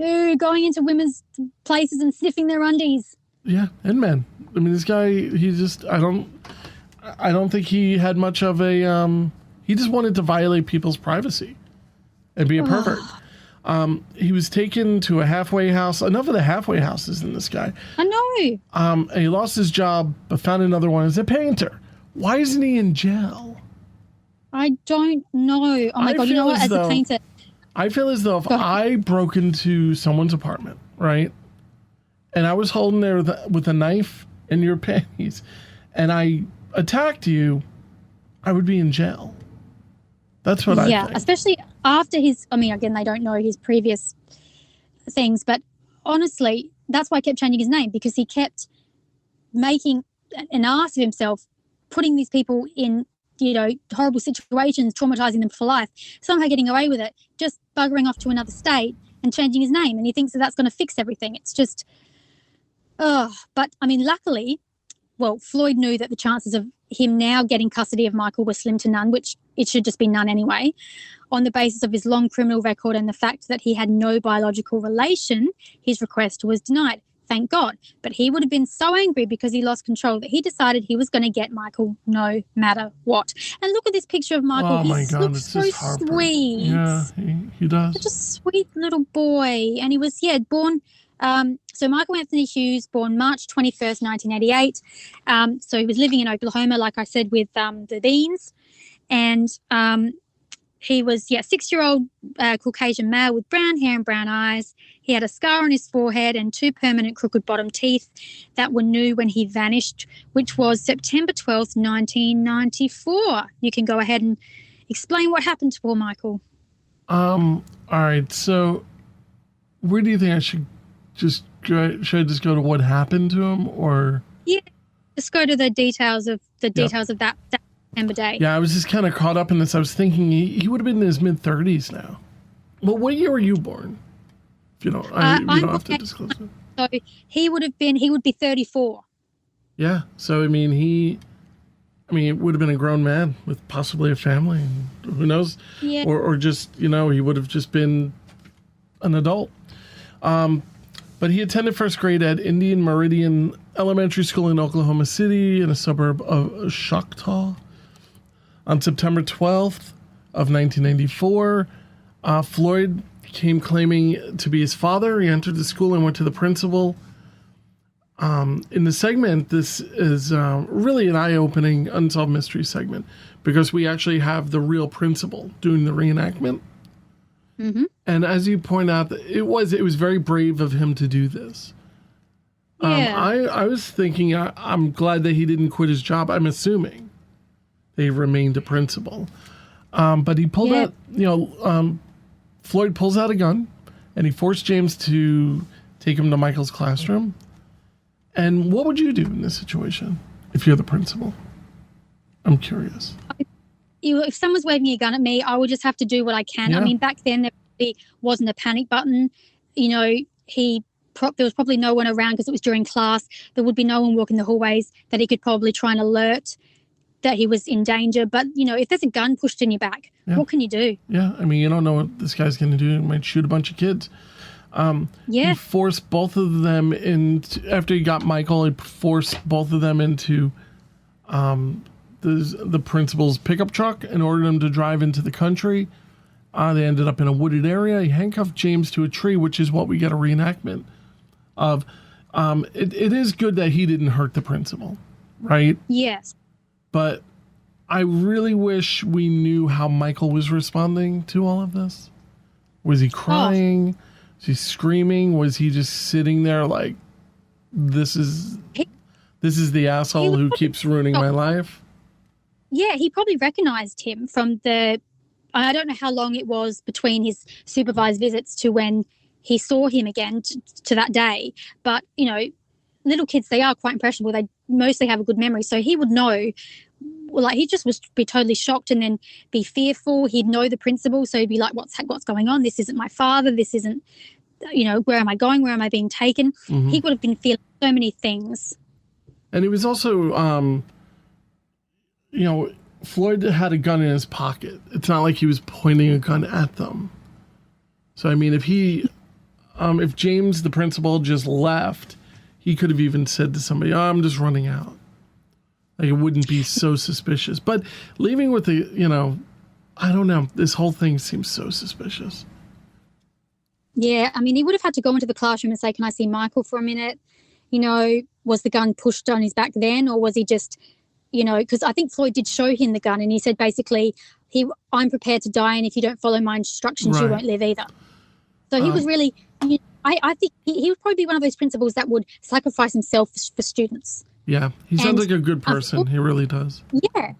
Ooh, going into women's places and sniffing their undies. Yeah, and men. I mean, this guy, he just, I don't think he had much of a, he just wanted to violate people's privacy and be a pervert. He was taken to a halfway house. Enough of the halfway houses in this guy. I know. And he lost his job, but found another one as a painter. Why isn't he in jail? I don't know. Oh my God, you know what? As a painter. I feel as though if I broke into someone's apartment, right, and I was holding there with a knife in your panties, and I attacked you, I would be in jail. That's what I think. Yeah, especially after again, they don't know his previous things, but honestly, that's why I kept changing his name, because he kept making an ass of himself, putting these people in, horrible situations, traumatizing them for life, somehow getting away with it, just buggering off to another state and changing his name. And he thinks that that's going to fix everything. It's just, but luckily, Floyd knew that the chances of him now getting custody of Michael were slim to none, which it should just be none anyway, on the basis of his long criminal record and the fact that he had no biological relation. His request was denied. Thank God. But he would have been so angry because he lost control that he decided he was going to get Michael no matter what. And look at this picture of Michael. Oh, my God. Looks so sweet. Yeah, he does. Such a sweet little boy. And he was, born... so Michael Anthony Hughes, born March 21st, 1988. So he was living in Oklahoma, like I said, with the Beans. And he was, 6-year-old Caucasian male with brown hair and brown eyes. He had a scar on his forehead and 2 permanent crooked bottom teeth that were new when he vanished, which was September 12th, 1994. You can go ahead and explain what happened to poor Michael. All right. So where do you think I should just go? Should I just go to what happened to him, or? Yeah, just go to the details of that September day. Yeah, I was just kind of caught up in this. I was thinking he would have been in his mid-30s now. Well, what year were you born? If you don't, you don't have to disclose it. So he would be 34. Yeah. So, it would have been a grown man with possibly a family. And who knows? Yeah. Or just, he would have just been an adult. But he attended first grade at Indian Meridian Elementary School in Oklahoma City, in a suburb of Choctaw. On September 12th of 1994, Floyd came claiming to be his father. He entered the school and went to the principal. In the segment, this is really an eye-opening Unsolved Mystery segment because we actually have the real principal doing the reenactment. Mm-hmm. And as you point out, it was very brave of him to do this. Yeah. I was thinking, I'm glad that he didn't quit his job. I'm assuming they remained a principal. But he pulled out, Floyd pulls out a gun and he forced James to take him to Michael's classroom. And what would you do in this situation if you're the principal? I'm curious. If someone's waving a gun at me, I would just have to do what I can. Yeah. I mean, back then there really wasn't a panic button. You know, there was probably no one around because it was during class. There would be no one walking the hallways that he could probably try and alert that he was in danger. But, if there's a gun pushed in your back, what can you do? Yeah, I mean, you don't know what this guy's going to do. He might shoot a bunch of kids. He forced both of them after he got Michael, he forced both of them into the principal's pickup truck and ordered him to drive into the country. They ended up in a wooded area. He handcuffed James to a tree, which is what we get a reenactment of. It is good that he didn't hurt the principal, right? Yes. But I really wish we knew how Michael was responding to all of this. Was he crying? Was he screaming? Was he just sitting there like, this is the asshole who keeps ruining my life? Yeah, he probably recognized him from I don't know how long it was between his supervised visits to when he saw him again to that day. But, little kids, they are quite impressionable. They mostly have a good memory. So he would know, he just would be totally shocked and then be fearful. He'd know the principal. So he'd be like, what's going on? This isn't my father. This isn't, where am I going? Where am I being taken? Mm-hmm. He would have been feeling so many things. And he was also, Floyd had a gun in his pocket. It's not like he was pointing a gun at them. So, I mean, if James, the principal, just left, he could have even said to somebody, I'm just running out. Like, it wouldn't be so suspicious. But leaving with I don't know. This whole thing seems so suspicious. Yeah, I mean, he would have had to go into the classroom and say, can I see Michael for a minute? Was the gun pushed on his back then, or was he just... because I think Floyd did show him the gun and he said basically, I'm prepared to die and if you don't follow my instructions, you won't live either. So he was really, I think he would probably be one of those principals that would sacrifice himself for students. Yeah, he sounds like a good person. He really does. Yeah,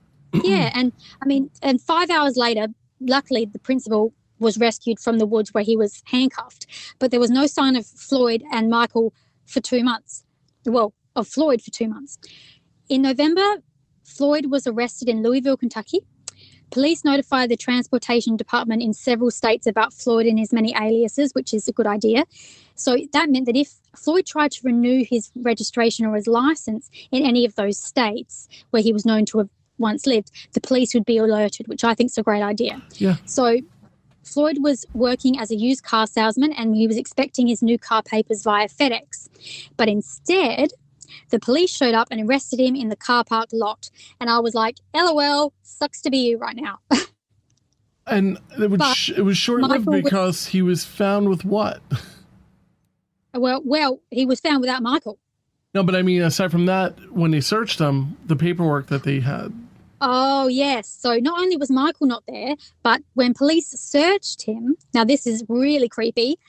yeah. And I mean, 5 hours later, luckily the principal was rescued from the woods where he was handcuffed, but there was no sign of Floyd and Michael for 2 months. Well, of Floyd for 2 months. In November, Floyd was arrested in Louisville, Kentucky. Police notified the transportation department in several states about Floyd and his many aliases, which is a good idea. So that meant that if Floyd tried to renew his registration or his license in any of those states where he was known to have once lived, the police would be alerted, which I think is a great idea. Yeah. So Floyd was working as a used car salesman and he was expecting his new car papers via FedEx. But instead, the police showed up and arrested him in the car park lot. And I was like, LOL, sucks to be you right now. And it was short-lived because he was found with what? Well, he was found without Michael. No, but I mean, aside from that, when they searched him, the paperwork that they had. Oh, yes. So not only was Michael not there, but when police searched him, now this is really creepy,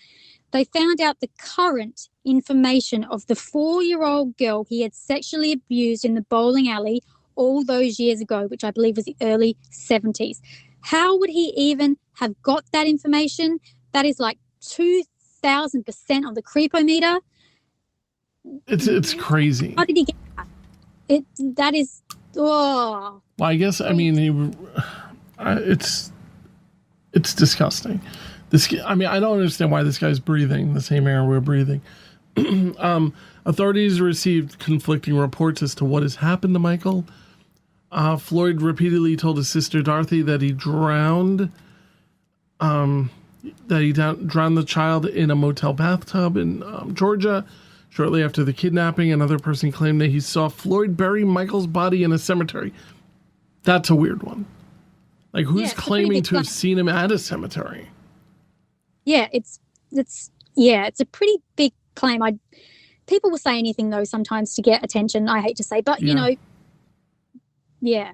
they found out the current information of the 4-year-old girl he had sexually abused in the bowling alley all those years ago, which I believe was the early 70s. How would he even have got that information? That is like 2,000% on the creepometer. It's crazy. How did he get that? That is, oh. Well, I guess, I mean, it's disgusting. I don't understand why this guy's breathing the same air we're breathing. Authorities received conflicting reports as to what has happened to Michael. Floyd repeatedly told his sister Dorothy that he drowned the child in a motel bathtub in Georgia. Shortly after the kidnapping, another person claimed that he saw Floyd bury Michael's body in a cemetery. That's a weird one. Like, who's claiming to have seen him at a cemetery? Yeah, it's a pretty big claim. people will say anything though sometimes to get attention. I hate to say, but you know, yeah.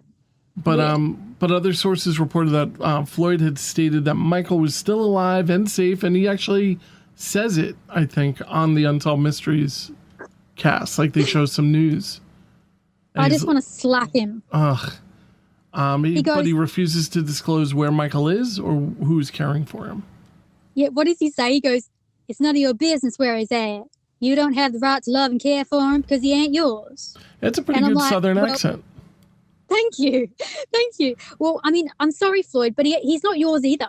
But other sources reported that Floyd had stated that Michael was still alive and safe, and he actually says it, I think, on the Unsolved Mysteries cast. Like they show some news. I just want to slap him. Ugh. But he refuses to disclose where Michael is or who's caring for him. Yeah, what does he say? He goes, "It's none of your business where he's at. You don't have the right to love and care for him because he ain't yours." It's a pretty good Southern accent. Thank you. Thank you. Well, I mean, I'm sorry, Floyd, but he's not yours either.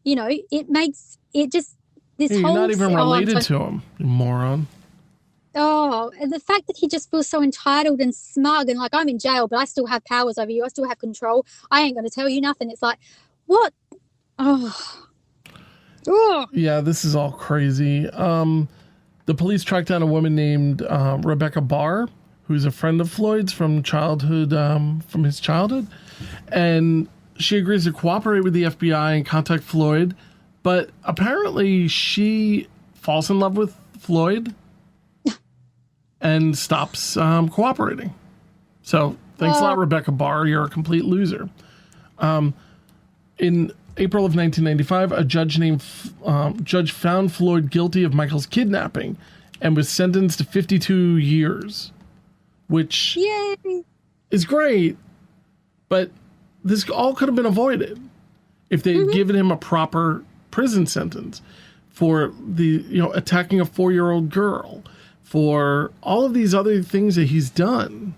You know, it makes it just this You're whole... not even related to him, you moron. Oh, and the fact that he just feels so entitled and smug and like, I'm in jail, but I still have powers over you. I still have control. I ain't going to tell you nothing. It's like, what? Oh. Yeah, this is all crazy. The police tracked down a woman named Rebecca Barr, who's a friend of Floyd's from his childhood. And she agrees to cooperate with the FBI and contact Floyd. But apparently she falls in love with Floyd and stops cooperating. So thanks a lot, Rebecca Barr. You're a complete loser. In April of 1995, a judge found Floyd guilty of Michael's kidnapping and was sentenced to 52 years, which is great. But this all could have been avoided if they had given him a proper prison sentence for attacking a 4-year-old girl, for all of these other things that he's done.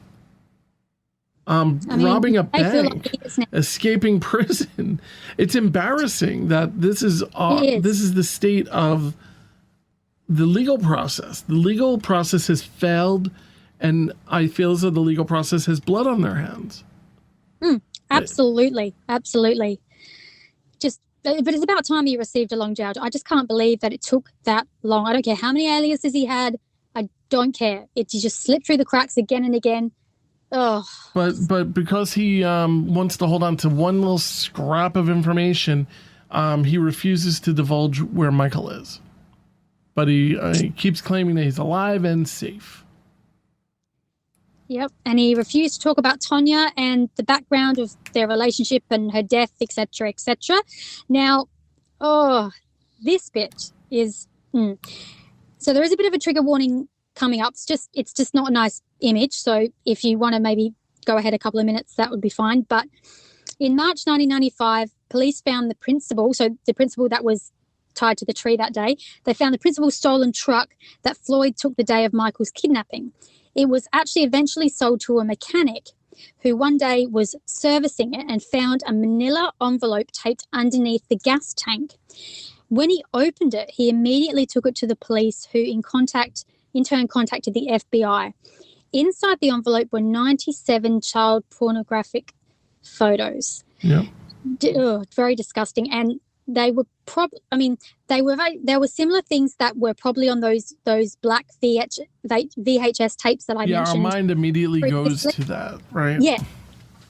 Robbing a bank, escaping prison. It's embarrassing that this is the state of the legal process. The legal process has failed, and I feel as though the legal process has blood on their hands. Absolutely. Absolutely. But it's about time he received a long jail. I just can't believe that it took that long. I don't care how many aliases he had. I don't care. It just slipped through the cracks again and again. Oh. But because he wants to hold on to one little scrap of information, he refuses to divulge where Michael is. But he keeps claiming that he's alive and safe. Yep, and he refused to talk about Tonya and the background of their relationship and her death, etc., etc. Now, this bit is... So there is a bit of a trigger warning coming up. It's just not a nice image. So if you want to maybe go ahead a couple of minutes, that would be fine. But in March 1995, police found the principal, so the principal that was tied to the tree that day, they found the principal's stolen truck that Floyd took the day of Michael's kidnapping. It was actually eventually sold to a mechanic who one day was servicing it and found a manila envelope taped underneath the gas tank. When he opened it, he immediately took it to the police, who in turn contacted the FBI. Inside the envelope were 97 child pornographic photos. Yeah. Very disgusting. And they were there were similar things that were probably on those black VHS tapes that I mentioned. Yeah, our mind immediately goes to that, right? Yeah,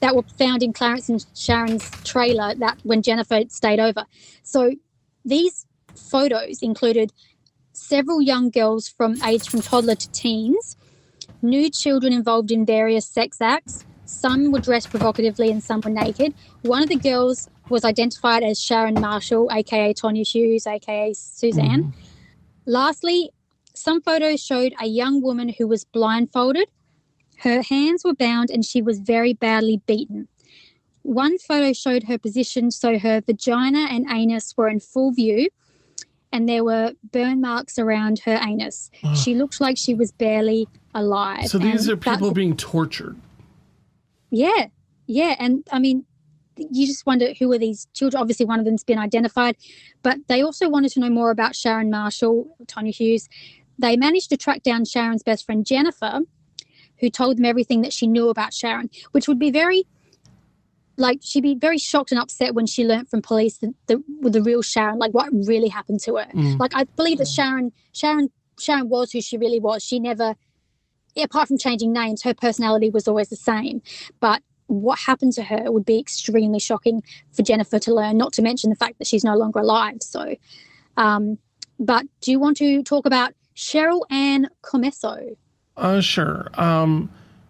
that were found in Clarence and Sharon's trailer that when Jennifer stayed over. So these photos included several young girls from toddler to teens, nude children involved in various sex acts. Some were dressed provocatively and some were naked. One of the girls was identified as Sharon Marshall, a.k.a. Tonya Hughes, a.k.a. Suzanne. Lastly, some photos showed a young woman who was blindfolded. Her hands were bound and she was very badly beaten. One photo showed her position so her vagina and anus were in full view, and there were burn marks around her anus. She looked like she was barely alive. So these are people being tortured. Yeah. And I mean, you just wonder, who are these children? Obviously, one of them's been identified, but they also wanted to know more about Sharon Marshall, Tonya Hughes. They managed to track down Sharon's best friend, Jennifer, who told them everything that she knew about Sharon, which would be she'd be very shocked and upset when she learnt from police the real Sharon, like what really happened to her. Like, I believe that Sharon was who she really was. She never, apart from changing names, her personality was always the same. But what happened to her would be extremely shocking for Jennifer to learn, not to mention the fact that she's no longer alive. So, but do you want to talk about Cheryl Ann Comesso. Sure.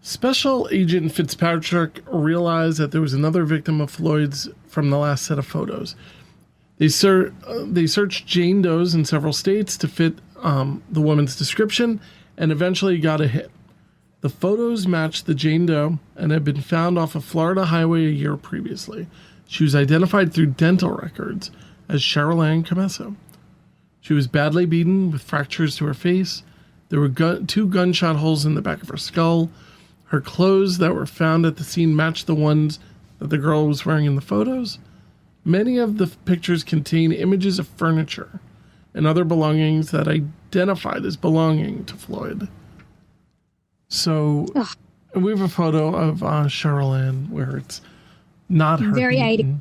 Special Agent Fitzpatrick realized that there was another victim of Floyd's from the last set of photos. They searched Jane Doe's in several states to fit the woman's description and eventually got a hit. The photos matched the Jane Doe and had been found off a Florida highway a year previously. She was identified through dental records as Cheryl Ann Comesso. She was badly beaten with fractures to her face. There were 2 gunshot holes in the back of her skull. Her clothes that were found at the scene matched the ones that the girl was wearing in the photos. Many of the pictures contain images of furniture and other belongings that identified as belonging to Floyd. So we have a photo of Cheryl Ann where it's not her. Very 80s.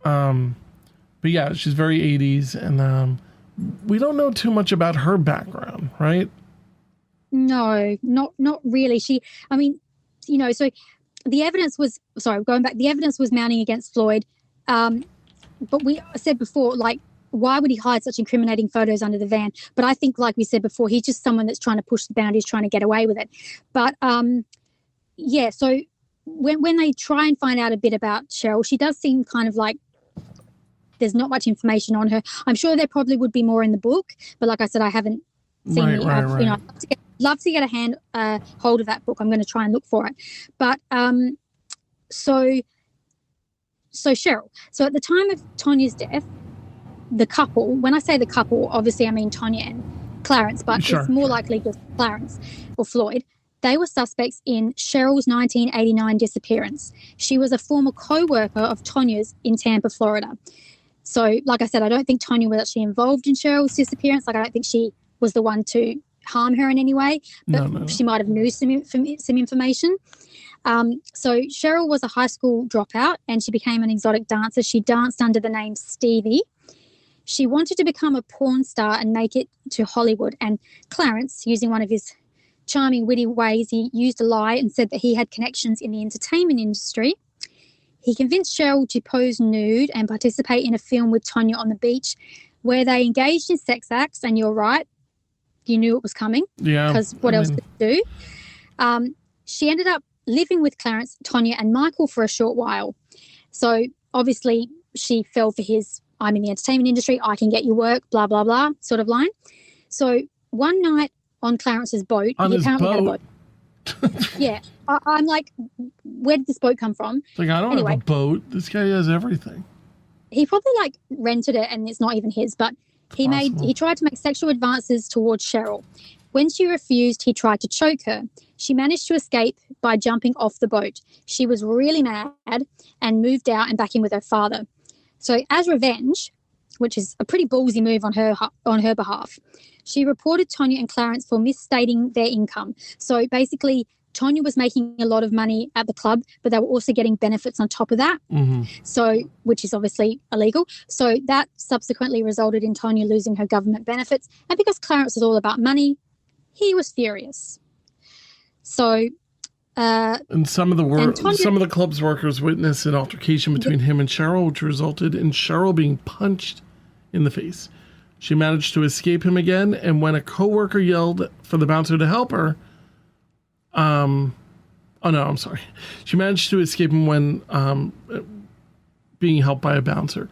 But yeah, she's very 80s, and we don't know too much about her background, right? No, not really. So the evidence was, the evidence was mounting against Floyd. But we said before, like, why would he hide such incriminating photos under the van? But I think, like we said before, he's just someone that's trying to push the boundaries, trying to get away with it. But, so when they try and find out a bit about Cheryl, she does seem kind of like there's not much information on her. I'm sure there probably would be more in the book, but like I said, I haven't seen it. Right. You know, love to get a hold of that book. I'm going to try and look for it. But so Cheryl. So at the time of Tonya's death, the couple, when I say the couple, obviously I mean Tonya and Clarence, but it's more likely just Clarence or Floyd. They were suspects in Cheryl's 1989 disappearance. She was a former co-worker of Tonya's in Tampa, Florida. So, like I said, I don't think Tonya was actually involved in Cheryl's disappearance. Like, I don't think she was the one to harm her in any way, but no. She might have knew some information. So Cheryl was a high school dropout and she became an exotic dancer. She danced under the name Stevie. She wanted to become a porn star and make it to Hollywood. And Clarence, using one of his charming, witty ways, he used a lie and said that he had connections in the entertainment industry. He convinced Cheryl to pose nude and participate in a film with Tonya on the beach where they engaged in sex acts. And you're right, you knew it was coming. Yeah. Because what else could you do? She ended up living with Clarence, Tonya, and Michael for a short while. So obviously she fell for his I'm in the entertainment industry, I can get you work, blah, blah, blah, sort of line. So one night on Clarence's boat, he apparently had a boat. Yeah. I'm like, where did this boat come from? Like, I don't have a boat. This guy has everything. He probably like rented it and it's not even his, but he tried to make sexual advances towards Cheryl. When she refused, he tried to choke her. She managed to escape by jumping off the boat. She was really mad and moved out and back in with her father. So as revenge, which is a pretty ballsy move on her behalf, she reported Tonya and Clarence for misstating their income. So basically, Tonya was making a lot of money at the club, but they were also getting benefits on top of that, so which is obviously illegal. So that subsequently resulted in Tonya losing her government benefits. And because Clarence was all about money, he was furious. So and some of the club's workers witnessed an altercation between him and Cheryl, which resulted in Cheryl being punched in the face. She managed to escape him again, and when a coworker yelled for the bouncer to help her, she managed to escape him when being helped by a bouncer.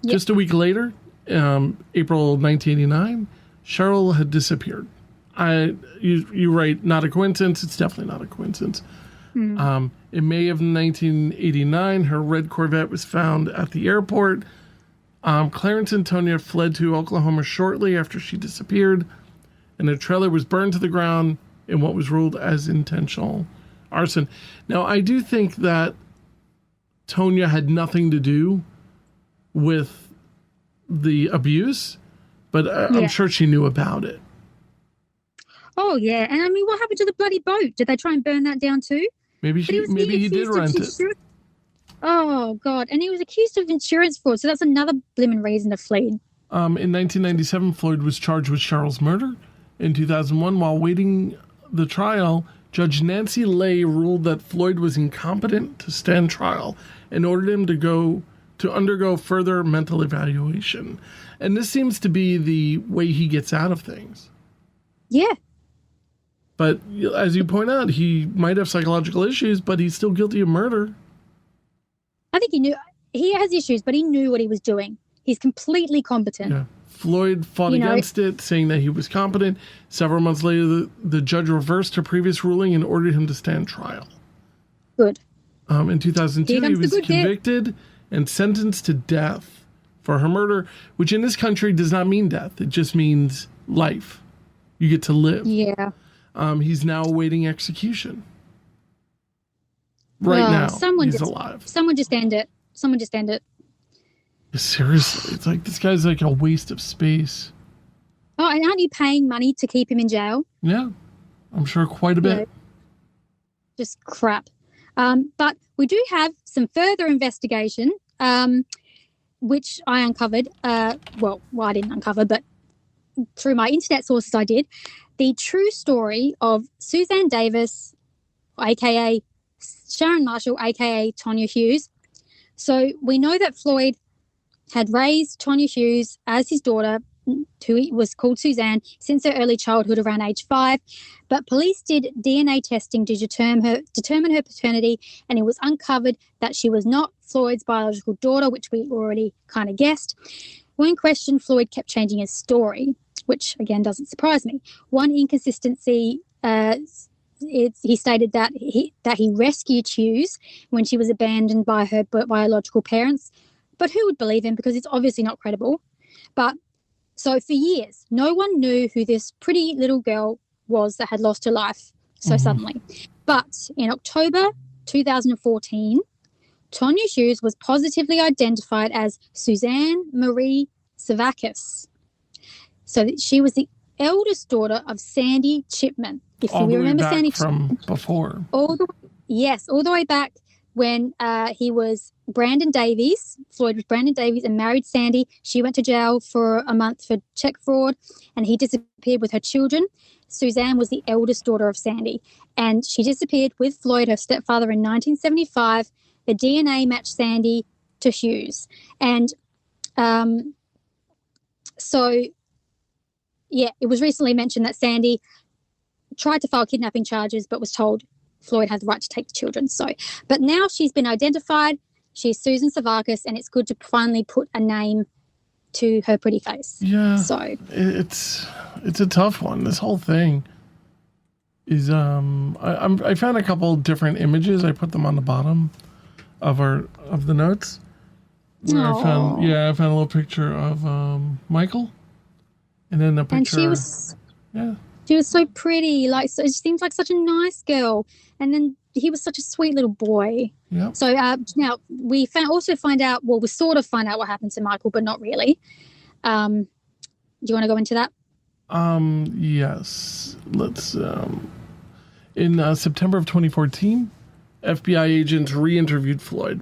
Just a week later, April 1989, Cheryl had disappeared. You write, not a coincidence. It's definitely not a coincidence. In May of 1989, her red Corvette was found at the airport. Clarence and Tonya fled to Oklahoma shortly after she disappeared, and her trailer was burned to the ground in what was ruled as intentional arson. Now, I do think that Tonya had nothing to do with the abuse, but I'm sure she knew about it. Oh, yeah. And I mean, what happened to the bloody boat? Did they try and burn that down too? Maybe he did rent it. Oh, God. And he was accused of insurance fraud. So that's another blimmin' reason to flee. In 1997, Floyd was charged with Cheryl's murder. In 2001, while waiting the trial, Judge Nancy Lay ruled that Floyd was incompetent to stand trial and ordered him to undergo further mental evaluation. And this seems to be the way he gets out of things. Yeah. But as you point out, he might have psychological issues, but he's still guilty of murder. I think he has issues, but he knew what he was doing. He's completely competent. Yeah. Floyd fought against it, saying that he was competent. Several months later, the judge reversed her previous ruling and ordered him to stand trial. Good. In 2002, he was convicted and sentenced to death for her murder, which in this country does not mean death. It just means life. You get to live. Yeah. He's now awaiting execution. Right now, he's alive. Someone just end it. Seriously, it's like this guy's like a waste of space. Oh, and aren't you paying money to keep him in jail? Yeah, I'm sure quite a bit. Yeah. Just crap. But we do have some further investigation, which I uncovered. I didn't uncover, but through my internet sources I did. The true story of Suzanne Davis, a.k.a. Sharon Marshall, a.k.a. Tonya Hughes. So we know that Floyd had raised Tonya Hughes as his daughter, who was called Suzanne, since her early childhood around age 5. But police did DNA testing to determine her paternity, and it was uncovered that she was not Floyd's biological daughter, which we already kind of guessed. When questioned, Floyd kept changing his story, which, again, doesn't surprise me. One inconsistency, he stated that he rescued Hughes when she was abandoned by her biological parents. But who would believe him, because it's obviously not credible. But so for years, no one knew who this pretty little girl was that had lost her life so suddenly. But in October 2014, Tonya Hughes was positively identified as Suzanne Marie Savakis. So she was the eldest daughter of Sandy Chipman. If you remember Sandy from before. All the way back when he was Brandon Davies. Floyd was Brandon Davies and married Sandy. She went to jail for a month for check fraud, and he disappeared with her children. Suzanne was the eldest daughter of Sandy, and she disappeared with Floyd, her stepfather, in 1975. The DNA matched Sandy to Hughes. And it was recently mentioned that Sandy tried to file kidnapping charges but was told Floyd had the right to take the children. But now she's been identified. She's Susan Savakis, and it's good to finally put a name to her pretty face. Yeah. So it's a tough one. This whole thing is I found a couple different images. I put them on the bottom of the notes. Where I found a little picture of Michael, and then a picture. And she was so pretty. She seems like such a nice girl. And then he was such a sweet little boy. Yep. So now we sort of find out what happened to Michael, but not really. Do you want to go into that? Yes. Let's. In September of 2014, FBI agents re-interviewed Floyd.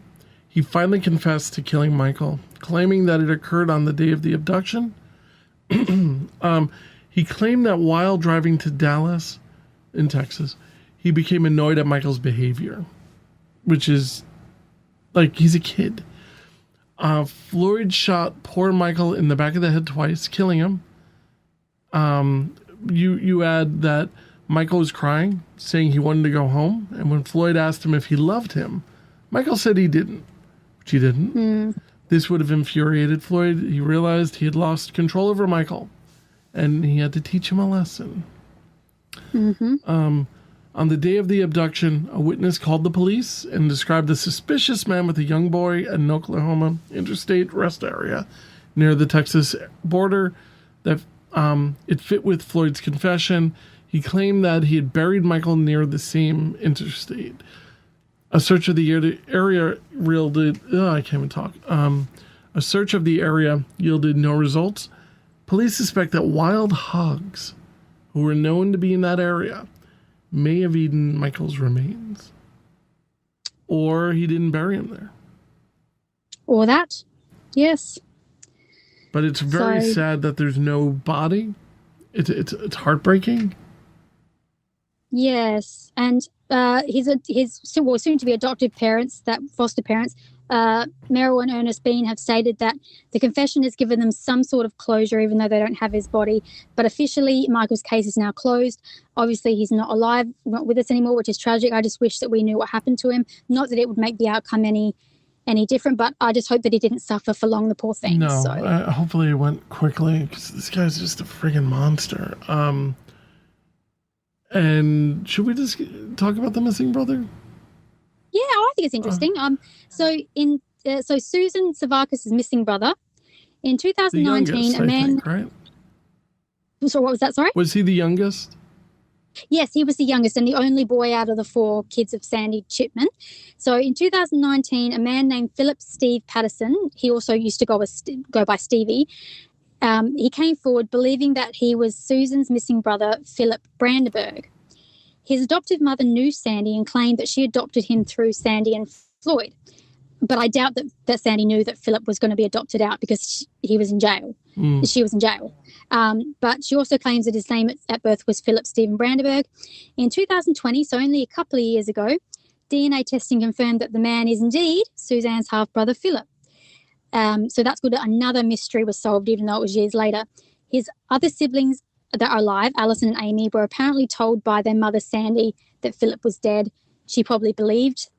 He finally confessed to killing Michael, claiming that it occurred on the day of the abduction. He claimed that while driving to Dallas in Texas, he became annoyed at Michael's behavior, which is like he's a kid. Floyd shot poor Michael in the back of the head twice, killing him. You add that Michael was crying, saying he wanted to go home, and when Floyd asked him if he loved him, Michael said he didn't, which he didn't. This would have infuriated Floyd. He realized he had lost control over Michael, and he had to teach him a lesson. On the day of the abduction, a witness called the police and described a suspicious man with a young boy at an Oklahoma interstate rest area near the Texas border. That it fit with Floyd's confession. He claimed that he had buried Michael near the same interstate. A search of the area yielded... I can't even talk. A search of the area yielded no results. Police suspect that wild hogs, who were known to be in that area, may have eaten Michael's remains. Or he didn't bury him there. Or that, yes. But it's very sad that there's no body. It's heartbreaking. Yes, and his soon-to-be adoptive parents, that foster parents, Meryl and Ernest Bean have stated that the confession has given them some sort of closure, even though they don't have his body. But officially, Michael's case is now closed. Obviously, he's not alive, not with us anymore, which is tragic. I just wish that we knew what happened to him. Not that it would make the outcome any different, but I just hope that he didn't suffer for long, the poor thing. No, so. Hopefully it went quickly, because this guy's just a friggin' monster. And should we just talk about the missing brother? Yeah, I think it's interesting. So Susan Savakis' missing brother in 2019, youngest, a man. I think, right? So what was that? Sorry. Was he the youngest? Yes, he was the youngest and the only boy out of the 4 kids of Sandy Chipman. So in 2019, a man named Philip Steve Patterson, he also used to go by Stevie, he came forward believing that he was Susan's missing brother, Philip Brandenburg. His adoptive mother knew Sandy and claimed that she adopted him through Sandy and Floyd. But I doubt that Sandy knew that Philip was going to be adopted out because he was in jail. She was in jail. But she also claims that his name at birth was Philip Stephen Brandenburg. In 2020, so only a couple of years ago, DNA testing confirmed that the man is indeed Suzanne's half-brother, Philip. So that's good. Another mystery was solved, even though it was years later. His other siblings that are alive, Alison and Amy, were apparently told by their mother, Sandy, that Philip was dead. She probably believed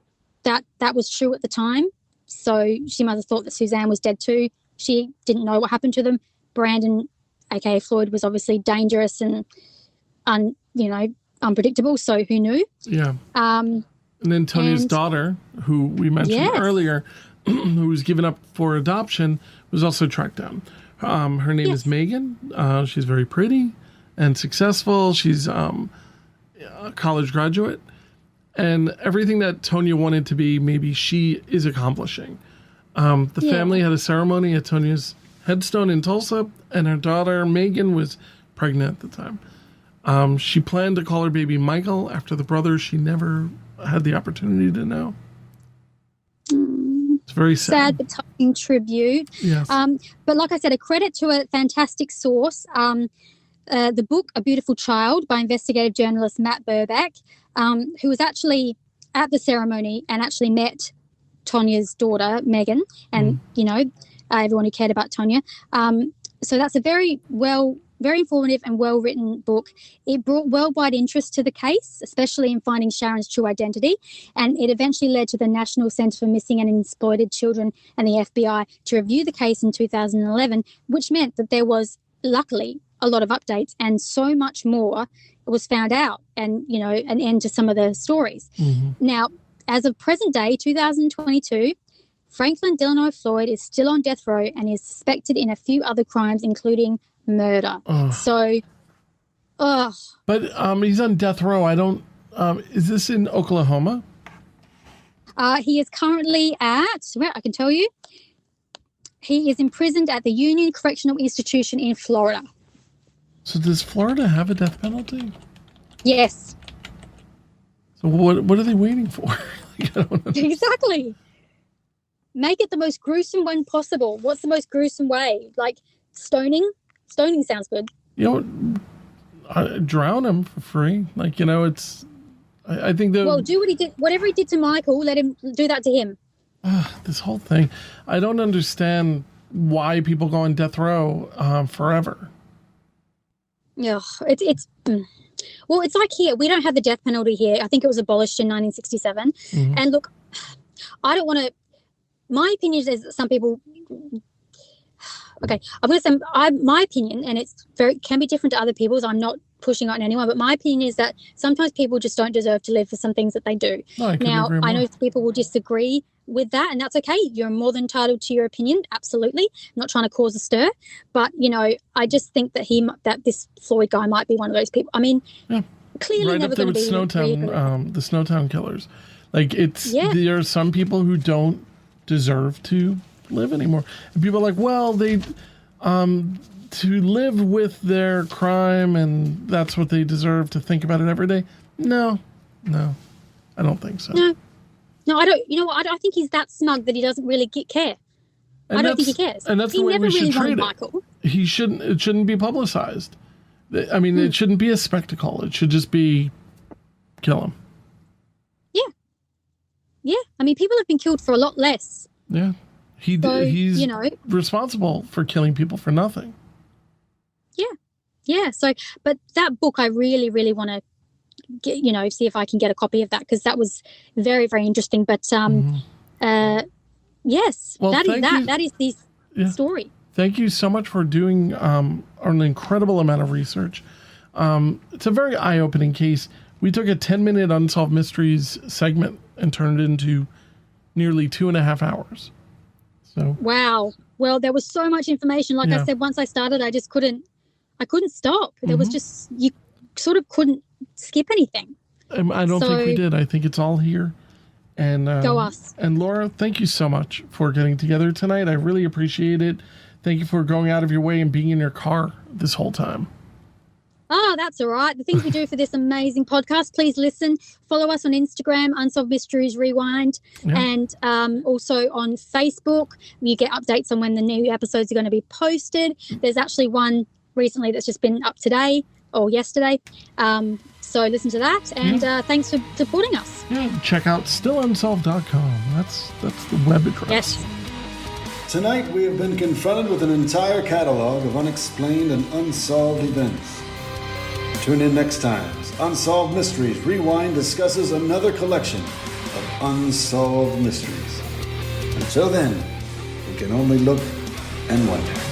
that was true at the time. So she must have thought that Suzanne was dead too. She didn't know what happened to them. Brandon, aka Floyd, was obviously dangerous and unpredictable. So who knew? Yeah. And then Tonia's daughter, who we mentioned earlier, who was given up for adoption, was also tracked down. Her name is Megan. She's very pretty and successful. She's a college graduate. And everything that Tonya wanted to be, maybe she is accomplishing. The family had a ceremony at Tonia's headstone in Tulsa, and her daughter, Megan, was pregnant at the time. She planned to call her baby Michael after the brother she never had the opportunity to know. It's very sad. Sad but touching tribute. Yes. But like I said, a credit to a fantastic source. The book, A Beautiful Child, by investigative journalist Matt Burback, who was actually at the ceremony and actually met Tonya's daughter, Megan, and, everyone who cared about Tonya. So that's a very informative and well-written book. It brought worldwide interest to the case, especially in finding Sharon's true identity, and it eventually led to the National Center for Missing and Exploited Children and the FBI to review the case in 2011, which meant that there was, luckily, a lot of updates and so much more was found out and, an end to some of the stories. Now, as of present day, 2022, Franklin DeLano Floyd is still on death row and is suspected in a few other crimes, including murder. But he's on death row. I don't. Is this in Oklahoma? He is currently I can tell you, he is imprisoned at the Union Correctional Institution in Florida. So does Florida have a death penalty? Yes. So what are they waiting for? I don't know. Exactly. Make it the most gruesome one possible. What's the most gruesome way? Like stoning? Stoning sounds good. Drown him for free. It's. I think that. Well, do what he did. Whatever he did to Michael, let him do that to him. This whole thing, I don't understand why people go on death row forever. Yeah, it's. Well, it's like here. We don't have the death penalty here. I think it was abolished in 1967. And look, I don't want to. My opinion is that some people. Okay, I'm going to say my opinion, and it's can be different to other people's. I'm not pushing on anyone, but my opinion is that sometimes people just don't deserve to live for some things that they do. Now, I know people will disagree with that, and that's okay. You're more than entitled to your opinion. Absolutely, I'm not trying to cause a stir, but I just think that this Floyd guy might be one of those people. I mean, clearly right never up there going with to be Snowtown, the Snowtown killers. There are some people who don't deserve to live anymore, and people are like, well, they to live with their crime, and that's what they deserve to think about it every day. No, I don't think so. No, I don't. You know what? I think he's that smug that he doesn't really care. And I don't think he cares. And that's the way we should treat it. Michael. He shouldn't. It shouldn't be publicized. I mean, it shouldn't be a spectacle. It should just be kill him. Yeah. I mean, people have been killed for a lot less. Yeah. He's responsible for killing people for nothing. Yeah. So, but that book, I really, really want to get, see if I can get a copy of that, because that was very, very interesting. But yes, well, that is the story. Thank you so much for doing an incredible amount of research. It's a very eye-opening case. We took a 10-minute Unsolved Mysteries segment and turned it into nearly 2.5 hours. So wow. Well, there was so much information. Like I said, once I started, I couldn't stop. There was just, you sort of couldn't skip anything. I don't think we did. I think it's all here. And go us. And Laura, thank you so much for getting together tonight. I really appreciate it. Thank you for going out of your way and being in your car this whole time. Oh, that's all right. The things we do for this amazing podcast, please listen. Follow us on Instagram, Unsolved Mysteries Rewind, and also on Facebook. You get updates on when the new episodes are going to be posted. There's actually one recently that's just been up today or yesterday. So listen to that, and thanks for supporting us. Yeah, check out stillunsolved.com. That's the web address. Yes. Tonight we have been confronted with an entire catalog of unexplained and unsolved events. Tune in next time as Unsolved Mysteries Rewind discusses another collection of unsolved mysteries. Until then, we can only look and wonder.